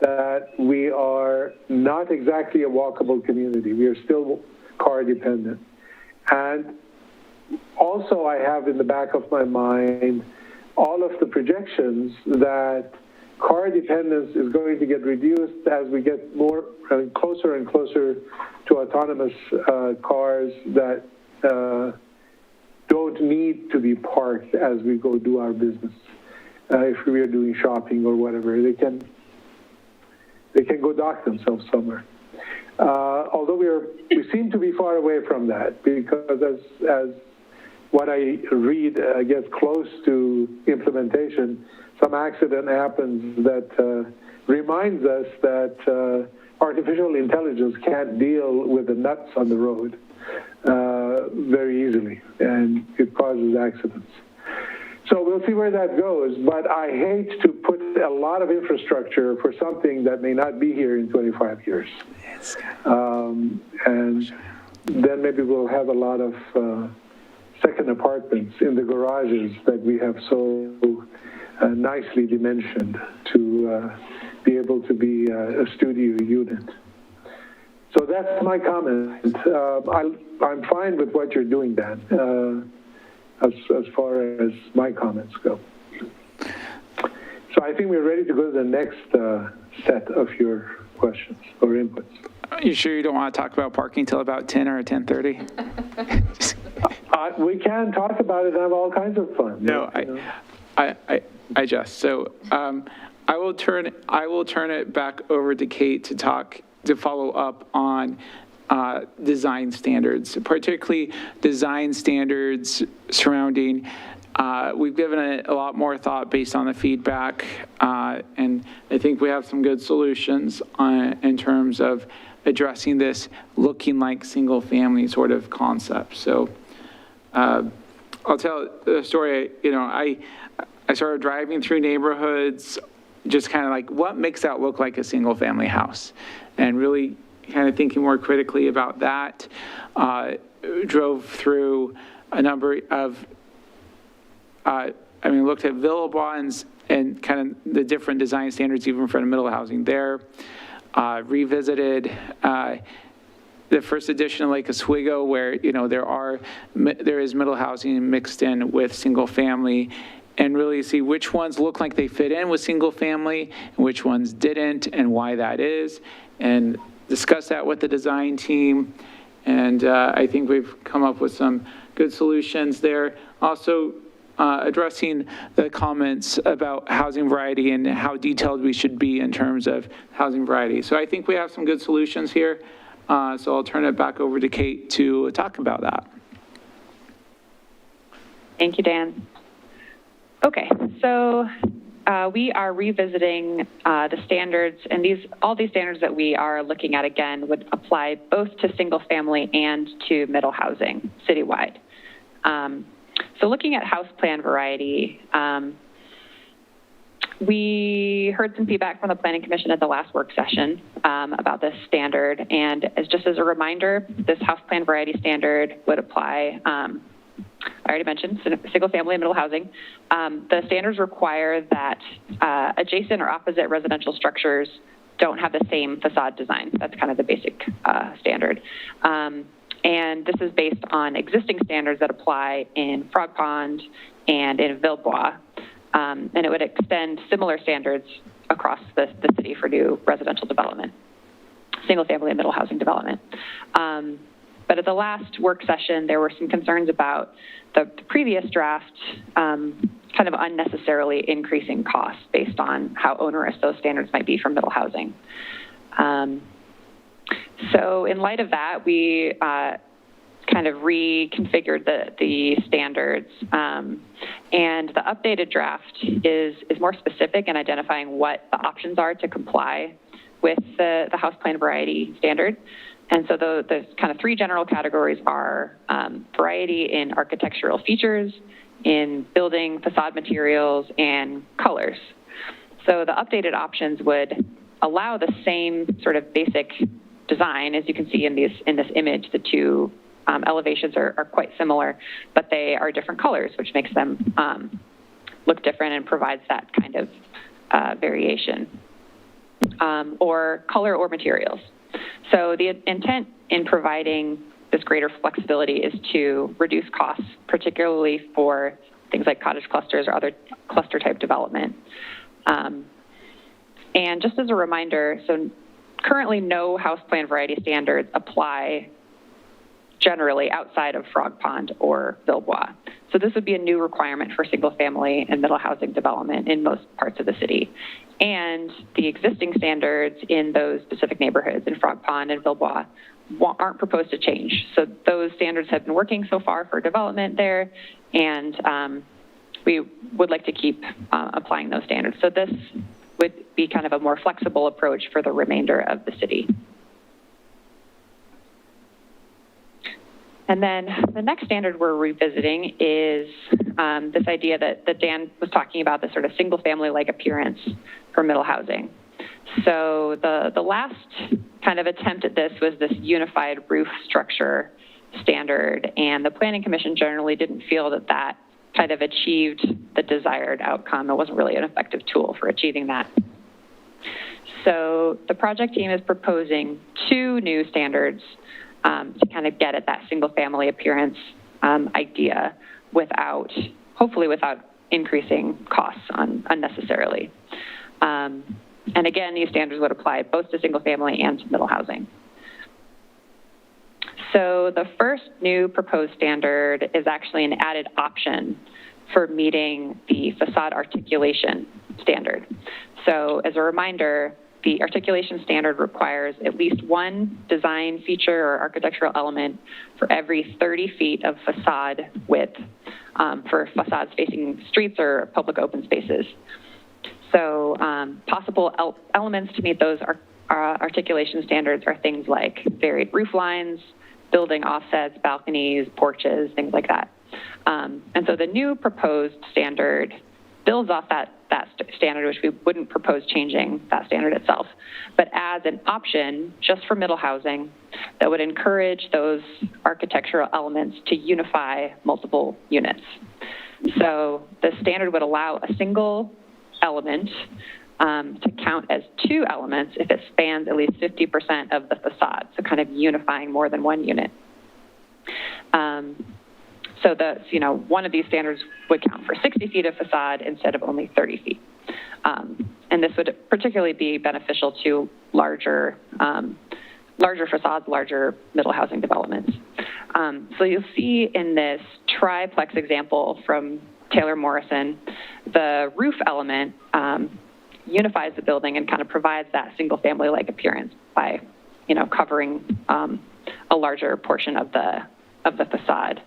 S2: that we are not exactly a walkable community. We are still car dependent. And also I have in the back of my mind all of the projections that car dependence is going to get reduced as we get more closer and closer to autonomous cars that don't need to be parked as we go do our business. If we are doing shopping or whatever, they can go dock themselves somewhere. Although we seem to be far away from that, because as what I read gets close to implementation, some accident happens that reminds us that artificial intelligence can't deal with the nuts on the road very easily, and it causes accidents. So we'll see where that goes, but I hate to put a lot of infrastructure for something that may not be here in 25 years. And then maybe we'll have a lot of second apartments in the garages that we have so nicely dimensioned to be able to be a studio unit. So that's my comment. I'm fine with what you're doing, Dan, as far as my comments go. So I think we're ready to go to the next set of your questions or inputs.
S1: Are you sure you don't want to talk about parking till about 10 or 10:30?
S2: We can talk about it and have all kinds of fun.
S1: No, I just, so I will turn it back over to Kate to follow up on design standards, particularly design standards surrounding, we've given it a lot more thought based on the feedback, and I think we have some good solutions in terms of addressing this looking like single family sort of concept. So I'll tell the story. I started driving through neighborhoods, just kind of like, what makes that look like a single family house? And really kind of thinking more critically about that. Drove through a number of, looked at Villabons and kind of the different design standards, even for the middle housing there. Revisited the first edition of Lake Oswego, where, you know, there is middle housing mixed in with single family, and really see which ones look like they fit in with single family and which ones didn't and why that is, and discuss that with the design team. And I think we've come up with some good solutions there. Also, addressing the comments about housing variety and how detailed we should be in terms of housing variety. So I think we have some good solutions here. So I'll turn it back over to Kate to talk about that.
S15: Thank you, Dan. Okay, so we are revisiting the standards, and all these standards that we are looking at again would apply both to single family and to middle housing citywide. So looking at house plan variety, we heard some feedback from the Planning Commission at the last work session about this standard, and just as a reminder, this house plan variety standard would apply, I already mentioned single family and middle housing. The standards require that adjacent or opposite residential structures don't have the same facade design. That's kind of the basic standard. And this is based on existing standards that apply in Frog Pond and in Villebois. And it would extend similar standards across the city for new residential development, single family and middle housing development. But at the last work session, there were some concerns about the previous draft kind of unnecessarily increasing costs based on how onerous those standards might be for middle housing. So in light of that, we kind of reconfigured the standards, and the updated draft is more specific in identifying what the options are to comply with the house plan variety standard. And so the kind of three general categories are variety in architectural features, in building facade materials, and colors. So the updated options would allow the same sort of basic design. As you can see in this image, the two elevations are quite similar, but they are different colors, which makes them look different and provides that kind of variation, or color or materials. So the intent in providing this greater flexibility is to reduce costs, particularly for things like cottage clusters or other cluster type development. And just as a reminder, so currently no house plan variety standards apply generally outside of Frog Pond or Villebois. So this would be a new requirement for single family and middle housing development in most parts of the city. And the existing standards in those specific neighborhoods in Frog Pond and Villebois aren't proposed to change. So those standards have been working so far for development there, and we would like to keep applying those standards. So this would be kind of a more flexible approach for the remainder of the city. And then the next standard we're revisiting is this idea that Dan was talking about, the sort of single family-like appearance for middle housing. So the last kind of attempt at this was this unified roof structure standard, and the Planning Commission generally didn't feel that that kind of achieved the desired outcome. It wasn't really an effective tool for achieving that. So the project team is proposing two new standards to kind of get at that single family appearance idea hopefully without increasing costs unnecessarily. And again, these standards would apply both to single family and to middle housing. So the first new proposed standard is actually an added option for meeting the facade articulation standard. So as a reminder, the articulation standard requires at least one design feature or architectural element for every 30 feet of facade width for facades facing streets or public open spaces. So possible elements to meet those articulation standards are things like varied roof lines, building offsets, balconies, porches, things like that. And so the new proposed standard builds off that standard, which we wouldn't propose changing that standard itself, but adds an option just for middle housing that would encourage those architectural elements to unify multiple units. So the standard would allow a single element to count as two elements if it spans at least 50% of the facade, so kind of unifying more than one unit. So one of these standards would count for 60 feet of facade instead of only 30 feet. And this would particularly be beneficial to larger facades, larger middle housing developments. So you'll see in this triplex example from Taylor Morrison, the roof element unifies the building and kind of provides that single family-like appearance by, covering a larger portion of the facade.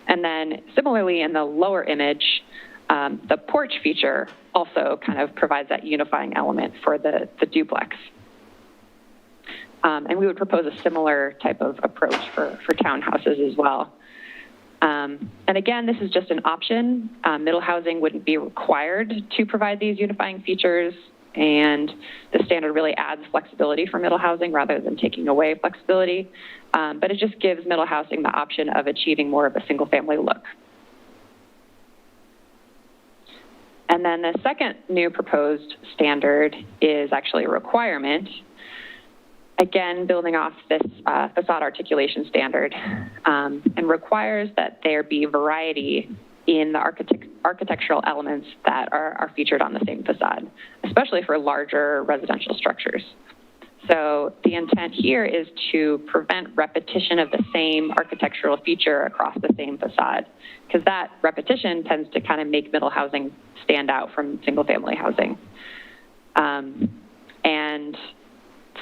S15: And then similarly in the lower image, the porch feature also kind of provides that unifying element for the duplex. And we would propose a similar type of approach for townhouses as well. And again, this is just an option. Middle housing wouldn't be required to provide these unifying features, and the standard really adds flexibility for middle housing rather than taking away flexibility. But it just gives middle housing the option of achieving more of a single family look. And then the second new proposed standard is actually a requirement, again, building off this facade articulation standard, and requires that there be variety in the architectural elements that are featured on the same facade, especially for larger residential structures. So the intent here is to prevent repetition of the same architectural feature across the same facade, because that repetition tends to kind of make middle housing stand out from single family housing. And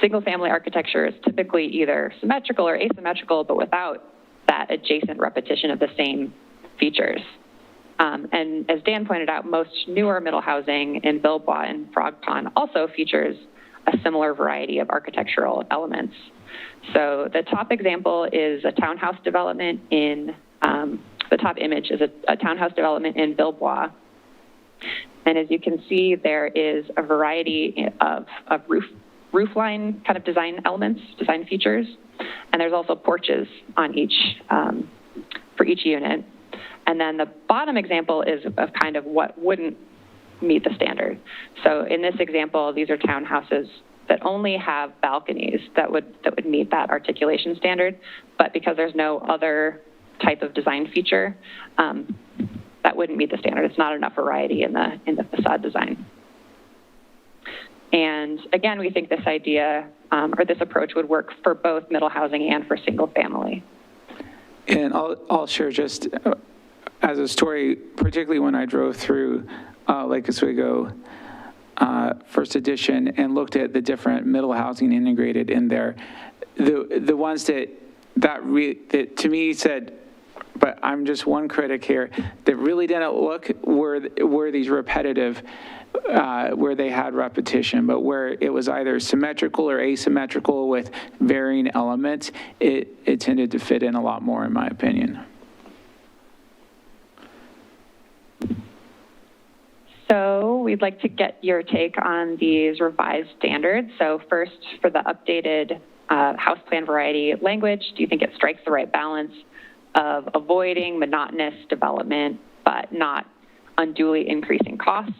S15: single family architecture is typically either symmetrical or asymmetrical, but without that adjacent repetition of the same features. And as Dan pointed out, most newer middle housing in Billbois and Frog Pond also features a similar variety of architectural elements. So the top example is a townhouse development in, the top image is a townhouse development in Billbois. And as you can see, there is a variety of roofline kind of design elements, design features, and there's also porches on each, for each unit. And then the bottom example is of kind of what wouldn't meet the standard. So in this example, these are townhouses that only have balconies that would meet that articulation standard, but because there's no other type of design feature, that wouldn't meet the standard. It's not enough variety in the facade design. And again, we think this idea or this approach would work for both middle housing and for single family.
S1: And I'll share just as a story, particularly when I drove through Lake Oswego first edition and looked at the different middle housing integrated in there, the ones that to me said, but I'm just one critic here, that really didn't look were these repetitive, where they had repetition, but where it was either symmetrical or asymmetrical with varying elements, it tended to fit in a lot more, in my opinion.
S15: So we'd like to get your take on these revised standards. So first, for the updated house plan variety language, do you think it strikes the right balance of avoiding monotonous development, but not unduly increasing costs?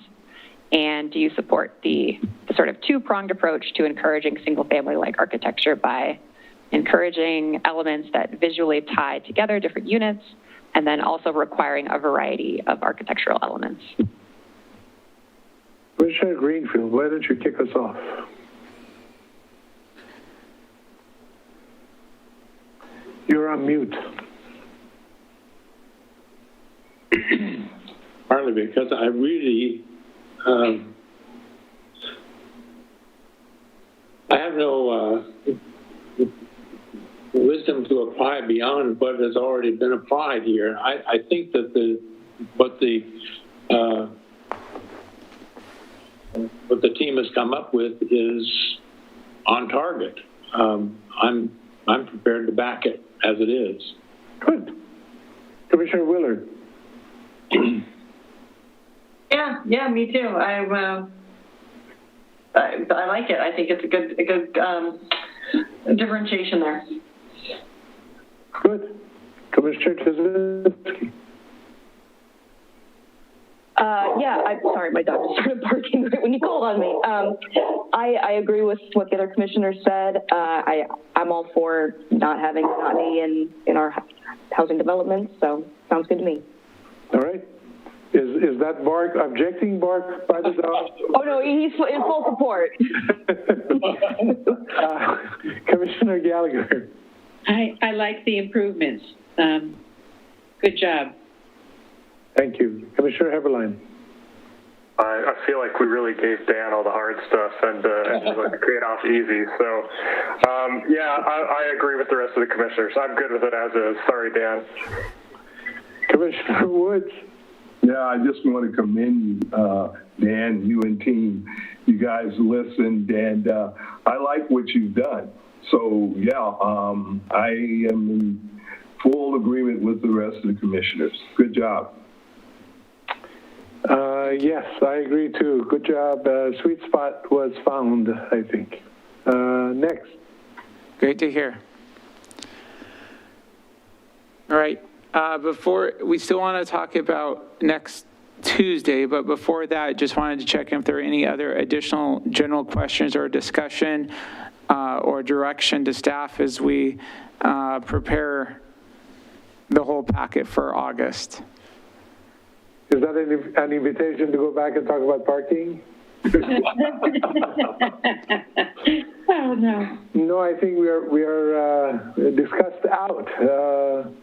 S15: And do you support the sort of two-pronged approach to encouraging single-family-like architecture by encouraging elements that visually tie together different units, and then also requiring a variety of architectural elements?
S2: Commissioner Greenfield, why don't you kick us off? You're on mute.
S8: Partly because I really, I have no wisdom to apply beyond what has already been applied here. I think that what the team has come up with is on target. I'm prepared to back it as it is.
S2: Good. Commissioner Willard.
S14: Yeah, me too. I like it. I think it's a good differentiation there.
S2: Good. Commissioner Tizetsky.
S13: Yeah, I'm sorry, my dog just started barking right when you called on me. I agree with what the other commissioners said. I'm all for not having monotony in our housing developments, so sounds good to me.
S2: All right. Is that bark objecting bark by the dog?
S13: Oh, no, he's in full support.
S2: Commissioner Gallagher.
S7: I like the improvements. Good job.
S2: Thank you. Commissioner Heberlein.
S11: I feel like we really gave Dan all the hard stuff and let it off easy. So, yeah, I agree with the rest of the commissioners. I'm good with it as is. Sorry, Dan.
S2: Commissioner Woods.
S12: Yeah, I just want to commend you, Dan, you and team. You guys listened, and I like what you've done. So, yeah, I am in full agreement with the rest of the commissioners. Good job.
S2: Yes, I agree too. Good job. Sweet spot was found, I think. Next.
S1: Great to hear. All right. Before, we still want to talk about next Tuesday, but before that, just wanted to check if there are any other additional general questions or discussion or direction to staff as we prepare the whole packet for August.
S2: Is that an invitation to go back and talk about parking?
S7: Oh, no.
S2: No, I think we are discussed out.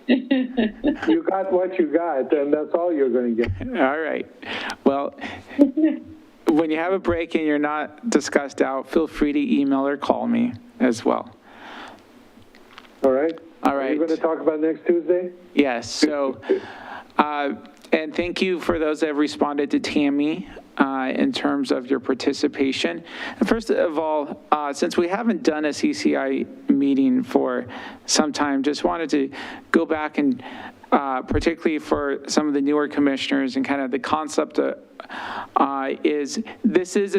S2: You got what you got, and that's all you're going to get.
S1: All right. Well, when you have a break and you're not discussed out, feel free to email or call me as well.
S2: All right.
S1: All right.
S2: Are you going to talk about next Tuesday?
S1: Yes. So, and thank you for those that have responded to Tammy in terms of your participation. And first of all, since we haven't done a CCI meeting for some time, just wanted to go back and particularly for some of the newer commissioners and kind of the concept is this is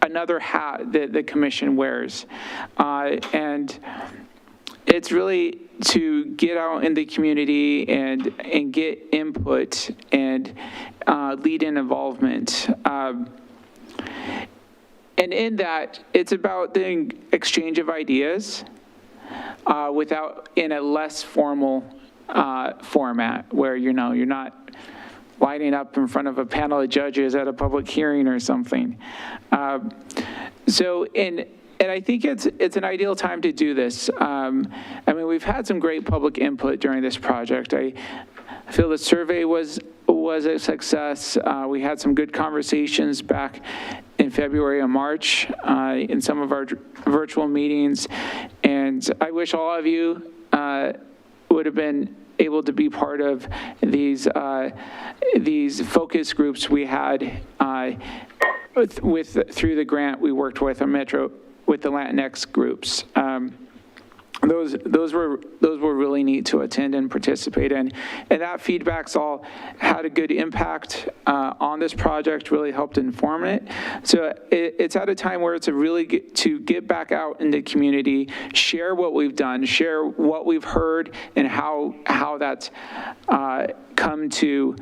S1: another hat that the commission wears. And it's really to get out in the community and get input and lead in involvement. And in that, it's about the exchange of ideas without in a less formal format where, you're not lining up in front of a panel of judges at a public hearing or something. And I think it's an ideal time to do this. I mean, we've had some great public input during this project. I feel the survey was a success. We had some good conversations back in February and March in some of our virtual meetings. And I wish all of you would have been able to be part of these focus groups we had through the grant we worked with on Metro with the Latinx groups. Those were really neat to attend and participate in, and that feedback's all had a good impact on this project, really helped inform it. So it's at a time where it's to get back out in the community, share what we've done, share what we've heard, and how that's come to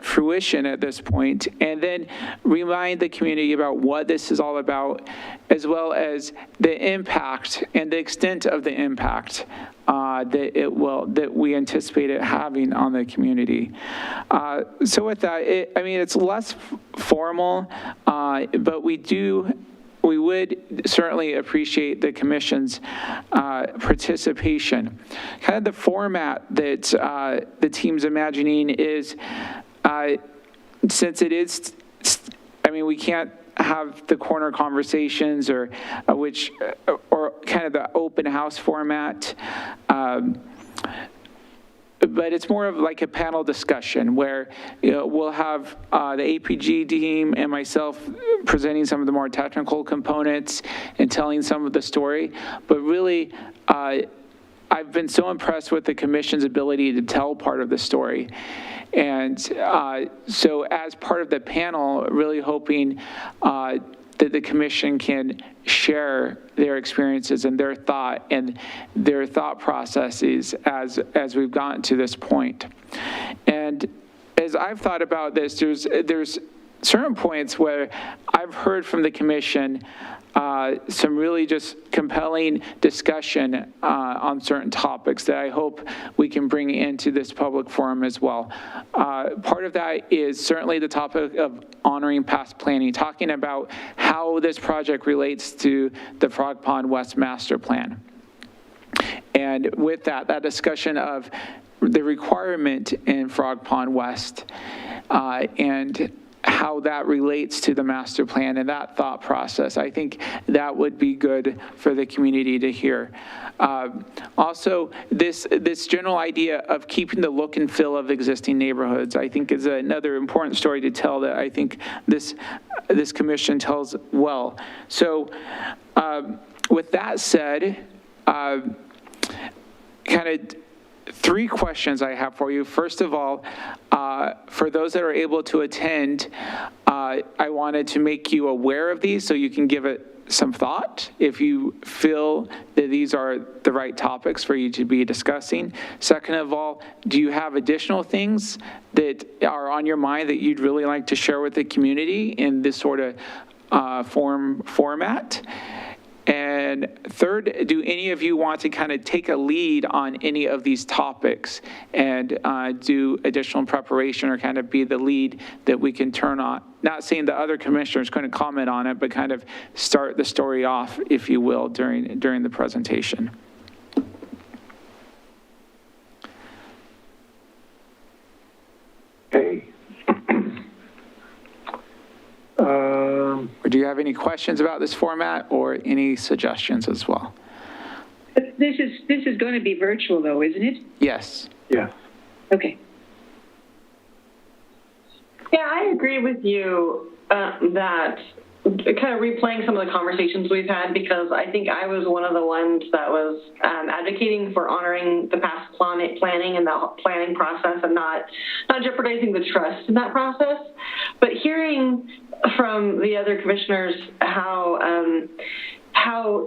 S1: fruition at this point, and then remind the community about what this is all about, as well as the impact and the extent of the impact that we anticipate it having on the community. So with that, it's less formal, but we would certainly appreciate the commission's participation. Kind of the format that the team's imagining is, since it is, we can't have the corner conversations or kind of the open house format. But it's more of like a panel discussion where we'll have the APG team and myself presenting some of the more technical components and telling some of the story. But really, I've been so impressed with the commission's ability to tell part of the story. And so as part of the panel, really hoping that the commission can share their experiences and their thought processes as we've gotten to this point. And as I've thought about this, there's certain points where I've heard from the commission some really just compelling discussion on certain topics that I hope we can bring into this public forum as well. Part of that is certainly the topic of honoring past planning, talking about how this project relates to the Frog Pond West Master Plan. And with that discussion of the requirement in Frog Pond West and how that relates to the master plan and that thought process. I think that would be good for the community to hear. Also, this general idea of keeping the look and feel of existing neighborhoods, I think is another important story to tell that I think this commission tells well. So with that said, kind of three questions I have for you. First of all, for those that are able to attend, I wanted to make you aware of these so you can give it some thought if you feel that these are the right topics for you to be discussing. Second of all, do you have additional things that are on your mind that you'd really like to share with the community in this sort of format? And third, do any of you want to kind of take a lead on any of these topics and do additional preparation or kind of be the lead that we can turn on? Not saying the other commissioners couldn't comment on it, but kind of start the story off, if you will, during the presentation.
S2: Okay.
S1: Or do you have any questions about this format or any suggestions as well?
S7: This is going to be virtual, though, isn't it?
S1: Yes.
S2: Yeah.
S7: Okay.
S14: Yeah, I agree with you that kind of replaying some of the conversations we've had, because I think I was one of the ones that was advocating for honoring the past planning and the planning process and not jeopardizing the trust in that process. But hearing from the other commissioners how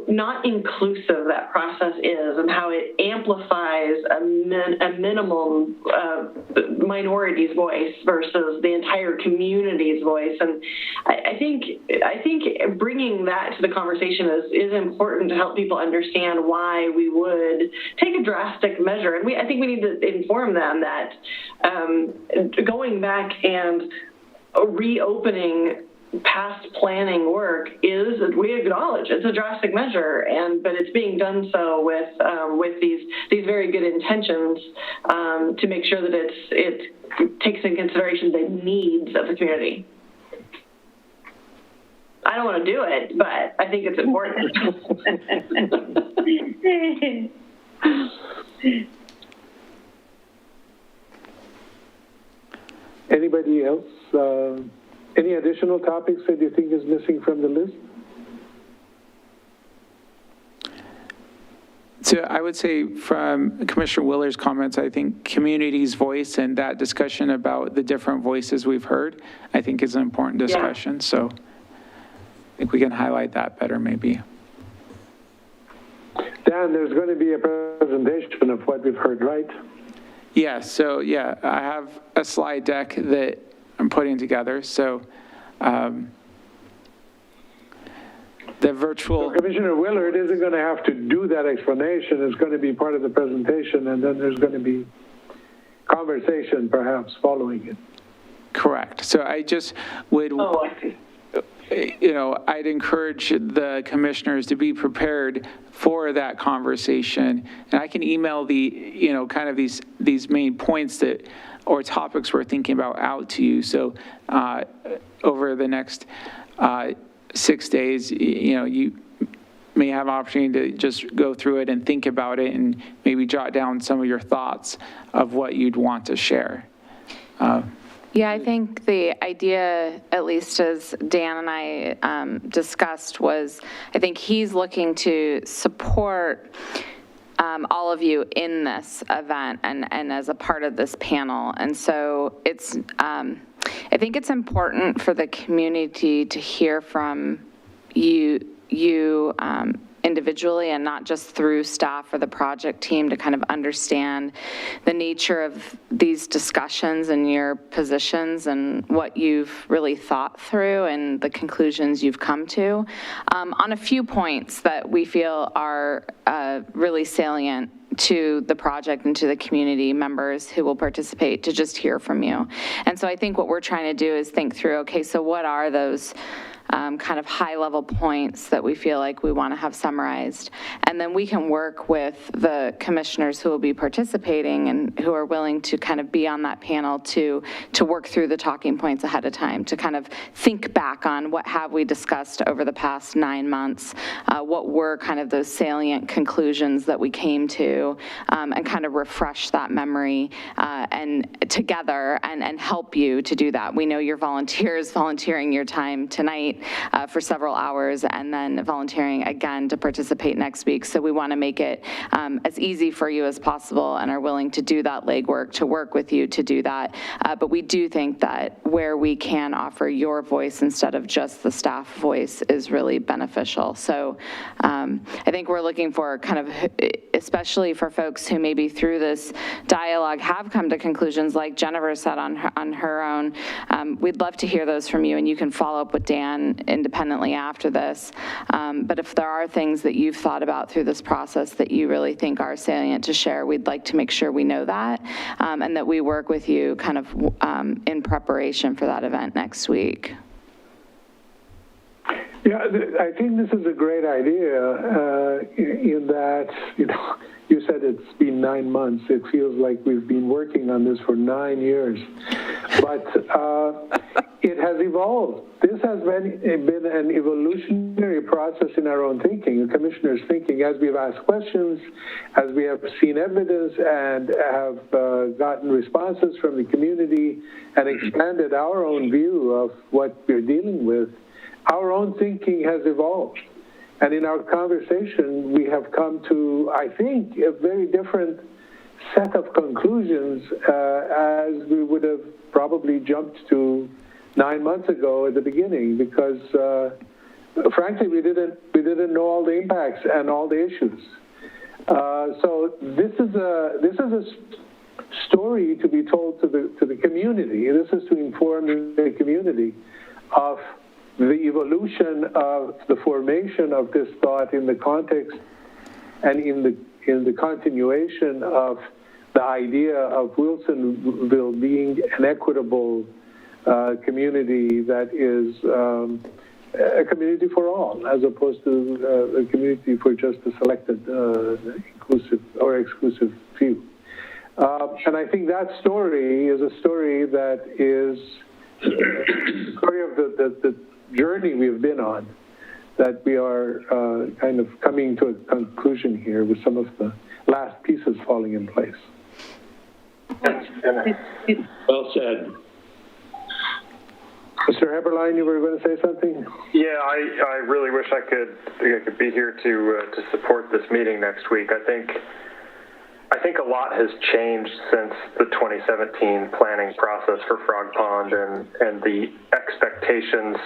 S14: not inclusive that process is and how it amplifies a minimal minority's voice versus the entire community's voice. And I think bringing that to the conversation is important to help people understand why we would take a drastic measure. And I think we need to inform them that going back and reopening past planning work we acknowledge it's a drastic measure, but it's being done so with these very good intentions to make sure that it takes into consideration the needs of the community. I don't want to do it, but I think it's important.
S2: Anybody else? Any additional topics that you think is missing from the list?
S1: So I would say from Commissioner Willer's comments, I think community's voice and that discussion about the different voices we've heard, I think is an important discussion. Yeah. So I think we can highlight that better maybe.
S2: Dan, there's going to be a presentation of what we've heard, right?
S1: Yeah, so yeah, I have a slide deck that I'm putting together. So the virtual...
S2: So Commissioner Willard isn't going to have to do that explanation. It's going to be part of the presentation, and then there's going to be conversation perhaps following it.
S1: Correct. So I just would...
S14: Oh, I see.
S1: I'd encourage the commissioners to be prepared for that conversation. And I can email the, kind of these main points that, or topics we're thinking about out to you. So over the next 6 days, you may have an opportunity to just go through it and think about it and maybe jot down some of your thoughts of what you'd want to share.
S5: Yeah, I think the idea, at least as Dan and I discussed, was I think he's looking to support all of you in this event and as a part of this panel. And so it's, I think it's important for the community to hear from you individually and not just through staff or the project team to kind of understand the nature of these discussions and your positions and what you've really thought through and the conclusions you've come to on a few points that we feel are really salient to the project and to the community members who will participate, to just hear from you. And so I think what we're trying to do is think through, okay, so what are those kind of high-level points that we feel like we want to have summarized, and then we can work with the commissioners who will be participating and who are willing to kind of be on that panel to work through the talking points ahead of time, to kind of think back on what have we discussed over the past 9 months, what were kind of those salient conclusions that we came to, and kind of refresh that memory and together and help you to do that. We know you're volunteers volunteering your time tonight for several hours and then volunteering again to participate next week. So we want to make it as easy for you as possible and are willing to do that legwork, to work with you to do that. But we do think that where we can offer your voice instead of just the staff voice is really beneficial. So I think we're looking for kind of, especially for folks who maybe through this dialogue have come to conclusions like Jennifer said on her own. We'd love to hear those from you, and you can follow up with Dan independently after this. But if there are things that you've thought about through this process that you really think are salient to share, we'd like to make sure we know that and that we work with you kind of in preparation for that event next week.
S2: Yeah, I think this is a great idea in that, you said it's been 9 months. It feels like we've been working on this for 9 years. But it has evolved. This has been an evolutionary process in our own thinking, the commissioners' thinking, as we've asked questions, as we have seen evidence and have gotten responses from the community and expanded our own view of what we're dealing with. Our own thinking has evolved. And in our conversation, we have come to, I think, a very different set of conclusions as we would have probably jumped to 9 months ago at the beginning, because frankly, we didn't know all the impacts and all the issues. So this is a story to be told to the community. This is to inform the community of the evolution of the formation of this thought in the context and in the continuation of the idea of Wilsonville being an equitable community that is a community for all, as opposed to a community for just a selected inclusive or exclusive few. And I think that story is a story that is the story of the journey we've been on, that we are kind of coming to a conclusion here with some of the last pieces falling in place.
S8: Well said.
S2: Mr. Heberlein, you were going to say something?
S11: Yeah, I really wish I could be here to support this meeting next week. I think a lot has changed since the 2017 planning process for Frog Pond, and the expectations,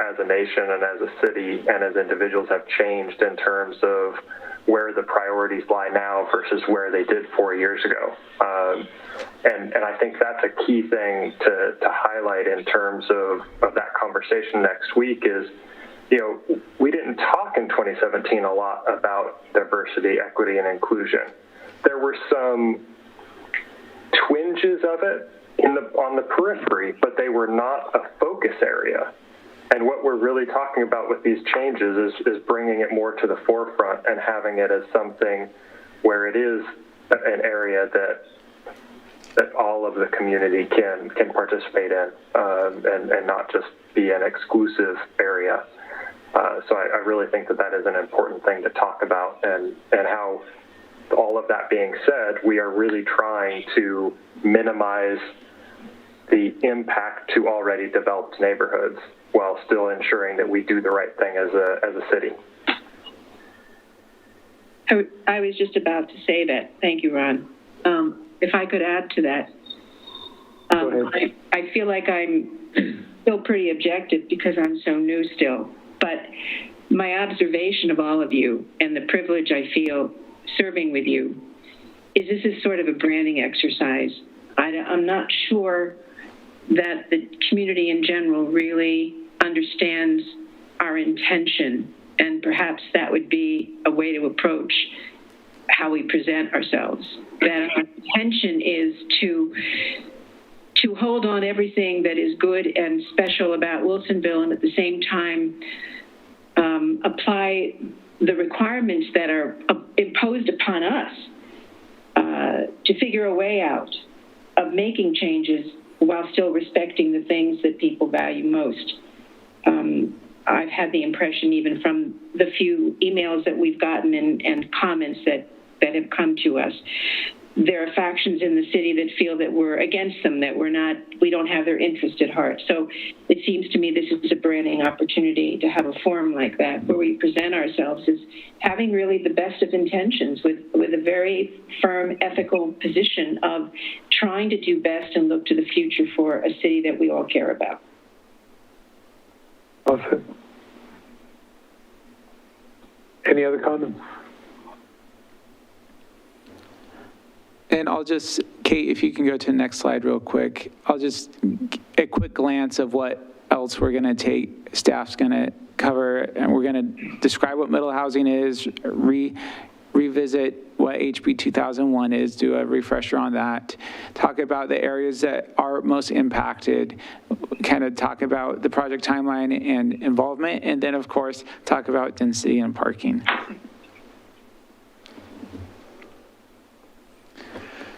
S11: as a nation and as a city and as individuals have changed in terms of where the priorities lie now versus where they did 4 years ago. And I think that's a key thing to highlight in terms of that conversation next week is, we didn't talk in 2017 a lot about diversity, equity, and inclusion. There were some twinges of it on the periphery, but they were not a focus area. And what we're really talking about with these changes is bringing it more to the forefront and having it as something where it is an area that all of the community can participate in, and not just be an exclusive area. So I really think that is an important thing to talk about, and how, all of that being said, we are really trying to minimize the impact to already developed neighborhoods while still ensuring that we do the right thing as a city.
S7: I was just about to say that. Thank you, Ron. If I could add to that, I feel like I'm still pretty objective because I'm so new still. But my observation of all of you and the privilege I feel serving with you is this is sort of a branding exercise. I'm not sure that the community in general really understands our intention, and perhaps that would be a way to approach how we present ourselves. That our intention is to hold on everything that is good and special about Wilsonville, and at the same time apply the requirements that are imposed upon us to figure a way out of making changes while still respecting the things that people value most. I've had the impression, even from the few emails that we've gotten and comments that have come to us, there are factions in the city that feel that we're against them, that we don't have their interest at heart. So it seems to me this is a branding opportunity to have a forum like that where we present ourselves as having really the best of intentions with a very firm ethical position of trying to do best and look to the future for a city that we all care about.
S2: Awesome. Any other comments?
S1: And I'll just, Kate, if you can go to the next slide real quick, I'll just, a quick glance of what else we're going to take, staff's going to cover, and we're going to describe what middle housing is, revisit what HB 2001 is, do a refresher on that, talk about the areas that are most impacted, kind of talk about the project timeline and involvement, and then, of course, talk about density and parking.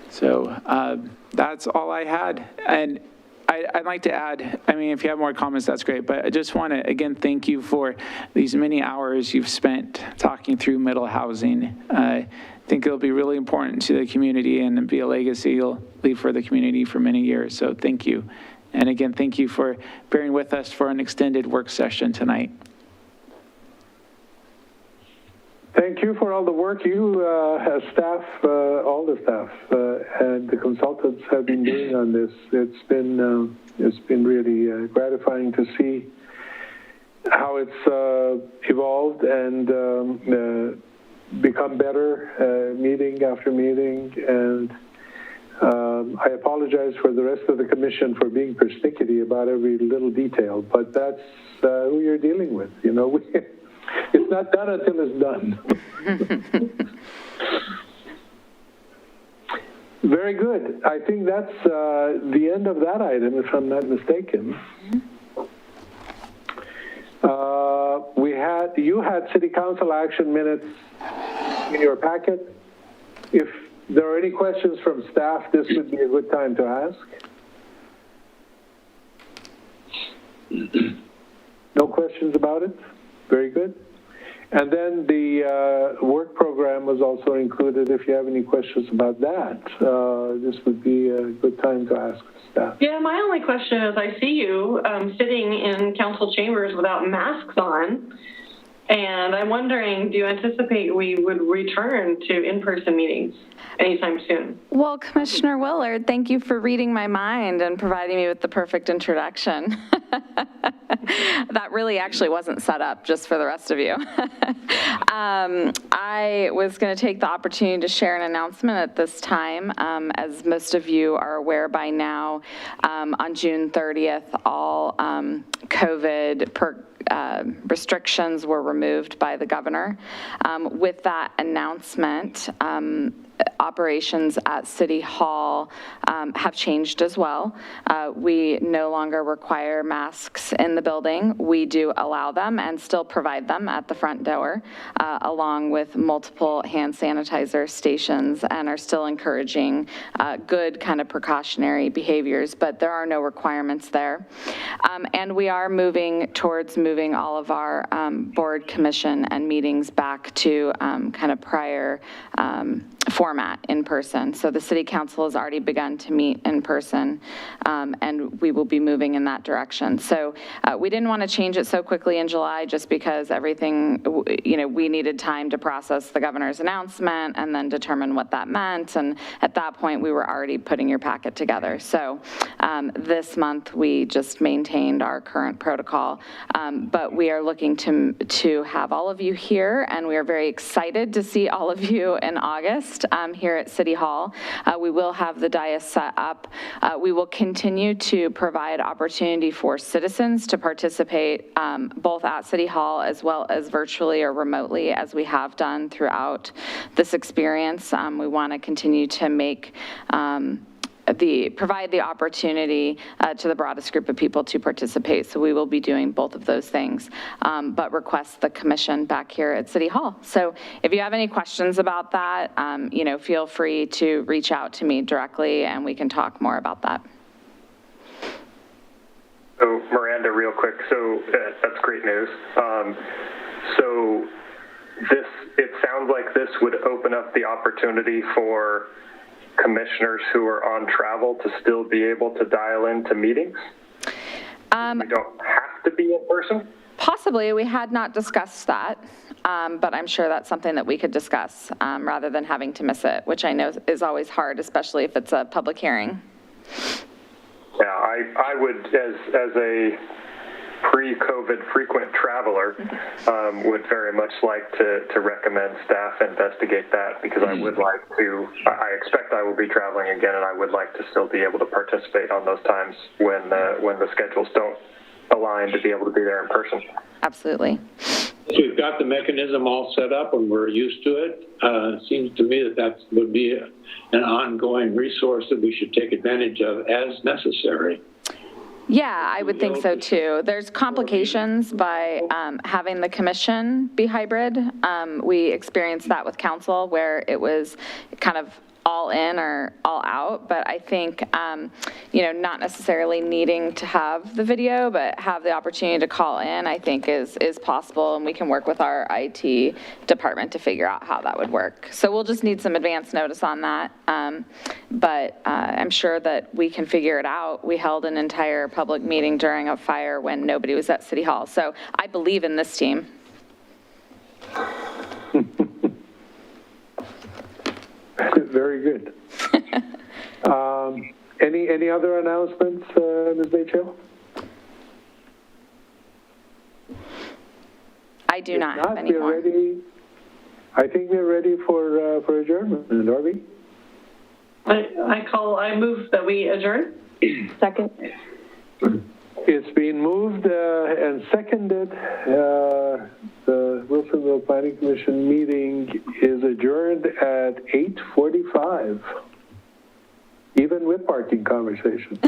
S1: So that's all I had. And I'd like to add, I mean, if you have more comments, that's great. But I just want to, again, thank you for these many hours you've spent talking through middle housing. I think it'll be really important to the community and be a legacy you'll leave for the community for many years. So thank you. And again, thank you for bearing with us for an extended work session tonight.
S2: Thank you for all the work you, as staff, all the staff, and the consultants have been doing on this. It's been really gratifying to see how it's evolved and become better meeting after meeting. And I apologize for the rest of the commission for being persnickety about every little detail, but that's who you're dealing with. You know, it's not done until it's done. Very good. I think that's the end of that item, if I'm not mistaken. You had city council action minutes in your packet. If there are any questions from staff, this would be a good time to ask. No questions about it? Very good. And then the work program was also included. If you have any questions about that, this would be a good time to ask staff.
S14: Yeah, my only question is I see you sitting in council chambers without masks on, and I'm wondering, do you anticipate we would return to in-person meetings anytime soon?
S5: Well, Commissioner Willard, thank you for reading my mind and providing me with the perfect introduction. That really actually wasn't set up, just for the rest of you. I was going to take the opportunity to share an announcement at this time. As most of you are aware by now, on June 30th, all COVID restrictions were removed by the governor. With that announcement, operations at City Hall have changed as well. We no longer require masks in the building. We do allow them and still provide them at the front door, along with multiple hand sanitizer stations, and are still encouraging good kind of precautionary behaviors, but there are no requirements there. And we are moving towards moving all of our board, commission, and meetings back to kind of prior format format in person. So the city council has already begun to meet in person, and we will be moving in that direction. So we didn't want to change it so quickly in July just because everything, we needed time to process the governor's announcement and then determine what that meant. And at that point, we were already putting your packet together. So this month, we just maintained our current protocol, but we are looking to have all of you here, and we are very excited to see all of you in August here at City Hall. We will have the dais set up. We will continue to provide opportunity for citizens to participate both at City Hall as well as virtually or remotely, as we have done throughout this experience. We want to continue to make provide the opportunity to the broadest group of people to participate. So we will be doing both of those things, but request the commission back here at City Hall. So if you have any questions about that, feel free to reach out to me directly and we can talk more about that.
S11: So Miranda, real quick, so that's great news. So it sounds like this would open up the opportunity for commissioners who are on travel to still be able to dial into meetings? We don't have to be in person?
S5: Possibly. We had not discussed that, but I'm sure that's something that we could discuss rather than having to miss it, which I know is always hard, especially if it's a public hearing.
S11: Yeah, I would, as a pre-COVID frequent traveler, would very much like to recommend staff investigate that, because I would like to, I expect I will be traveling again, and I would like to still be able to participate on those times when the schedules don't align to be able to be there in person.
S5: Absolutely.
S8: We've got the mechanism all set up and we're used to it. It seems to me that would be an ongoing resource that we should take advantage of as necessary.
S5: Yeah, I would think so too. There's complications by having the commission be hybrid. We experienced that with council where it was kind of all in or all out, but I think, not necessarily needing to have the video, but have the opportunity to call in, I think is possible, and we can work with our IT department to figure out how that would work. So we'll just need some advance notice on that, but I'm sure that we can figure it out. We held an entire public meeting during a fire when nobody was at City Hall, so I believe in this team.
S2: Very good. Any other announcements, Ms. Batesville?
S5: I do not have any more.
S2: I think we're ready for adjournment. Darby?
S14: I move that we adjourn.
S13: Second.
S2: It's been moved and seconded. The Wilsonville Planning Commission meeting is adjourned at 8:45, even with parking conversation.